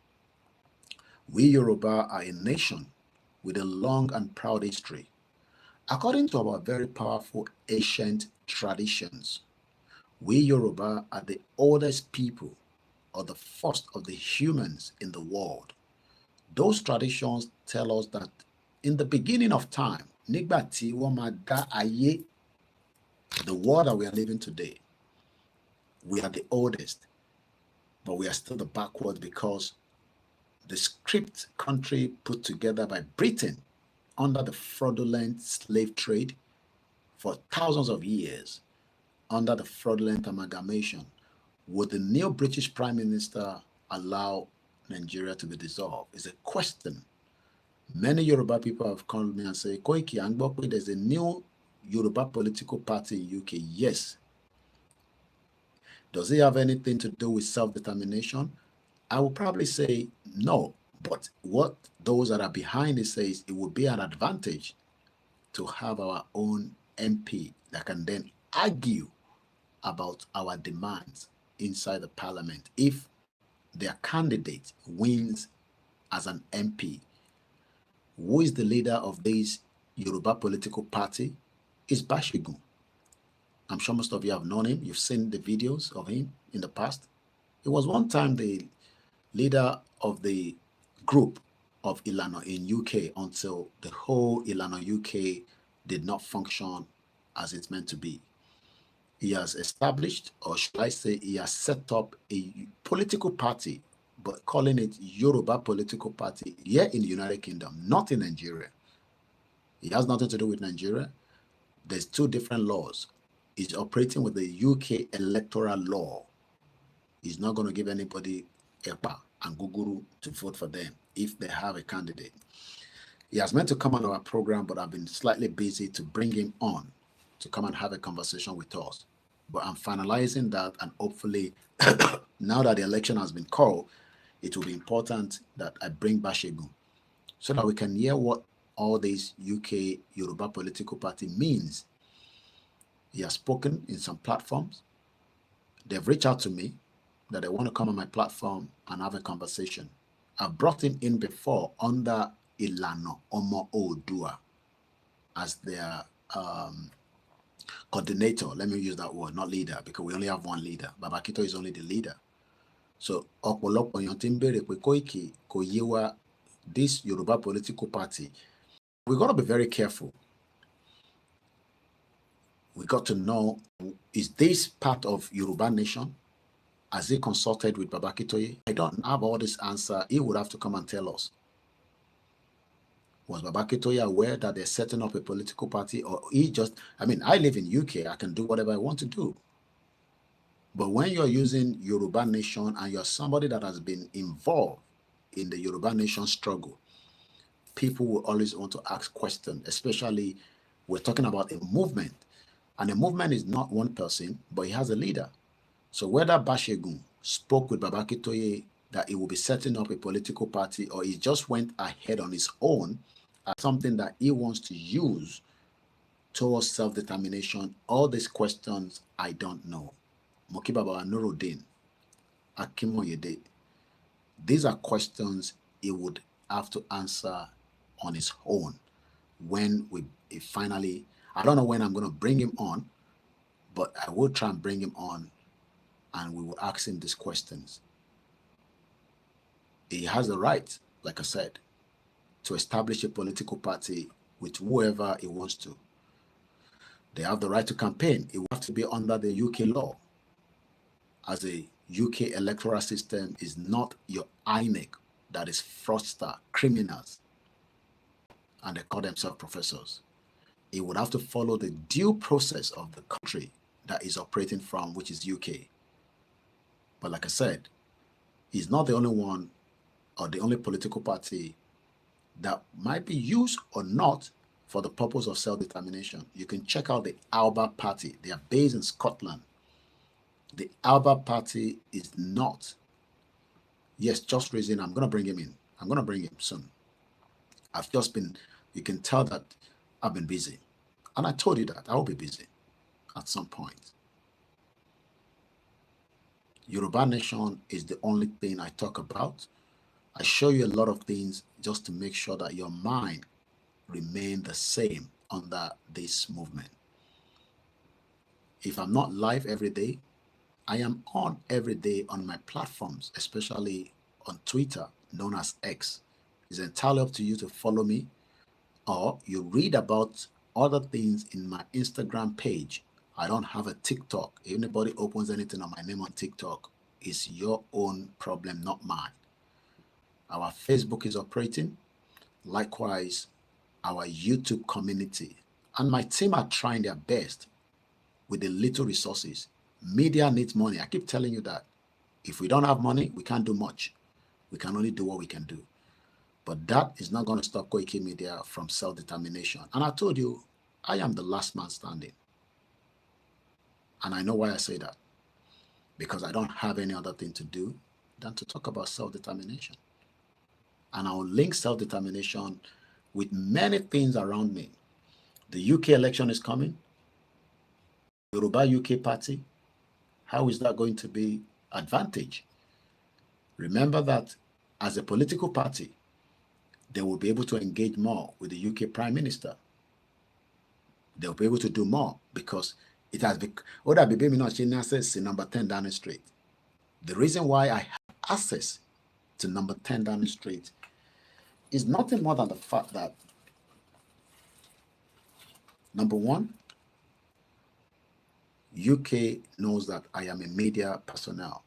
We Yoruba are a nation with a long and proud history. According to our very powerful ancient traditions, we Yoruba are the oldest people or the first of the humans in the world. Those traditions tell us that in the beginning of time, nígbà tí wọ́n máa dá ayé, the world that we are living today, we are the oldest, but we are still the backward because the script country put together by Britain under the fraudulent slave trade for thousands of years, under the fraudulent amalgamation, would the new British Prime Minister allow Nigeria to be dissolved? Is a question. Many Yoruba people have called me and say, Koiki, Angbokwe, there's a new Yoruba political party in UK. Yes. Does it have anything to do with self-determination? I will probably say no. But what those that are behind it says, it would be an advantage to have our own MP that can then argue about our demands inside the parliament if their candidate wins as an MP. Who is the leader of this Yoruba political party? It's Bashigun. I'm sure most of you have known him. You've seen the videos of him in the past. It was one time the leader of the group of Ilana in UK until the whole Ilana UK did not function as it's meant to be. He has established, or should I say, he has set up a political party, but calling it Yoruba political party here in the United Kingdom, not in Nigeria. It has nothing to do with Nigeria. There's two different laws. He's operating with the UK electoral law. He's not going to give anybody EPA and Guguru to vote for them if they have a candidate. He has meant to come on our program, but I've been slightly busy to bring him on to come and have a conversation with us. But I'm finalizing that, and hopefully, now that the election has been called, it will be important that I bring Bashegun so that we can hear what all this UK Yoruba political party means. He has spoken in some platforms. They've reached out to me that they want to come on my platform and have a conversation. I've brought him in before under Ilano Omo Odua as their coordinator. Let me use that word, not leader, because we only have one leader. Babakito is only the leader. So, ọ̀pọ̀lọpọ̀ èèyàn ti ń béèrè pé Koiki kò yé wa this Yoruba political party. We got to be very careful. We got to know, is this part of Yoruba nation? Has he consulted with Babakitoye? I don't have all this answer. He would have to come and tell us. Was Babakitoye aware that they're setting up a political party, or he just, I mean, I live in UK, I can do whatever I want to do. But when you're using Yoruba nation and you're somebody that has been involved in the Yoruba nation struggle, people will always want to ask questions, especially we're talking about a movement. And a movement is not one person, but it has a leader. So whether Bashegun spoke with Babakitoye that he will be setting up a political party, or he just went ahead on his own as something that he wants to use towards self-determination, all these questions I don't know. Mokibaba Nuruddin, Akimoyede, these are questions he would have to answer on his own when we finally, I don't know when I'm going to bring him on, but I will try and bring him on and we will ask him these questions. He has the right, like I said, to establish a political party with whoever he wants to. They have the right to campaign. It will have to be under the UK law. As a UK electoral system is not your INEC that is fraudster, criminals, and they call themselves professors. It would have to follow the due process of the country that is operating from, which is UK. But like I said, he's not the only one or the only political party that might be used or not for the purpose of self-determination. You can check out the Alba Party. They are based in Scotland. The Alba Party is not. Yes, just reason I'm going to bring him in. I'm going to bring him soon. I've just been, you can tell that I've been busy. And I told you that I will be busy at some point. Yoruba Nation is the only thing I talk about. I show you a lot of things just to make sure that your mind remain the same under this movement. If I'm not live every day, I am on every day on my platforms, especially on Twitter, known as X. It's entirely up to you to follow me, or you read about other things in my Instagram page. I don't have a TikTok. If anybody opens anything on my name on TikTok, it's your own problem, not mine. Our Facebook is operating. Likewise, our YouTube community. And my team are trying their best with the little resources. Media needs money. I keep telling you that. If we don't have money, we can't do much. We can only do what we can do. But that is not going to stop Koikimedia from self-determination. And I told you, I am the last man standing. And I know why I say that. Because I don't have any other thing to do than to talk about self-determination. And I'll link self-determination with many things around me. The UK election is coming. Yoruba UK party. How is that going to be advantage? Remember that as a political party, they will be able to engage more with the UK Prime Minister. They'll be able to do more because it has been number 10 Downing Street. The reason why I have access to number 10 Downing Street is nothing more than the fact that, number one, UK knows that I am a media personnel,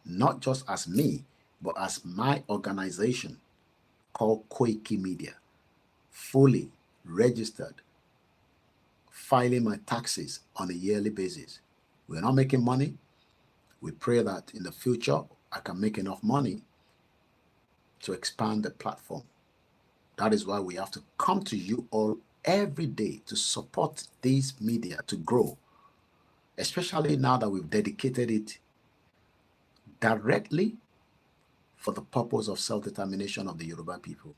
not just as me, but as my organization called Koikimedia, fully registered, filing my taxes on a yearly basis. We're not making money. We pray that in the future, I can make enough money to expand the platform. That is why we have to come to you all every day to support these media to grow. especially now that we've dedicated it directly for the purpose of self-determination of the Yoruba people.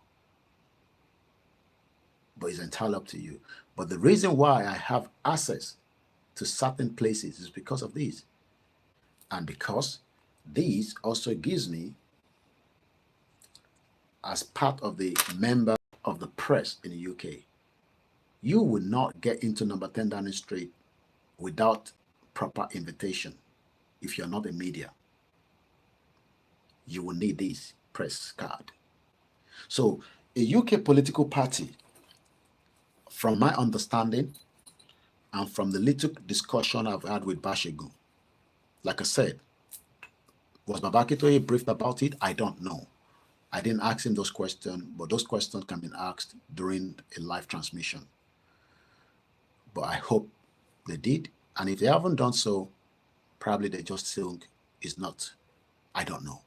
But it's entirely up to you. But the reason why I have access to certain places is because of these. And because this also gives me, as part of the member of the press in the UK, you will not get into number 10 Downing Street without proper invitation. If you're not in media, you will need this press card. So a UK political party, from my understanding and from the little discussion I've had with Bashegun, like I said, was Babakitoye briefed about it? I don't know. I didn't ask him those questions, but those questions can be asked during a live transmission. But I hope they did. And if they haven't done so, probably they just think it's not. I don't know.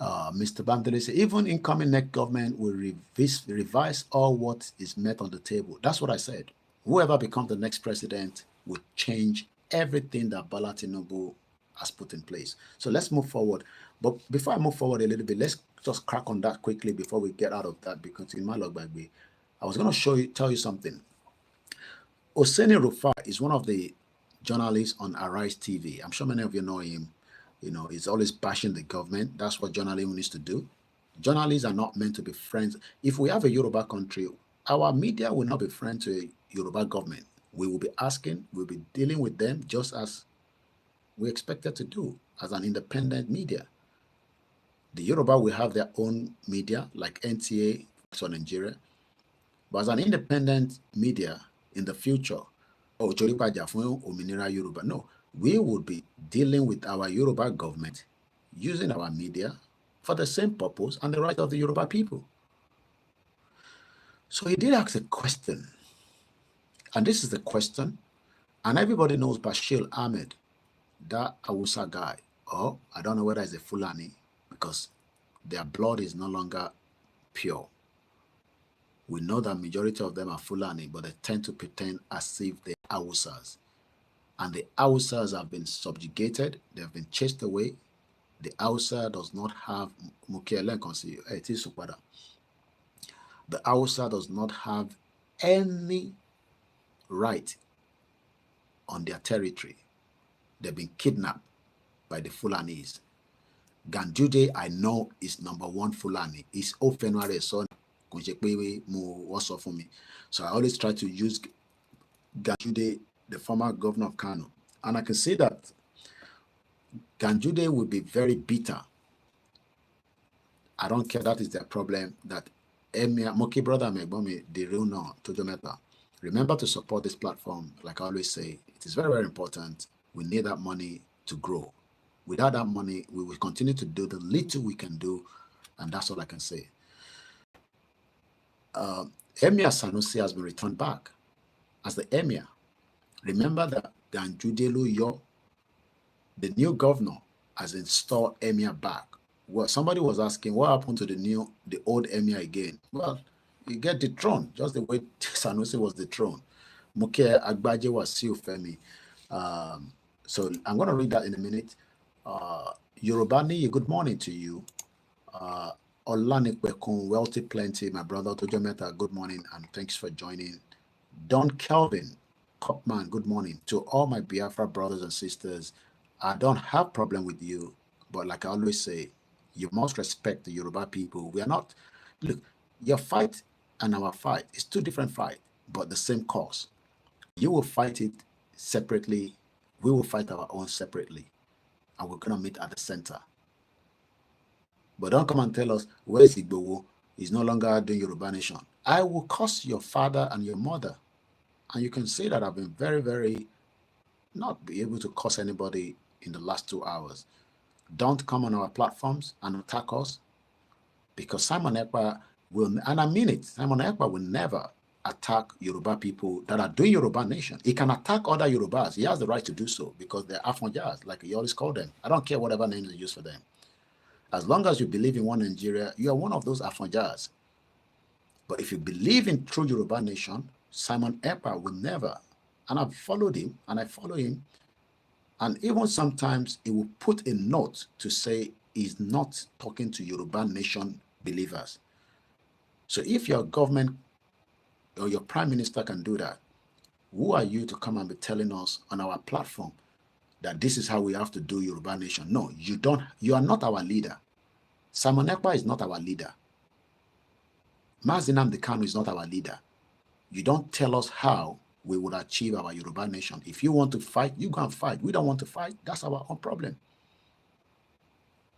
Mr. Bamdele said, even incoming next government will revise all what is met on the table. That's what I said. Whoever becomes the next president will change everything that Bola Tinubu has put in place. So let's move forward. But before I move forward a little bit, let's just crack on that quickly before we get out of that, because in my log by way, I was going to tell you something. Oseni Rufa is one of the journalists on Arise TV. I'm sure many of you know him. You know, he's always bashing the government. That's what journalism needs to do. Journalists are not meant to be friends. If we have a Yoruba country, our media will not be friends to a Yoruba government. We will be asking, we'll be dealing with them just as we expected to do as an independent media. The Yoruba will have their own media, like NTA for Nigeria. But as an independent media in the future, no, we will be dealing with our Yoruba government using our media for the same purpose and the right of the Yoruba people. So he did ask a question, and this is the question, and everybody knows Bashir Ahmed, that Awusa guy, or I don't know whether it's a Fulani, because their blood is no longer pure. We know that majority of them are Fulani, but they tend to pretend as if they're Awusas. And the Awusas have been subjugated, they have been chased away. The Awusa does not have the Awusa does not have any right on their territory. They've been kidnapped by the Fulanis. Ganjude, I know, is number one Fulani. It's Ofenware son. For me. So I always try to use Ganjude, the former governor of Kano. And I can see that Ganjude will be very bitter. I don't care, that is their problem. That Emir, Moki brother, Megbomi, the real no, Tojometa. Remember to support this platform. Like I always say, it is very, very important. We need that money to grow. Without that money, we will continue to do the little we can do. And that's all I can say. Emir Sanusi has been returned back as the Emir. Remember that Ganjudelu Yo, the new governor, has installed Emir back. Well, somebody was asking, what happened to the old Emir again? Well, you get the throne, just the way Sanusi was the throne. Muke Agbaje was still Femi. So I'm going to read that in a minute. Yorubani, good morning to you. Olanikwekun, Wealthy Plenty, my brother Tojometa, good morning and thanks for joining. Don Kelvin, Copman, good morning. To all my Biafra brothers and sisters, I don't have problem with you, but like I always say, you must respect the Yoruba people. We are not, look, your fight and our fight is two different fights, but the same cause. You will fight it separately, we will fight our own separately, and we're going to meet at the center. But don't come and tell us, where is Igbowo? He's no longer doing Yoruba Nation. I will curse your father and your mother. And you can say that I've been very, very not be able to curse anybody in the last 2 hours. Don't come on our platforms and attack us, because Simon Ekpa will, and I mean it, Simon Ekpa will never attack Yoruba people that are doing Yoruba Nation. He can attack other Yorubas. He has the right to do so because they're Afonjas, like he always called them. I don't care whatever names they use for them. As long as you believe in one Nigeria, you are one of those Afonjas. But if you believe in true Yoruba Nation, Simon Ekpa will never And I've followed him, and I follow him. And even sometimes he will put a note to say he's not talking to Yoruba nation believers. So if your government or your prime minister can do that, who are you to come and be telling us on our platform that this is how we have to do Yoruba nation? No, you don't. You are not our leader. Simon Ekpa is not our leader. Mazi Nnamdi Kanu is not our leader. You don't tell us how we would achieve our Yoruba nation. If you want to fight, you go and fight. We don't want to fight. That's our own problem.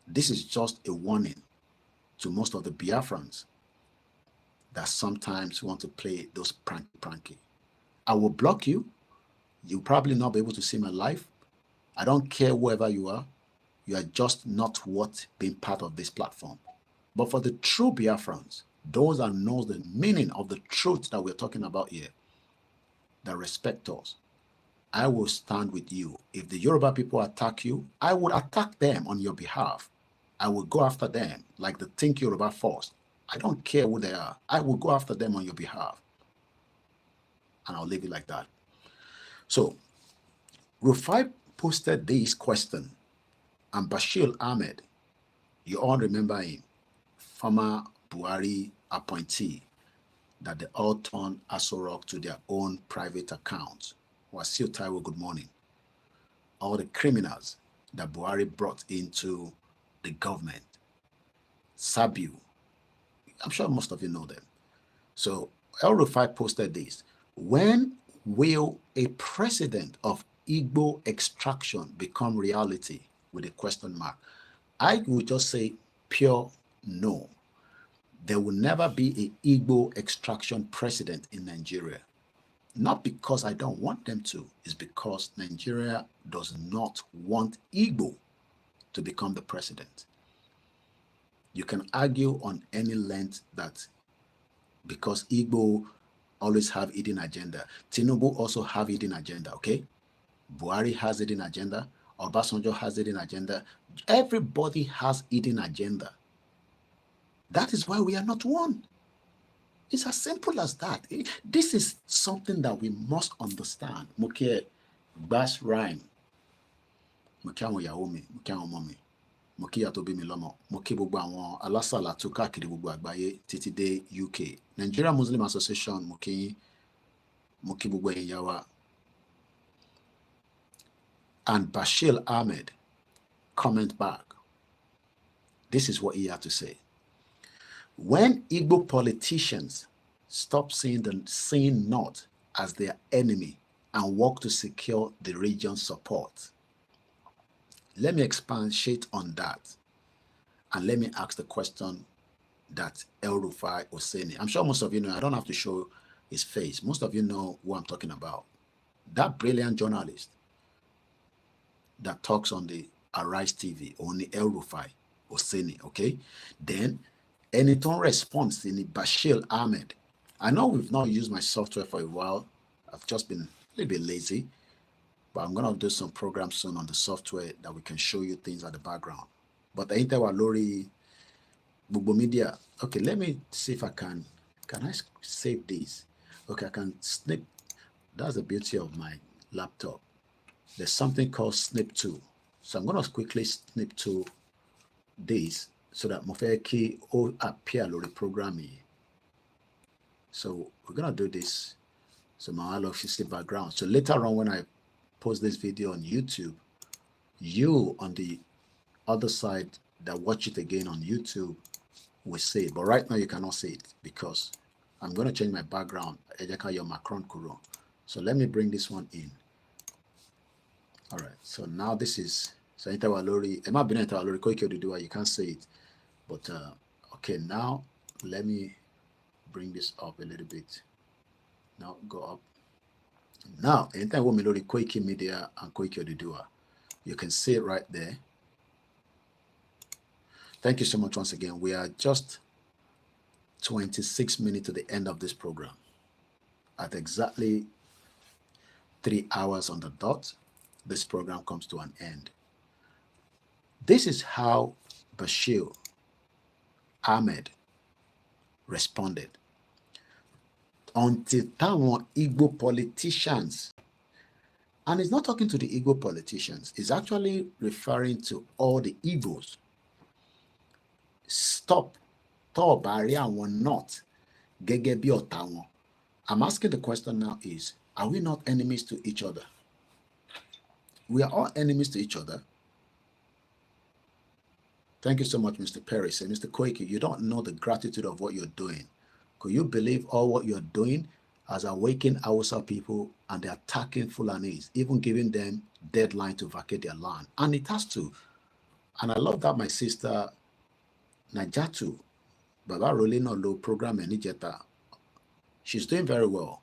This is just a warning to most of the Biafrans that sometimes want to play those pranky. I will block you. You'll probably not be able to see my life. I don't care whoever you are. You are just not worth being part of this platform. But for the true Biafrans, those that know the meaning of the truth that we're talking about here, that respect us, I will stand with you. If the Yoruba people attack you, I will attack them on your behalf. I will go after them like the Think Yoruba Force. I don't care who they are. I will go after them on your behalf. And I'll leave it like that. So, Rufai posted this question, and Bashir Ahmed, you all remember him, former Buhari appointee, that they all turned Aso Rock to their own private accounts. Wasiu Taiwo, good morning. All the criminals that Buhari brought into the government. Sabiu, I'm sure most of you know them. So El Rufai posted this. When will a president of Igbo extraction become reality? With a question mark. I would just say pure no. There will never be an Igbo extraction president in Nigeria. Not because I don't want them to, it's because Nigeria does not want Igbo to become the president. You can argue on any length that because Igbo always have hidden agenda. Tinubu also have hidden agenda, okay? Buhari has hidden agenda. Obasanjo has hidden agenda. Everybody has hidden agenda. That is why we are not one. It's as simple as that. This is something that we must understand. Mokie Bass Rhyme. Mokie àwọn ìyàwó mi, mokie àwọn ọmọ mi. Mokie ìyá tó bí mi lọ́mọ. Mokie gbogbo àwọn alásàlà tó káàkiri gbogbo àgbáyé títí dé UK. Nigerian Muslim Association, mokie gbogbo ẹ̀yin ìyá wa. And Bashir Ahmed comment back. This is what he had to say. When Igbo politicians stop seeing North as their enemy and work to secure the region's support, let me expatiate on that. And let me ask the question that El Rufai was saying. I'm sure most of you know, I don't have to show his face. Most of you know who I'm talking about. That brilliant journalist that talks on the Arise TV, only El Rufai Oseni, okay? Then, Anyton response in Bashir Ahmed. I know we've not used my software for a while. I've just been a little bit lazy, but I'm going to do some programs soon on the software that we can show you things at the background. But the Interwa Lori Bubo Media. Okay, let me see if I can I save this? Okay, I can snip. That's the beauty of my laptop. There's something called snip to. So I'm going to quickly snip to this so that Mofeki will appear on the program. So we're going to do this. So my see background. So later on when I post this video on YouTube, you on the other side that watch it again on YouTube will see it. But right now you cannot see it because I'm going to change my background. So let me bring this one in. All right. So now this is Lori. You can't see it. But okay, now let me bring this up a little bit. Now go up. Now, anytime we Lori Koikimedia and Koikimedia, you can see it right there. Thank you so much once again. We are just 26 minutes to the end of this program. At exactly 3 hours on the dot, this program comes to an end. This is how Bashir Ahmed responded. Until Igbo politicians And he's not talking to the Igbo politicians. He's actually referring to all the Igbos. Stop. Not. I'm asking the question now is, are we not enemies to each other? We are all enemies to each other. Thank you so much, Mr. Perry. Say, Mr. Koiki, you don't know the gratitude of what you're doing. Could you believe all what you're doing as awakening Hausa people and they're attacking Fulanis, even giving them deadline to vacate their land? And it has to. And I love that my sister Najatu, Baba Rolino Low program in Nijeta, she's doing very well.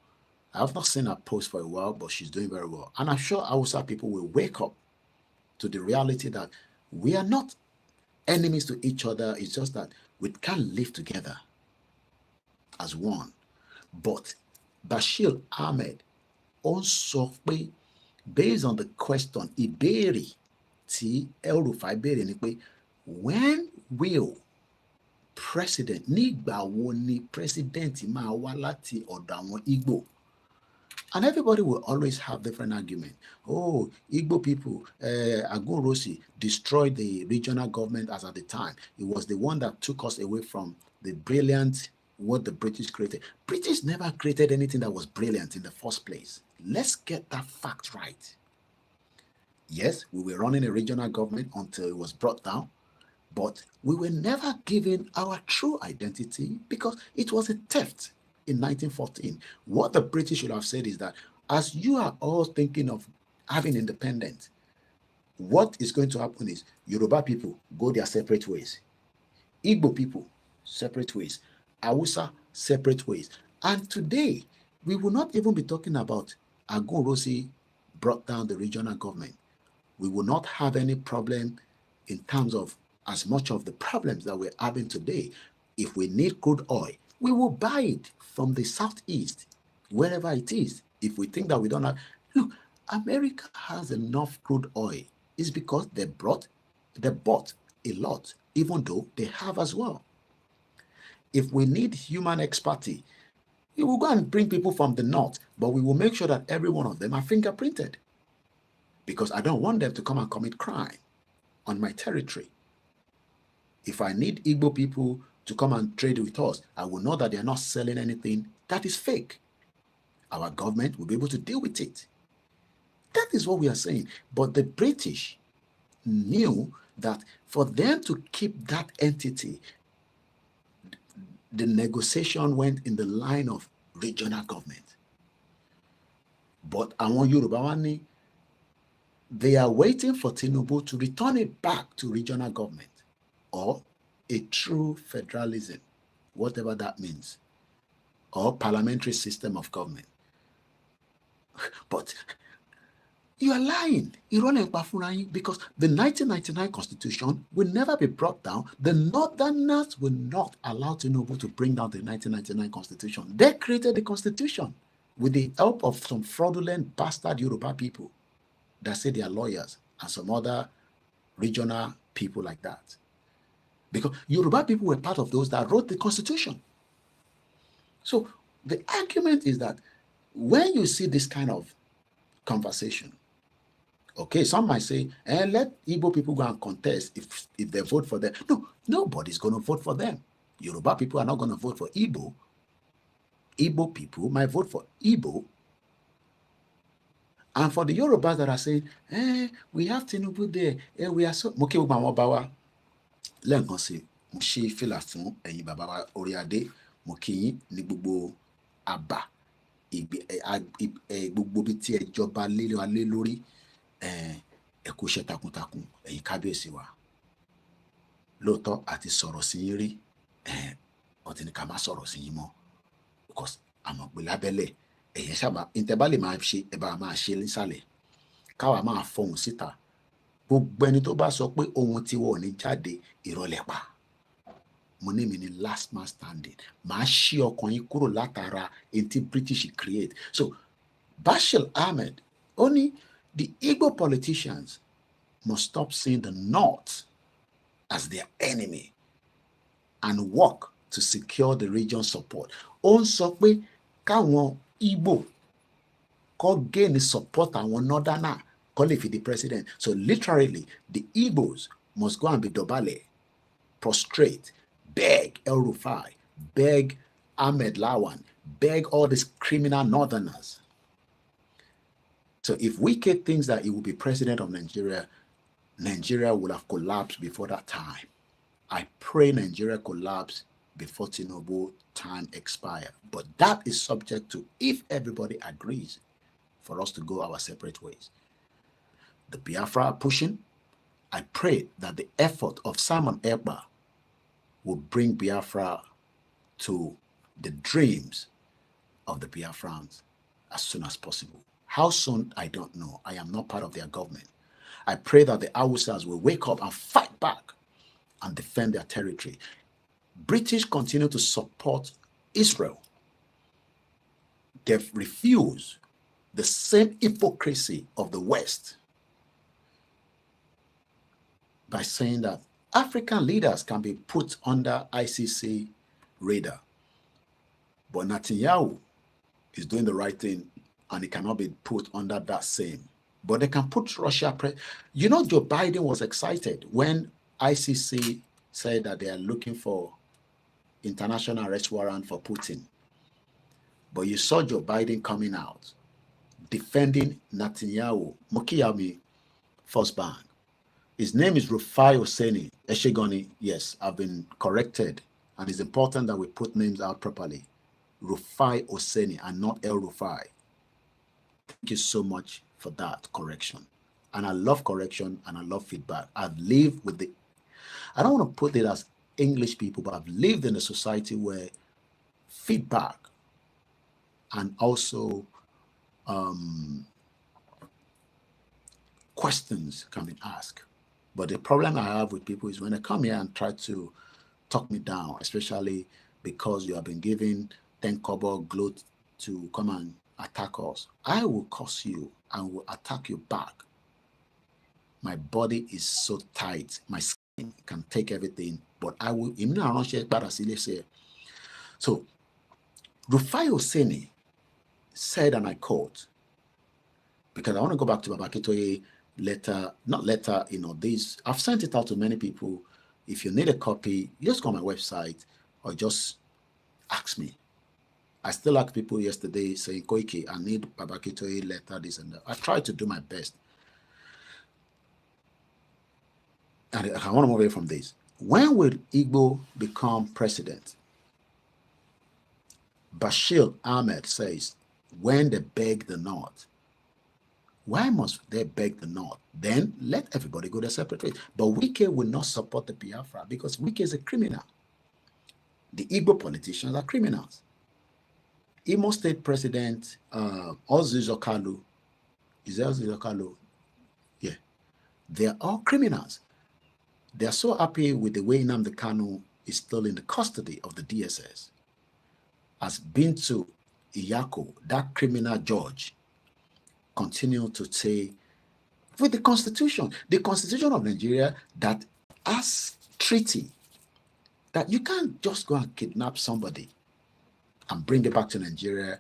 I have not seen her post for a while, but she's doing very well. And I'm sure Hausa people will wake up to the reality that we are not enemies to each other. It's just that we can't live together as one. But Bashir Ahmed also, based on the question, ìbéèrè tí El-Rufai béèrè ni pé, when will president, nígbà wo ni president máa wá láti ọ̀dọ̀ àwọn Igbo? And everybody will always have different arguments. Oh, Igbo people, Agunrosi destroyed the regional government as at the time. It was the one that took us away from the brilliant, what the British created. British never created anything that was brilliant in the first place. Let's get that fact right. Yes, we were running a regional government until it was brought down, but we were never given our true identity because it was a theft. In 1914, what the British should have said is that as you are all thinking of having independence, what is going to happen is Yoruba people go their separate ways, Igbo people separate ways, Hausa separate ways. And today, we will not even be talking about Agunrosi brought down the regional government. We will not have any problem in terms of as much of the problems that we're having today. If we need crude oil, we will buy it from the southeast, wherever it is. If we think that we don't have, look, America has enough crude oil. It's because they bought a lot, even though they have as well. If we need human expertise, we will go and bring people from the north, but we will make sure that every one of them are fingerprinted, because I don't want them to come and commit crime on my territory. If I need Igbo people to come and trade with us, I will know that they are not selling anything that is fake. Our government will be able to deal with it. That is what we are saying. But the British knew that for them to keep that entity, the negotiation went in the line of regional government. But àwọn Yorùbá wá ní, they are waiting for Tinubu to return it back to regional government or a true federalism, whatever that means, or parliamentary system of government. But you are lying, because the 1999 constitution will never be brought down. The Northerners will not allow Tinubu to bring down the 1999 constitution. They created the constitution with the help of some fraudulent bastard Yoruba people that say they are lawyers and some other regional people like that. Because Yoruba people were part of those that wrote the constitution. So the argument is that when you see this kind of conversation, okay, some might say, let Igbo people go and contest if they vote for them. No, nobody's going to vote for them. Yoruba people are not going to vote for Igbo. Igbo people might vote for Igbo. And for the Yorubas that are saying, we have Tinubu there, we are so... lẹ́ẹ̀kan sí mo ṣí fìlà fún ẹ̀yin bàbá wa ORILEEDE, mo kí yín ní gbogbo àbá gbogbo bí tí ẹ jọba lé wa lé lórí, ẹ kú iṣẹ́ takuntakun ẹ̀yin kábíyèsí wa. Lóòótọ́ àti sọ̀rọ̀ sí yín rí, wọ́n ti ní ká má sọ̀rọ̀ sí yín mọ́, because àmọ̀ pé lábẹ́lẹ̀ ẹ̀yẹ sábà ìtẹ́bá lè máa ṣe ẹ bá máa ṣe nísàlẹ̀, káwa máa fọhùn síta. Gbogbo ẹni tó bá sọ pé ohun tí wọn ò ní jáde ìrọ̀lẹ́ pa, mo ní mi ní last man standing. Màá ṣí ọkàn yín kúrò látara èyí tí British create. So Bashir Ahmed, only the Igbo politicians must stop seeing the North as their enemy and work to secure the region's support. Ó ń sọ pé káwọn Igbo Call gain the support and one another now. Call if the president. So literally, the Igbos must go and be dobale, prostrate, beg El Rufai, beg Ahmed Lawan, beg all these criminal northerners. So if Wike thinks that he will be president of Nigeria, Nigeria will have collapsed before that time. I pray Nigeria collapse before Tinubu time expire. But that is subject to if everybody agrees for us to go our separate ways. The Biafra are pushing. I pray that the effort of Simon Ekpa will bring Biafra to the dreams of the Biafrans as soon as possible. How soon, I don't know. I am not part of their government. I pray that the Hausas will wake up and fight back and defend their territory. British continue to support Israel. They've refused the same hypocrisy of the West by saying that African leaders can be put under ICC radar. But Netanyahu is doing the right thing and it cannot be put under that same. But they can put Russia. You know, Joe Biden was excited when ICC said that they are looking for international arrest warrant for Putin. But you saw Joe Biden coming out defending Netanyahu, Mokiyami, first ban. His name is Rufai Oseni Eshegoni. Yes, I've been corrected. And it's important that we put names out properly. Rufai Oseni and not El Rufai. Thank you so much for that correction. And I love correction and I love feedback. I've lived with the, I don't want to put it as English people, but I've lived in a society where feedback and also questions can be asked. But the problem I have with people is when they come here and try to talk me down, especially because you have been given 10 kobo gloat to come and attack us, I will curse you and will attack you back. My body is so tight, my skin can take everything, but I will. So, Rufai Oseni said, and I quote, because I want to go back to Babakitoye letter, not letter, this. I've sent it out to many people. If you need a copy, just go on my website or just ask me. I still asked people yesterday saying, Koiki, I need Babakitoye letter, this and that. I tried to do my best. And I want to move away from this. When will Igbo become president? Bashir Ahmed says, when they beg the North. Why must they beg the North? Then let everybody go their separate ways. But Wike will not support the Biafra because Wike is a criminal. The Igbo politicians are criminals. Imo State President Ozizo Kalu, is Ozizo Kalu? Yeah. They are all criminals. They are so happy with the way Nnamdi Kanu is still in the custody of the DSS. Has been to Iyako, that criminal judge, continue to say, with the Constitution of Nigeria that has treaty, that you can't just go and kidnap somebody and bring it back to Nigeria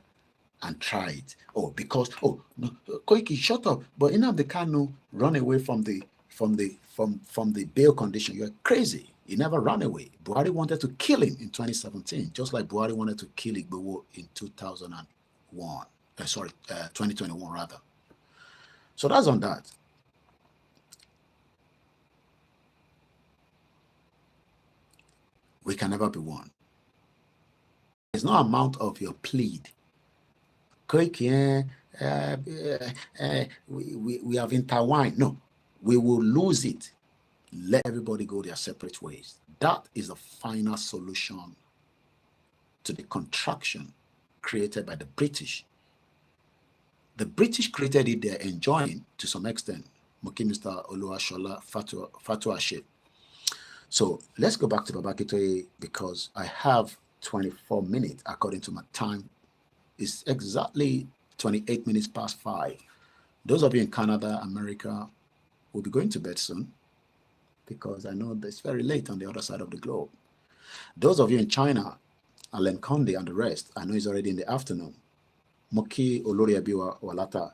and try it. Oh, because, oh, no, Koiki, shut up. But Nnamdi Kanu run away from the bail condition. You're crazy. He never ran away. Buhari wanted to kill him in 2017, just like Buhari wanted to kill Igboho in 2021 rather. So that's on that. We can never be one. There's no amount of your plead. Koiki, we have intertwined. No, we will lose it. Let everybody go their separate ways. That is the final solution to the contraction created by the British. The British created it, they're enjoying to some extent. Mr. Oluwashola Fatuashe. So let's go back to Babakitoye because I have 24 minutes according to my time. It's exactly 28 minutes past 5. Those of you in Canada, America, will be going to bed soon because I know that it's very late on the other side of the globe. Those of you in China, Alan Conde and the rest, I know it's already in the afternoon. Moki Olori Abiwa Walata,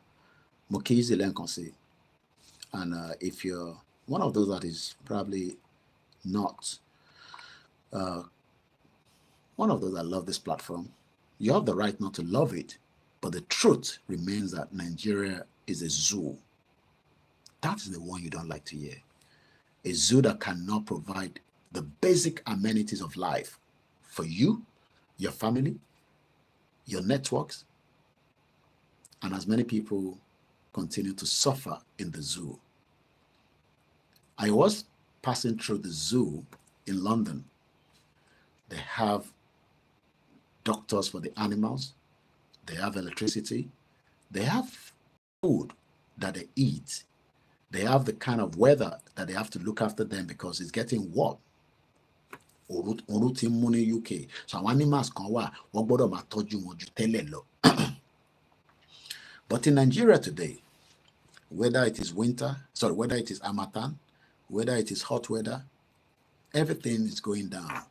Moki Zilenkonsi. And if you're one of those that is probably not one of those that love this platform, you have the right not to love it. But the truth remains that Nigeria is a zoo. That's the one you don't like to hear. A zoo that cannot provide the basic amenities of life for you, your family, your networks, and as many people continue to suffer in the zoo. I was passing through the zoo in London. They have doctors for the animals, they have electricity, they have food that they eat, they have the kind of weather that they have to look after them because it's getting warm. Oru ti mú ní UK, so àwọn animals kan wà wọ́n gbọ́dọ̀ máa tọ́jú wọn ju tẹ́lẹ̀ lọ. But in Nigeria today, whether it is winter, whether it is harmattan, whether it is hot weather, everything is going down.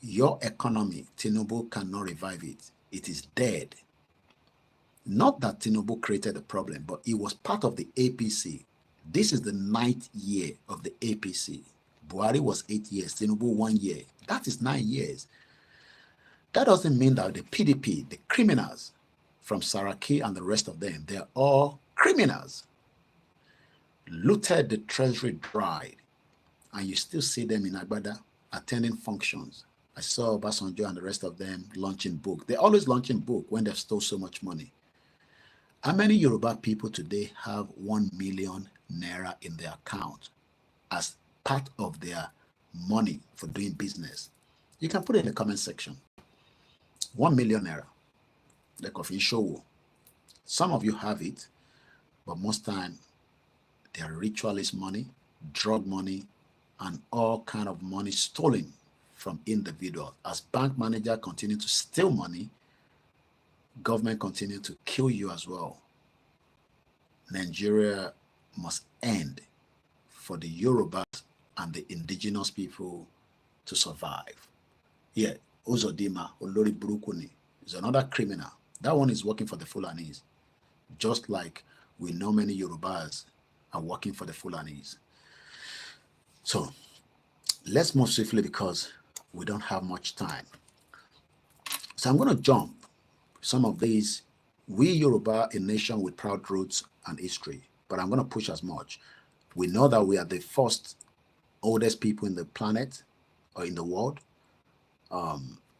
Your economy, Tinubu cannot revive it. It is dead. Not that Tinubu created the problem, but it was part of the APC. This is the 9th year of the APC. Buhari was 8 years, Tinubu 1 year. That is 9 years. That doesn't mean that the PDP, the criminals from Saraki and the rest of them, they're all criminals. Looted the treasury dry, and you still see them in Agbada attending functions. I saw Obasanjo and the rest of them launching book. They're always launching book when they've stole so much money. How many Yoruba people today have 1 million naira in their account as part of their money for doing business? You can put it in the comment section. 1 million naira. Like of show. Some of you have it, but most time they are ritualist money, drug money, and all kind of money stolen from individuals. As bank manager continue to steal money, government continue to kill you as well. Nigeria must end for the Yorubas and the indigenous people to survive. Yeah, Uzodima, Olori Burukuni, is another criminal. That one is working for the Fulanis, just like we know many Yorubas are working for the Fulanis. So let's move swiftly because we don't have much time. So I'm going to jump some of these. We Yoruba, a nation with proud roots and history, but I'm going to push as much. We know that we are the first oldest people in the planet or in the world.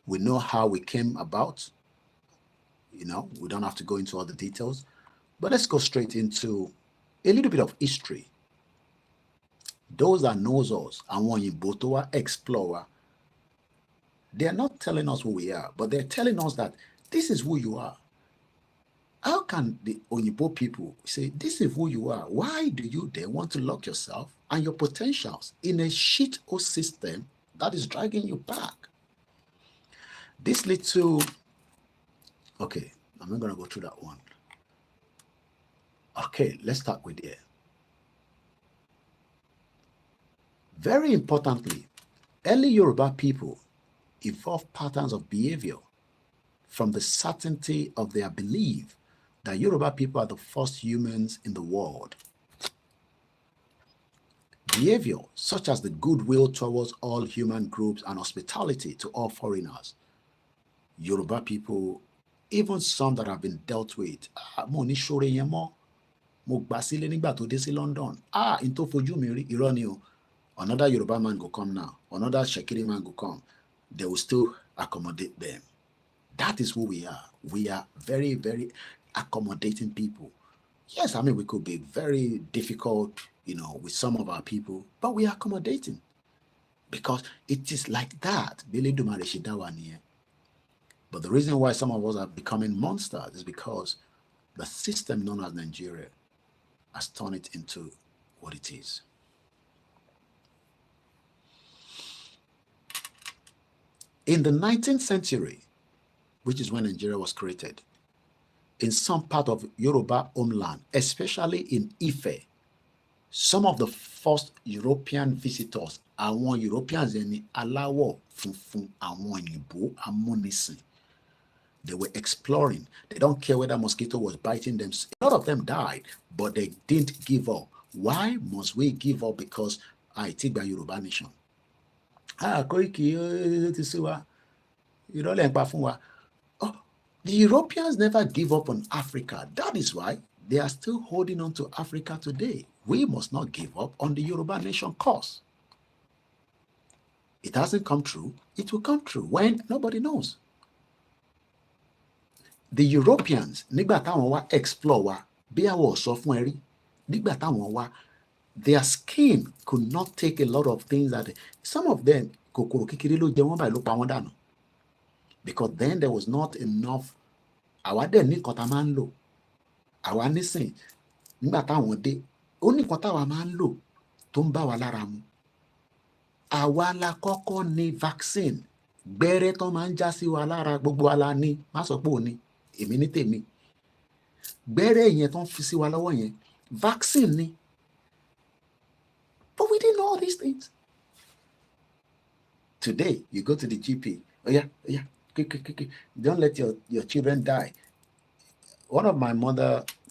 We know how we came about. You know, we don't have to go into all the details, but let's go straight into a little bit of history. Those that knows us and want to explore, they are not telling us who we are, but they're telling us that this is who you are. How can the Onyibo people say, this is who you are? Why do you then want to lock yourself and your potentials in a shit system that is dragging you back? This little, okay, I'm not going to go through that one. Okay, let's start with here. Very importantly, early Yoruba people evolved patterns of behavior from the certainty of their belief that Yoruba people are the first humans in the world. Behavior such as the goodwill towards all human groups and hospitality to all foreigners. Yoruba people, even some that have been dealt with, London. Into fojú ironi o. Another Yoruba man go come now. Another Shekiri man go come. They will still accommodate them. That is who we are. We are very, very accommodating people. Yes, I mean, we could be very difficult, you know, with some of our people, but we are accommodating because it is like that. But the reason why some of us are becoming monsters is because the system known as Nigeria has turned it into what it is. In the 19th century, which is when Nigeria was created, in some part of Yoruba homeland, especially in Ife, some of the first European visitors, àwọn Europeans ẹni aláwọ̀ funfun, àwọn òyìnbó amúnisìn, They were exploring. They don't care whether mosquito was biting them. A lot of them died, but they didn't give up. Why must we give up? Because I take by Yoruba nation. Koiki ti sí wa. Ìrọ̀lẹ́ ń pa fún wa. Oh, the Europeans never give up on Africa. That is why they are still holding on to Africa today. We must not give up on the Yoruba nation cause. It hasn't come true. It will come true when nobody knows. The Europeans, nígbà táwọn wá explore wa, bí àwọn ò sọ fún ẹ rí, nígbà táwọn wá, their skin could not take a lot of things that some of them kòkòrò kékeré ló jẹ wọ́n báyìí ló pa wọ́n dànù. Because then there was not enough. Àwa dẹ̀ ní nǹkan tá a máa ń lò. Àwa nísìn nígbà táwọn dé, ó ní nǹkan táwa máa ń lò tó ń bá wa lára mu. Àwa la kọ́kọ́ ní vaccine. Gbẹ́rẹ́ tó máa ń já sí wa lára gbogbo wa la ní. Má sọ pé ò ní, èmi ní tèmi. Gbẹ́rẹ́ yẹn tó ń fi sí wa lọ́wọ́ yẹn, vaccine ni. But we didn't know all these things. Today, you go to the GP. Oh yeah, quick. Don't let your children die. One of my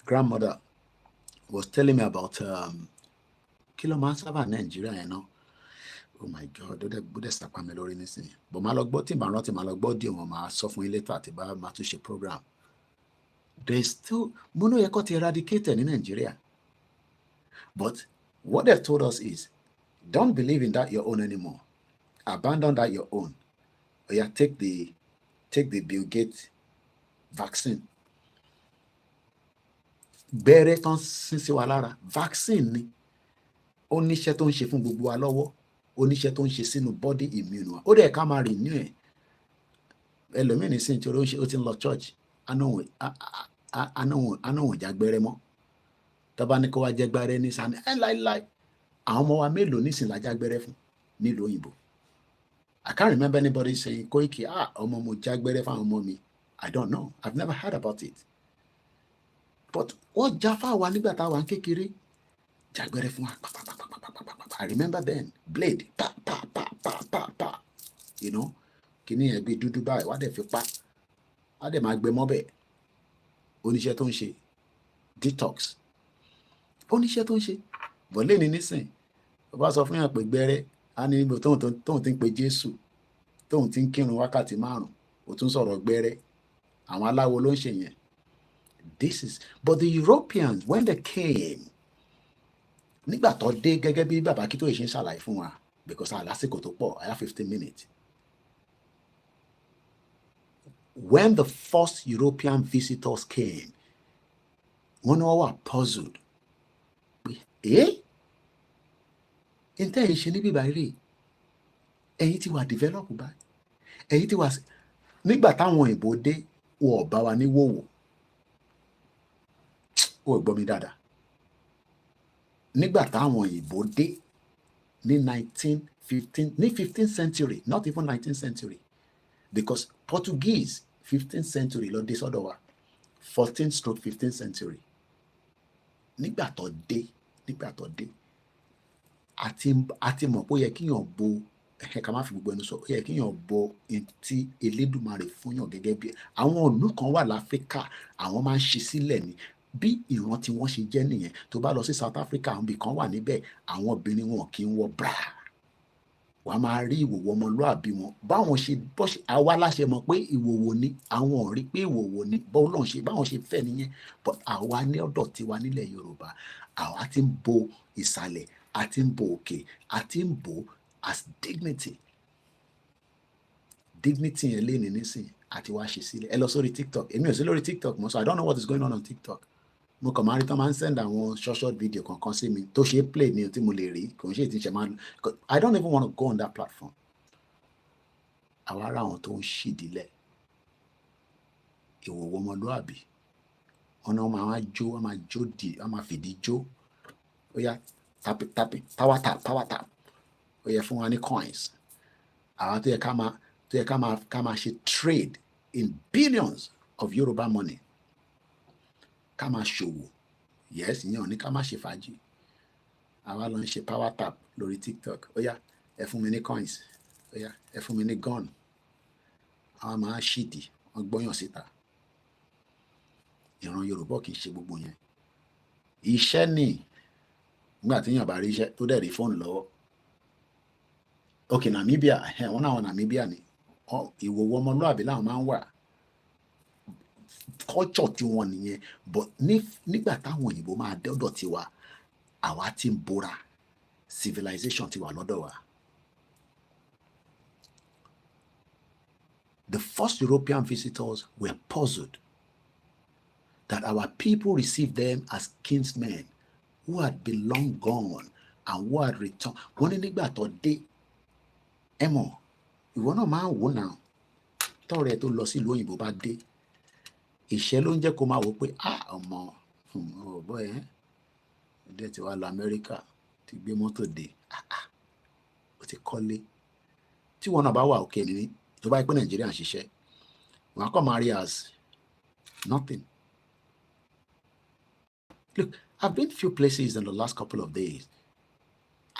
grandmother was telling me about kilo man sábà Nigeria, you know. Oh my God, don't stop me lórí nísìnyí. But máa lọ gbọ́ tí màá rántí máa lọ gbọ́ díẹ̀ wọn máa sọ fún yín later àti bá máa tún ṣe program. There's still mono yẹ kó ti eradicated in Nigeria. But what they've told us is, don't believe in that your own anymore. Abandon that your own. Or yeah, take the Bill Gates vaccine. Bẹ̀rẹ̀ tán sín sí wa lára. Vaccine ni. Ó níṣẹ́ tó ń ṣe fún gbogbo wa lọ́wọ́. Ó níṣẹ́ tó ń ṣe sínú body immune wa. Ó dẹ̀ ká máa renew ẹ̀. Ẹlòmíì ní sí nítorí ó ti ń lọ church. Anáwọ̀n jágbẹ́rẹ́ mọ́. Tọ́ba ní kó wá jẹ́gbẹ́rẹ́ ní sani. Láíláí. Àwọn ọmọ wa mélòó nísìn la jágbẹ́rẹ́ fún nílùú òyìnbó. I can't remember anybody saying, Koiki, ọmọ mo jágbẹ́rẹ́ fún àwọn ọmọ mi. I don't know. I've never heard about it. But wọ́n já fáwa nígbà táwa ń kékeré. Jágbẹ́rẹ́ fún wa. I remember then. Blade. Pa. You know? Kìíní ẹ̀ bí dúdú báyìí. Wá dẹ̀ fi pa. Wá dẹ̀ máa gbé mọ́bẹ̀. Oníṣẹ́ tó ń ṣe. Detox. Oníṣẹ́ tó ń ṣe. Bọ̀ lẹ́ni nísìn. Ó bá sọ fún yàn pé gbẹ́rẹ́. A ní ibo tóun ti ń pe Jésù. Tóun ti ń kírun wákàtí 5. Ó tún sọ̀rọ̀ gbẹ́rẹ́. Àwọn aláwo ló ń ṣe yẹn. But the Europeans, when they came, nígbà tó dé gẹ́gẹ́ bí bàbá kí tó ṣe ń ṣàlàyé fún wa, because lásìkò tó pọ̀, I have 15 minutes. When the first European visitors came, wọ́n ní wọ́n wà puzzled. Ǹtẹ́ ẹ̀ ṣe níbí báyìí, ẹ̀yin ti wà develop báyìí. Ẹ̀yin ti wà nígbà táwọn òyìnbó dé, wọ́n bá wa ní wòwò. Ó gbọ́ mi dáadáa. Nígbà táwọn òyìnbó dé ní 15th century, not even 19th century, because Portuguese 15th century ló dé sọ́dọ̀ wa, 14th/15th century. Nígbà tó dé, àti mọ̀ pé ó yẹ kíyàn bo ká má fi gbogbo ẹnu sọ, ó yẹ kíyàn bo tí Elédùmarè fún yàn gẹ́gẹ́ bí àwọn ìlú kan wà láfíríkà, àwọn máa ń ṣe sílẹ̀ ni. Bí ìran tí wọ́n ṣe jẹ́ nìyẹn. Tó bá lọ sí South Africa, àwọn ibì kan wà níbẹ̀, àwọn obìnrin wọn kì í wọ bra. Wàá máa rí ìwòwò ọmọlúàbí wọn. Báwọn ṣe àwa láṣẹ mọ̀ pé ìwòwò ni, àwọn ò rí pé ìwòwò ni. Báwọn ṣe fẹ́ nìyẹn. But àwa ní ọ̀dọ̀ tiwa nílẹ̀ Yorùbá, àwa ti ń bo ìsàlẹ̀, àti ń bo òkè, àti ń bo as dignity. Dignity yẹn lé ní nísìn àti wá ṣe sílẹ̀. Ẹ lọ sórí TikTok. Èmi ò sí lórí TikTok mọ́, so I don't know what is going on TikTok. Mo kàn máa rí tán máa ń send àwọn short video kankan sí mi tó ṣe é play ní tí mo lè rí, kò ń ṣe ìtìṣẹ́ máa. I don't even want to go on that platform. Àwa ará àwọn tó ń ṣìdílẹ̀ ìwòwò ọmọlúàbí, wọn náà máa jó, wọn máa jó wọn máa fìdí jó. Ó yá tapping, power tap. Ó yẹ fún wa ní coins. Àwọn tó yẹ ká máa ṣe trade in billions of Yoruba money. Ká máa ṣòwò. Yes, ìyẹn ò ní ká má ṣe fàájì. Àwa lọ ń ṣe power tap lórí TikTok. Ó yá, ẹ fún mi ní coins. Ó yá, ẹ fún mi ní gun. Àwọn máa ṣìdí. wọ́n gbọ́yàn síta. Ìran Yorùbá kì í ṣe gbogbo yẹn. Iṣẹ́ ni nígbà tí èèyàn bá rí iṣẹ́ tó dẹ̀ rí fóònù lọ́wọ́. Okay, Namibia, wọ́n náà wọ́n Namibia ni ìwòwò ọmọlúàbí làwọn máa ń wà. Culture tí wọ́n nìyẹn, but nígbà táwọn òyìnbó máa dọ́dọ̀ tiwa, àwa ti ń bora, civilization ti wà lọ́dọ̀ wa. The first European visitors were puzzled that our people received them as kinsmen who had been long gone and who had returned. Wọ́n ní nígbà tó dé, ẹ mọ̀, ìwọ náà máa ń wò náà, tọ́rẹ̀ tó lọ sí ìlú òyìnbó bá dé, ìṣẹ́ ló ń jẹ́ kó máa wò pé ọmọ ọ̀bọ ẹ̀ dẹ̀ ti wá lọ Amẹ́ríkà, ti gbé mọ́tò dé, ó ti kọ́lé. Tí wọn náà bá wà òkè ní tó bá yẹ pé Nàìjíríà ń ṣiṣẹ́, wọn á kọ́ máa rí as nothing. Look, I've been few places in the last couple of days.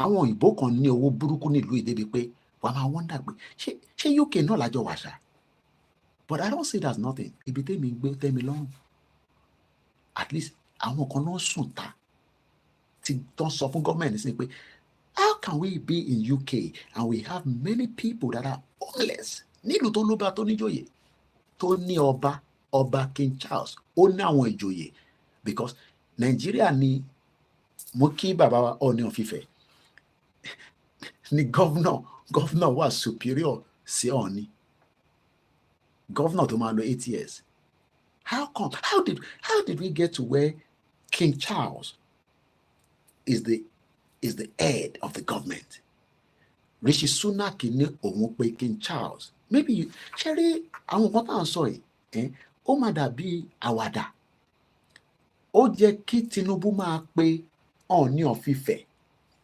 Àwọn òyìnbó kan ní owó burúkú nílùú ìdébi pé wàá máa wọ́ndà pé ṣé UK náà lájọ wà ṣá? But I don't see it as nothing. Ibi tẹ́mi gbé tẹ́mi lọ́rùn. At least àwọn kan náà sùn ta tí tó ń sọ fún gọ́ọ̀mẹ̀ntì sí pé how can we be in UK and we have many people that are homeless nílùú tó lóba tó níjòyè tó ní ọba King Charles ó ní àwọn ìjòyè because Nigeria ni mo kí bàbá wa Ọọ̀ni of Ifẹ̀ ni governor wà superior sí Ọọ̀ni. Governor tó máa lò 8 years. How did we get to where King Charles is the head of the government? Rishi Sunak ní òun pé King Charles. Maybe ṣe rí àwọn nǹkan tá à ń sọ yìí ó máa dàbí àwàdà. Ó jẹ́ kí Tinubu máa pe Ọọ̀ni of Ifẹ̀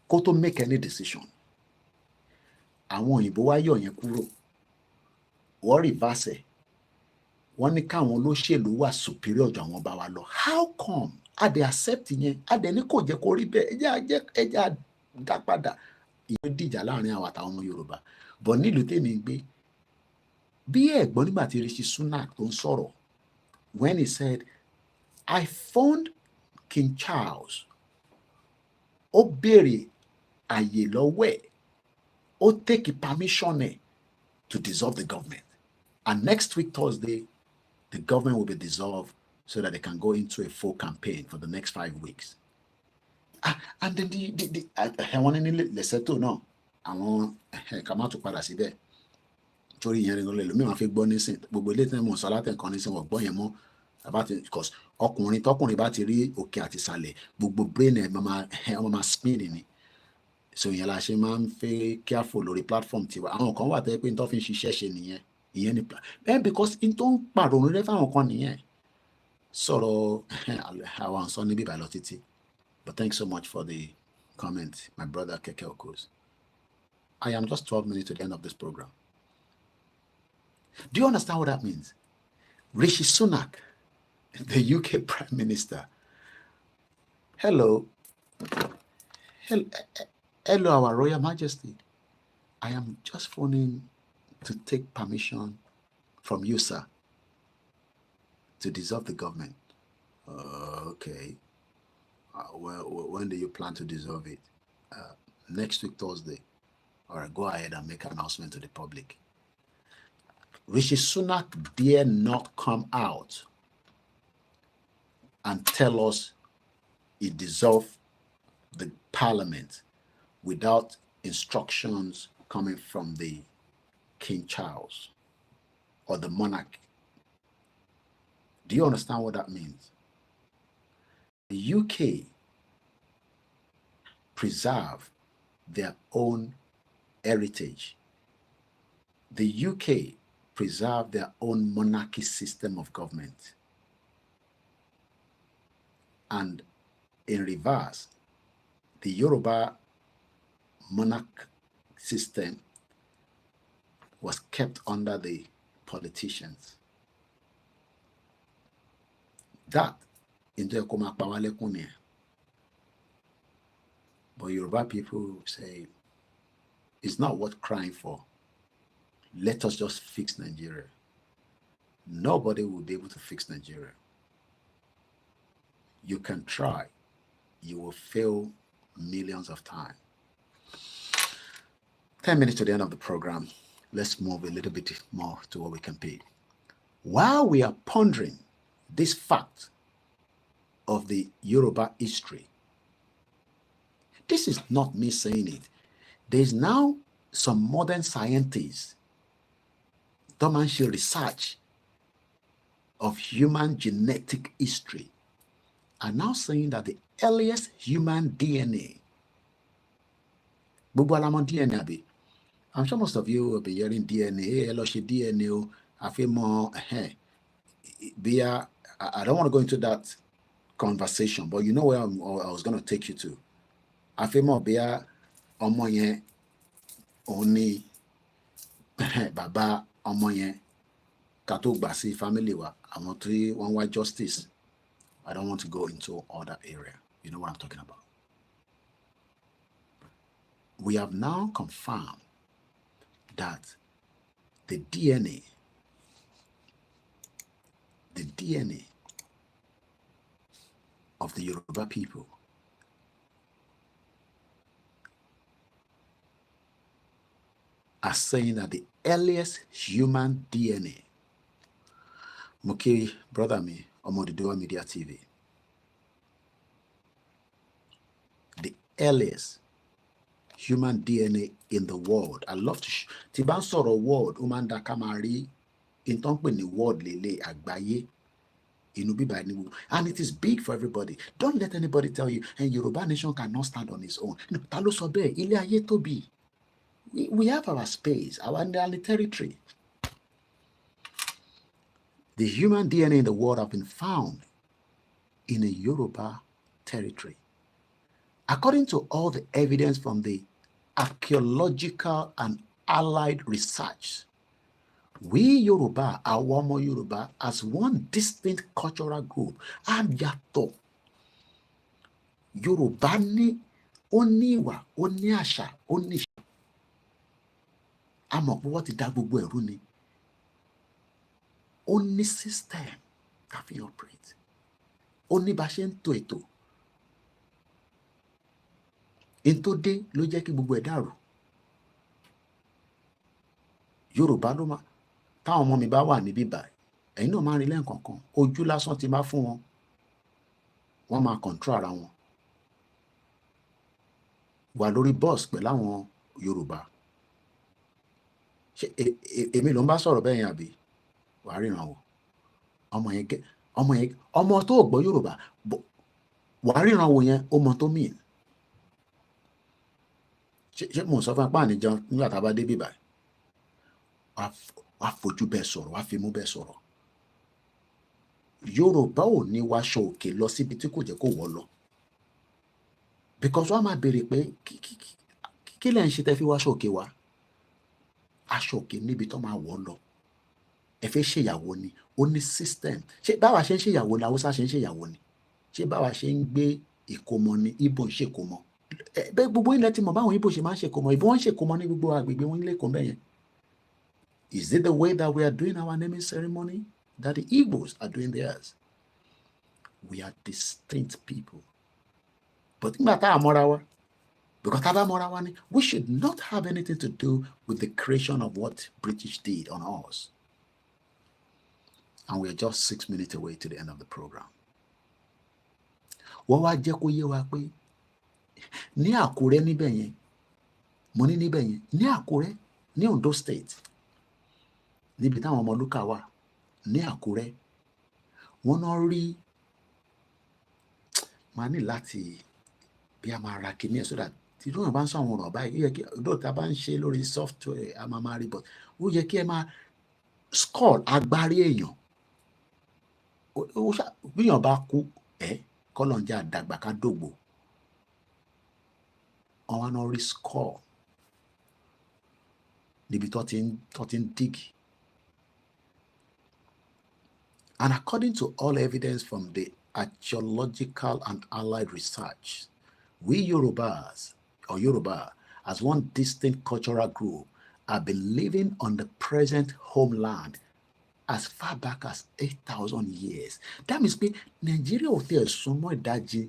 kó tó make any decision. Àwọn òyìnbó wá yọ yẹn kúrò. Wọ́n reverse ẹ̀. Wọ́n ní káwọn olóṣèlú wà superior jù àwọn ọba wa lọ. How come? A dey accept yẹn. A dẹ̀ ní kò jẹ́ kó rí bẹ́ẹ̀. Ẹ jẹ́ dá padà. Ìwé dìjà láàrin àwọn àtàwọn ọmọ Yorùbá. But nílùú tèmi gbé, bí ẹ̀gbọ́n nígbà tí Rishi Sunak tó ń sọ̀rọ̀, when he said, I phoned King Charles, ó béèrè àyè lọ́wọ́ ẹ̀, ó take permission ẹ̀ to dissolve the government. And next week, Thursday, the government will be dissolved so that they can go into a full campaign for the next 5 weeks. And then àwọn ní Lesotho náà, àwọn ká má tún padà síbẹ̀. Torí ìyẹn ló lè lómi wọn fi gbọ́ nísìn. Gbogbo ilé tí wọ́n sọ látẹ̀kọ́ nísìn wọ́n gbọ́ yẹn mọ́. Because tọkùnrin bá ti rí òkè àti ìsàlẹ̀, gbogbo brain ẹ̀ máa spin ni. So ìyẹn la ṣe máa ń fẹ́ careful lórí platform tiwa. Àwọn kan wà tẹ́ pé nítorí fi ń ṣiṣẹ́ ṣe nìyẹn. Ìyẹn ni because in tó ń pàrònú rẹ fáwọn kan nìyẹn. Sọ̀rọ̀ àwọn àǹsọ́ níbí ìbàlọ́ títí. But thanks so much for the comment, my brother Keke Okos. I am just 12 minutes to the end of this program. Do you understand what that means? Rishi Sunak, the UK Prime Minister. Hello, Our Royal Majesty. I am just phoning to take permission from you, sir, to dissolve the government. Okay. Well, when do you plan to dissolve it? Next week, Thursday. All right, go ahead and make an announcement to the public. Rishi Sunak dare not come out and tell us he dissolved the parliament without instructions coming from the King Charles or the monarch. Do you understand what that means? The UK preserve their own heritage. The UK preserve their own monarchy system of government. And in reverse, the Yoruba monarch system was kept under the politicians. That into a but Yoruba people say it's not worth crying for. Let us just fix Nigeria. nobody will be able to fix Nigeria. You can try, you will fail millions of times. 10 minutes to the end of the program. Let's move a little bit more to what we can pay. While we are pondering this fact of the Yoruba history, this is not me saying it. There's now some modern scientists, research of human genetic history, are now saying that the earliest human DNA, DNA, I'm sure most of you will be hearing DNA, DNA, I feel more, I don't want to go into that conversation, but you know where I was going to take you to. I feel more, only baba omoyen kato gbasi family wa àwọn tí wọ́n wá justice. I don't want to go into other area. You know what I'm talking about. We have now confirmed that the DNA of the Yoruba people are saying that the earliest human DNA, Muki, brother me, Omododowa Media TV, the earliest human DNA in the world. I love to Tiban soro world, Umanda Kamari, in Tonkpeni world lele agbaye, inubi, and it is big for everybody. Don't let anybody tell you, and Yoruba nation cannot stand on its own. No, talo sobe, ile aye tobi. We have our space, our territory. The human DNA in the world have been found in a Yoruba territory. According to all the evidence from the archaeological and allied research, we Yoruba, Awomo Yoruba, as one distinct cultural group, and yato. Yoruba ni oniwa, oniasha, onisha. Àmọ́ pé wọ́n ti dá gbogbo ẹ̀rú ni. Ó ní system tá fi operate. Ó ní bá ṣe ń tò ètò. In tó dé ló jẹ́ kí gbogbo ẹ̀ dàrú. Yorùbá ló máa táwọn ọmọ mi bá wà níbí báyìí. Ẹ̀yin náà máa rí lẹ́ǹkankan. Ojú lásán ti máa fún wọn. Wọ́n máa control ara wọn. Wà lórí bus pẹ̀lú àwọn Yorùbá. Èmi ló ń bá sọ̀rọ̀ bẹ́ẹ̀ yẹn àbí wà á ríran wò ọmọ tó gbọ́ Yorùbá wà á ríran wò yẹn ó mọ tó mean. Ṣé mo sọ fún apá àníjọ nígbà tá a bá dé bíbá wà á fojú bẹ́ẹ̀ sọ̀rọ̀ wà á fi mú bẹ́ẹ̀ sọ̀rọ̀. Yorùbá ò ní wáṣọ òkè lọ síbi tí kò jẹ́ kó wọ́ lọ, because wọ́n á máa béèrè pé kí lẹ́ ń ṣe tẹ́ fi wáṣọ òkè wá. Aṣọ òkè níbi tó máa wọ̀ lọ. Ẹ fẹ́ ṣèyàwó ni, ó ní system. Ṣé báwa ṣe ń ṣèyàwó ni Haúsá ṣe ń ṣèyàwó ni? Ṣé báwa ṣe ń gbé ìkómọ ni Ìgbò ń ṣèkómọ? Bẹ́ẹ̀ gbogbo ilẹ̀ ti mọ̀ báwọn Ìgbò ṣe máa ń ṣèkómọ. Ìbò ń ṣèkómọ ní gbogbo agbègbè wọn ilé kan bẹ́yẹn. Is it the way that we are doing our naming ceremony that the Igbos are doing theirs? We are distinct people. But nígbà tá a mọ́ra wa, because we should not have anything to do with the creation of what British did on us. And we are just 6 minutes away to the end of the program. Wọ́n wá jẹ́ kó yé wa pé ní Àkúrẹ́ níbẹ̀ yẹn, mo ní níbẹ̀ yẹn, ní Àkúrẹ́, ní Ondo State, níbi táwọn ọmọ Lúkà wà, ní Àkúrẹ́, wọ́n náà rí, máa ní láti bí a máa ra kíní ẹ̀ so that tí lóyún bá ń sọ àwọn ọ̀rọ̀ báyìí, ó yẹ kí dóòtà bá ń ṣe lórí software a máa rí, but ó yẹ kí ẹ máa score agbárí èèyàn. Bíyàn bá kú kọ́lọ́njẹ́ àdàgbà ká dògbò. Wọ́n wá náà rí score níbi tó ti ń dig. And according to all evidence from the archaeological and allied research, we Yorubas, or Yoruba, as one distinct cultural group, have been living on the present homeland as far back as 8,000 years. That means pé Nigeria ò tiẹ̀ súnmọ́ ìdajì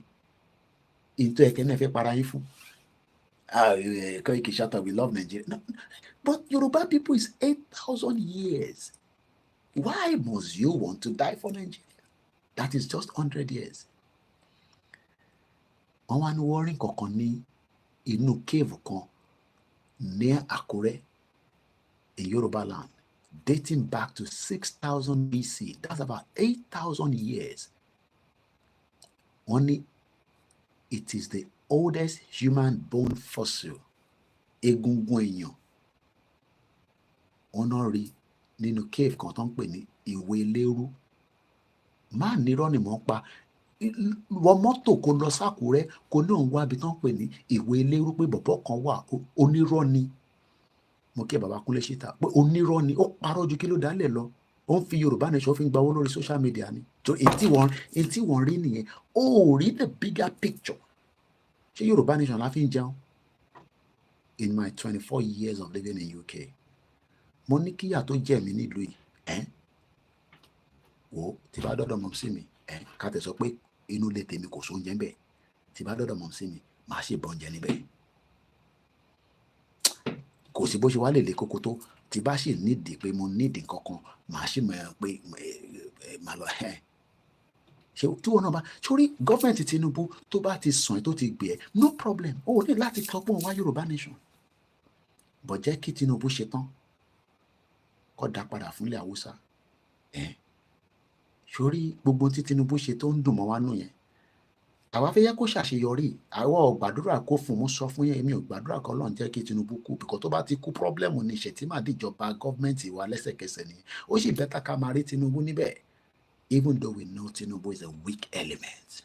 into ẹ̀kẹ́ náà fẹ́ para yín fún. Koiki shut up, we love Nigeria. No, but Yoruba people is 8,000 years. Why must you want to die for Nigeria? That is just 100 years. Wọ́n wá ní warring kankan ní inú cave kan near Akure in Yoruba land, dating back to 6,000 BC. That's about 8,000 years. Only it is the oldest human bone fossil. Egungun èèyàn. Wọ́n rí nínú cave kan tó ń pè ní ìwé lérú. Máà nírọ́ ni mò ń pa. Wọ mọ́tò kó lọ sákúrẹ́ kó ní òun wá ibi tó ń pè ní ìwé lérú pé bọ̀bọ̀ kan wà onírọ́ ni. Mo kí bàbá Kúnlé Ṣítà pé onírọ́ ni, ó parọ́ ju kí ló dálẹ̀ lọ. Ó ń fi Yorùbá nation fi ń gba owó lórí social media ni. So etí wọ́n rí nìyẹn. Ó rí the bigger picture. Ṣé Yorùbá nation la fi ń jẹun? In my 24 years of living in UK, mo ní kíyà tó jẹ́ mi nílùú yìí. Wò tí bá dọ́dọ̀ mọ̀ sí mi, ká tẹ̀ sọ pé inú ilé tèmi kò sóúnjẹ bẹ́ẹ̀. Tí bá dọ́dọ̀ mọ̀ sí mi, màá ṣe bọ́njẹ níbẹ̀. Kò sí bó ṣe wá lè le kókó tó. Tí bá sì nídìí pé mo nídìí kankan, màá sì mọ̀ pé màá lọ ṣe tí wọn náà bá sórí gọ́ọ̀mẹ̀ntì Tinubu tó bá ti sàn tó ti gbé ẹ no problem. Ó ní láti tọpọ̀ wá Yorùbá nation. Bọ̀ jẹ́ kí Tinubu ṣe tán kó dá padà fúnlẹ̀ Haúsá. Sórí gbogbo tí Tinubu ṣe tó ń dùn mọ́ wá nù yẹn. Àwa fẹ́ yẹ kó ṣàṣeyọrí. Àwa ò gbàdúrà kó fún, mo sọ fún yẹn, èmi ò gbàdúrà kó Ọlọ́run jẹ́ kí Tinubu kú, because tó bá ti kú problem ní ìṣẹ̀ tí màá dìjọba gọ́ọ̀mẹ̀ntì wa lẹ́sẹ̀kẹsẹ̀ ni. Ó sì bẹ́tà ká máa rí Tinubu níbẹ̀, even though we know Tinubu is a weak element.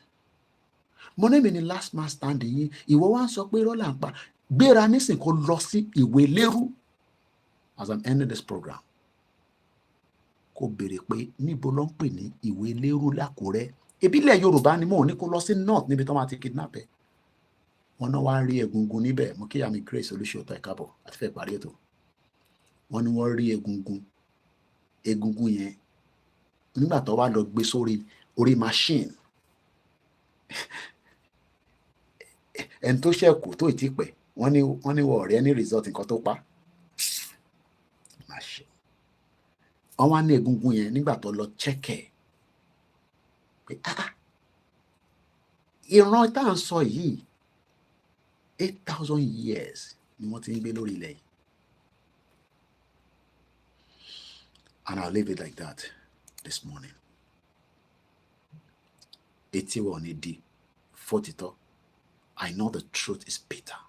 Mo ní mi ni last man standing yín, ìwọ wá ń sọ pé rọ́là ń pa. Gbéra nísìn kó lọ sí ìwé lérú. As I'm ending this program, kó béèrè pé níbo ló ń pè ní ìwé lérú l'Ákúrẹ́. Ìbílẹ̀ Yorùbá ni mo ní kó lọ sí north níbi tó máa ti kidnap ẹ. Wọ́n náà wá rí egungun níbẹ̀. Mo kí àmì Grace Olúṣòótọ́ ẹ̀kábọ̀ àti fẹ́ parí ètò. Wọ́n ní wọ́n rí egungun yẹn nígbà tó wá lọ gbé orí machine. Ẹni tó ṣẹ̀kù tó ìtí pẹ̀ wọ́n ní wọ́n ọ̀rẹ́ ní result nǹkan tó pa. Wọ́n wá ní egungun yẹn nígbà tó lọ chẹ́kẹ̀ pé ìran tá à ń sọ yìí 8,000 years ni wọ́n ti ń gbé lórí ilẹ̀ yìí. And I'll leave it like that this morning. Etí wa ò ní di fótítọ́. I know the truth is bitter.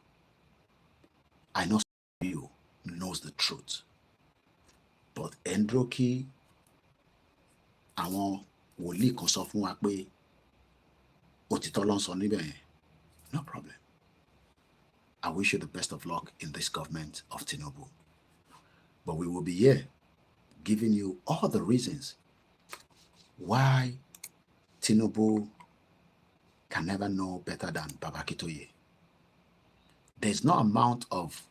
I know some of you knows the truth. But ẹ̀ńdúró kí àwọn wòlíì kan sọ fún wa pé òtítọ́ ló ń sọ níbẹ̀ yẹn. No problem. I wish you the best of luck in this government of Tinubu. But we will be here giving you all the reasons why Tinubu can never know better than Baba Akintoye. There's no amount of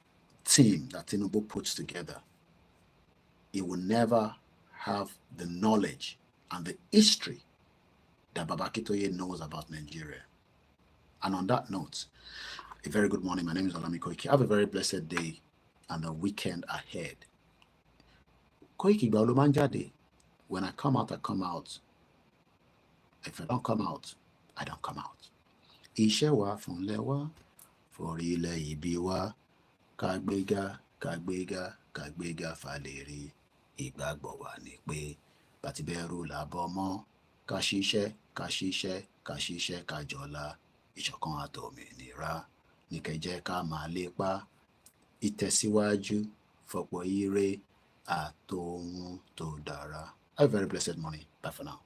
team that Tinubu puts together. He will never have the knowledge and the history that Baba Akintoye knows about Nigeria. And on that note, a very good morning. My name is OLAYOMI KOIKI. Have a very blessed day and a weekend ahead. Koiki gba ló máa ń jáde. When I come out, I come out. If I don't come out, I don't come out. Iṣẹ́ wa fúnlẹ̀ wa, forílẹ̀ ibi wa, kàgbéga, kàgbéga, kàgbéga fàlẹ́rì. Ìgbàgbọ́ wa ni pé bàtí bẹ̀rù làbọ̀ mọ́, ká ṣiṣẹ́, ká ṣiṣẹ́, ká ṣiṣẹ́, ká jọlá. Ìṣọ̀kan àtòmìnira ní kẹjẹ́ ká máa lépa. Ìtẹ̀síwájú fọ̀pọ̀ ire àtòhun tó dára. Have a very blessed morning. Bye for now.